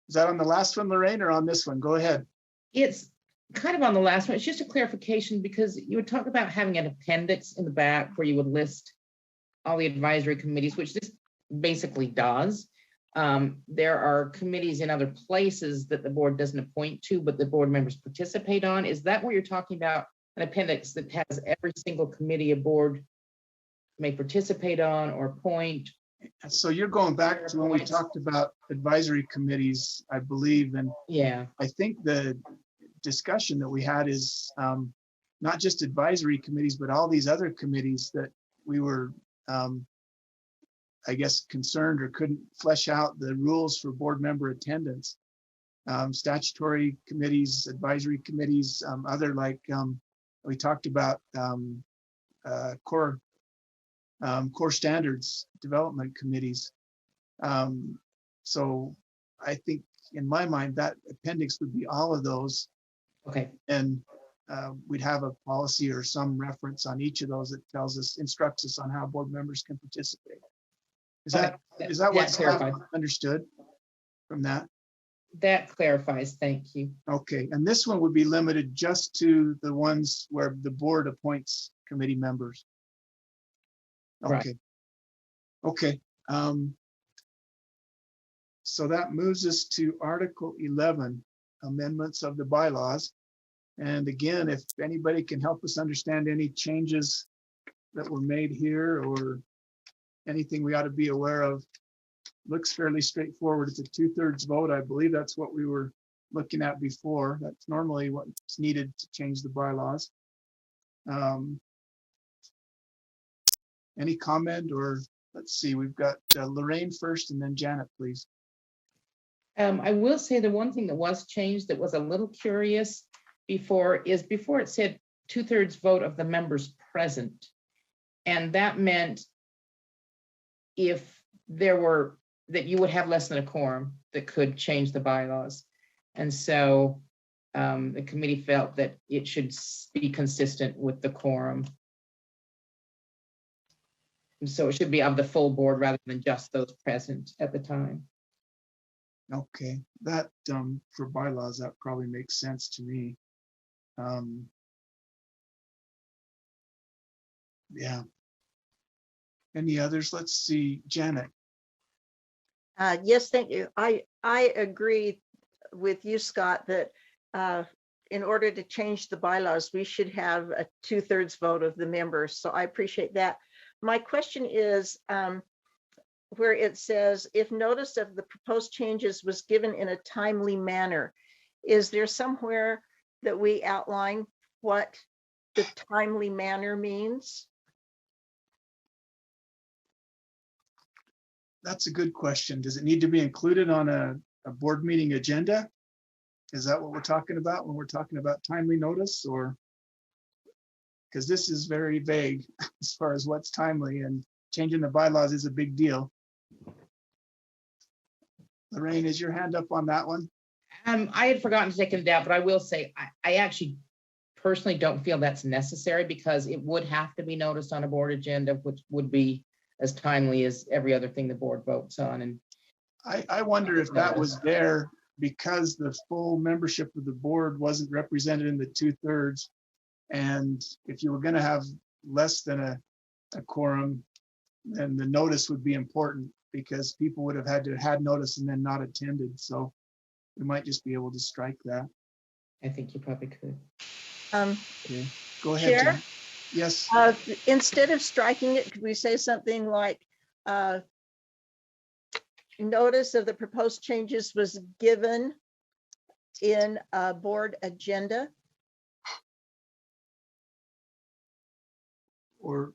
Is that on the last one, Lorraine, or on this one? Go ahead. It's kind of on the last one. It's just a clarification because you would talk about having an appendix in the back where you would list all the advisory committees, which this basically does. There are committees in other places that the board doesn't appoint to, but the board members participate on. Is that what you're talking about? An appendix that has every single committee a board may participate on or appoint? So you're going back to when we talked about advisory committees, I believe, and yeah, I think the discussion that we had is not just advisory committees, but all these other committees that we were, I guess, concerned or couldn't flesh out the rules for board member attendance. Statutory committees, advisory committees, other like we talked about core standards development committees. So I think in my mind that appendix would be all of those. Okay. And we'd have a policy or some reference on each of those that tells us, instructs us on how board members can participate. Is that what's understood from that? That clarifies, thank you. Okay, and this one would be limited just to the ones where the board appoints committee members. Okay. Right. Okay. So that moves us to Article 11, amendments of the bylaws. And again, if anybody can help us understand any changes that were made here or anything we ought to be aware of, looks fairly straightforward. It's a 2/3 vote. I believe that's what we were looking at before. That's normally what's needed to change the bylaws. Any comment, or let's see, we've got Lorraine first and then Janet, please. I will say the one thing that was changed that was a little curious before it said 2/3 vote of the members present. And that meant if there were, that you would have less than a quorum that could change the bylaws. And so the committee felt that it should be consistent with the quorum. And so it should be of the full board rather than just those present at the time. Okay, that for bylaws, that probably makes sense to me. Yeah. Any others? Let's see, Janet. Yes, thank you. I agree with you, Scott, that in order to change the bylaws, we should have a 2/3 vote of the members. So I appreciate that. My question is where it says, if notice of the proposed changes was given in a timely manner, is there somewhere that we outline what the timely manner means? That's a good question. Does it need to be included on a board meeting agenda? Is that what we're talking about when we're talking about timely notice, or? Because this is very vague as far as what's timely, and changing the bylaws is a big deal. Lorraine, is your hand up on that one? I had forgotten to take it down, but I will say I actually personally don't feel that's necessary because it would have to be noticed on a board agenda, which would be as timely as every other thing the board votes on. And I wonder if that was there because the full membership of the board wasn't represented in the 2/3. And if you were going to have less than a quorum, then the notice would be important. because people would have had notice and then not attended. So we might just be able to strike that. I think you probably could. Okay, go ahead, Chair? Jen. Yes, Instead of striking it, could we say something like, notice of the proposed changes was given in a board agenda? or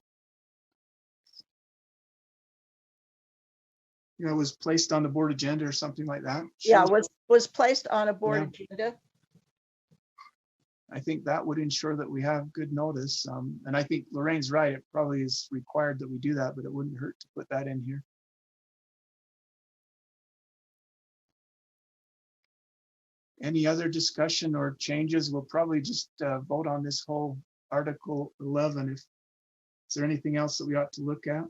was placed on the board agenda or something like that. Yeah, Sure. was placed on a board Yeah. agenda. I think that would ensure that we have good notice. And I think Lorraine's right. It probably is required that we do that, but it wouldn't hurt to put that in here. Any other discussion or changes? We'll probably just vote on this whole Article 11. Is there anything else that we ought to look at?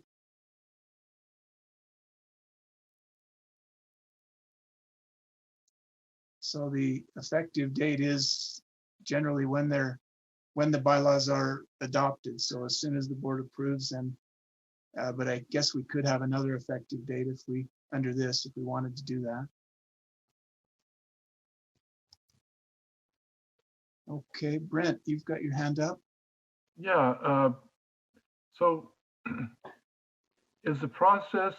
So the effective date is generally when the bylaws are adopted. So as soon as the board approves them, but I guess we could have another effective date if we wanted to do that. Okay, Brent, you've got your hand up. Yeah, so is the process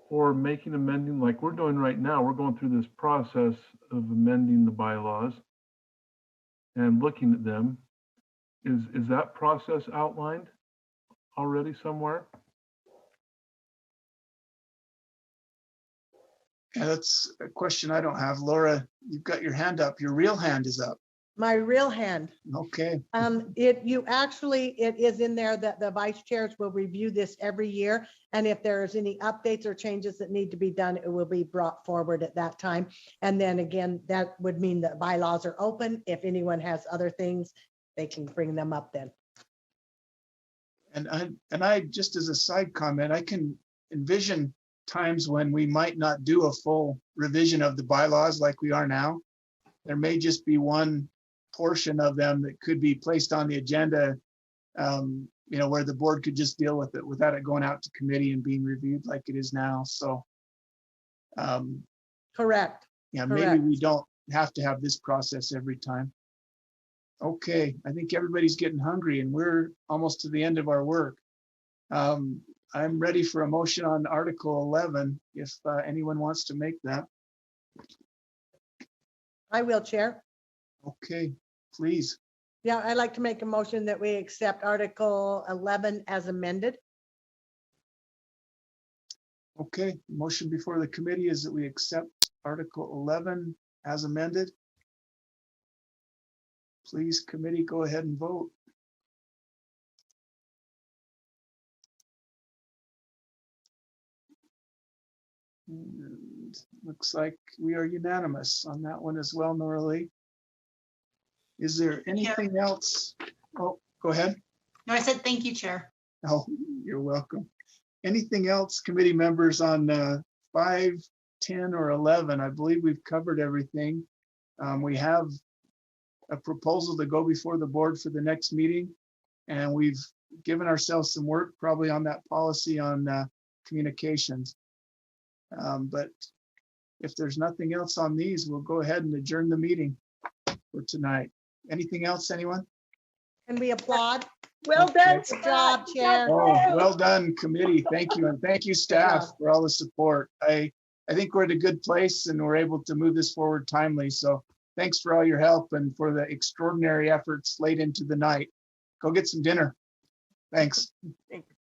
for amending like we're doing right now, we're going through this process of amending the bylaws and looking at them. Is that process outlined already somewhere? Yeah, that's a question I don't have. Laura, you've got your hand up. Your real hand is up. My real hand. Okay. It is in there that the vice chairs will review this every year. And if there's any updates or changes that need to be done, it will be brought forward at that time. And then again, that would mean that bylaws are open. If anyone has other things, they can bring them up then. And I just as a side comment, I can envision times when we might not do a full revision of the bylaws like we are now. There may just be one portion of them that could be placed on the agenda, where the board could just deal with it without it going out to committee and being reviewed like it is now. So, Correct. yeah, Correct. maybe we don't have to have this process every time. Okay, I think everybody's getting hungry and we're almost to the end of our work. I'm ready for a motion on Article 11 if anyone wants to make that. I will, Chair. Okay, please. Yeah, I'd like to make a motion that we accept Article 11 as amended. Okay, motion before the committee is that we accept Article 11 as amended. Please, committee, go ahead and vote. And looks like we are unanimous on that one as well, Norley. Is there anything else? Oh, go ahead. No, I said thank you, Chair. Oh, you're welcome. Anything else, committee members, on 5, 10, or 11? I believe we've covered everything. We have a proposal to go before the board for the next meeting, and we've given ourselves some work probably on that policy on communications. But if there's nothing else on these, we'll go ahead and adjourn the meeting for tonight. Anything else, anyone? Can we applaud? Well done. Good job, Chair. Oh, well done, committee. Thank you. And thank you, staff, for all the support. I think we're at a good place and we're able to move this forward timely. So thanks for all your help and for the extraordinary efforts late into the night. Go get some dinner. Thanks. Thank you.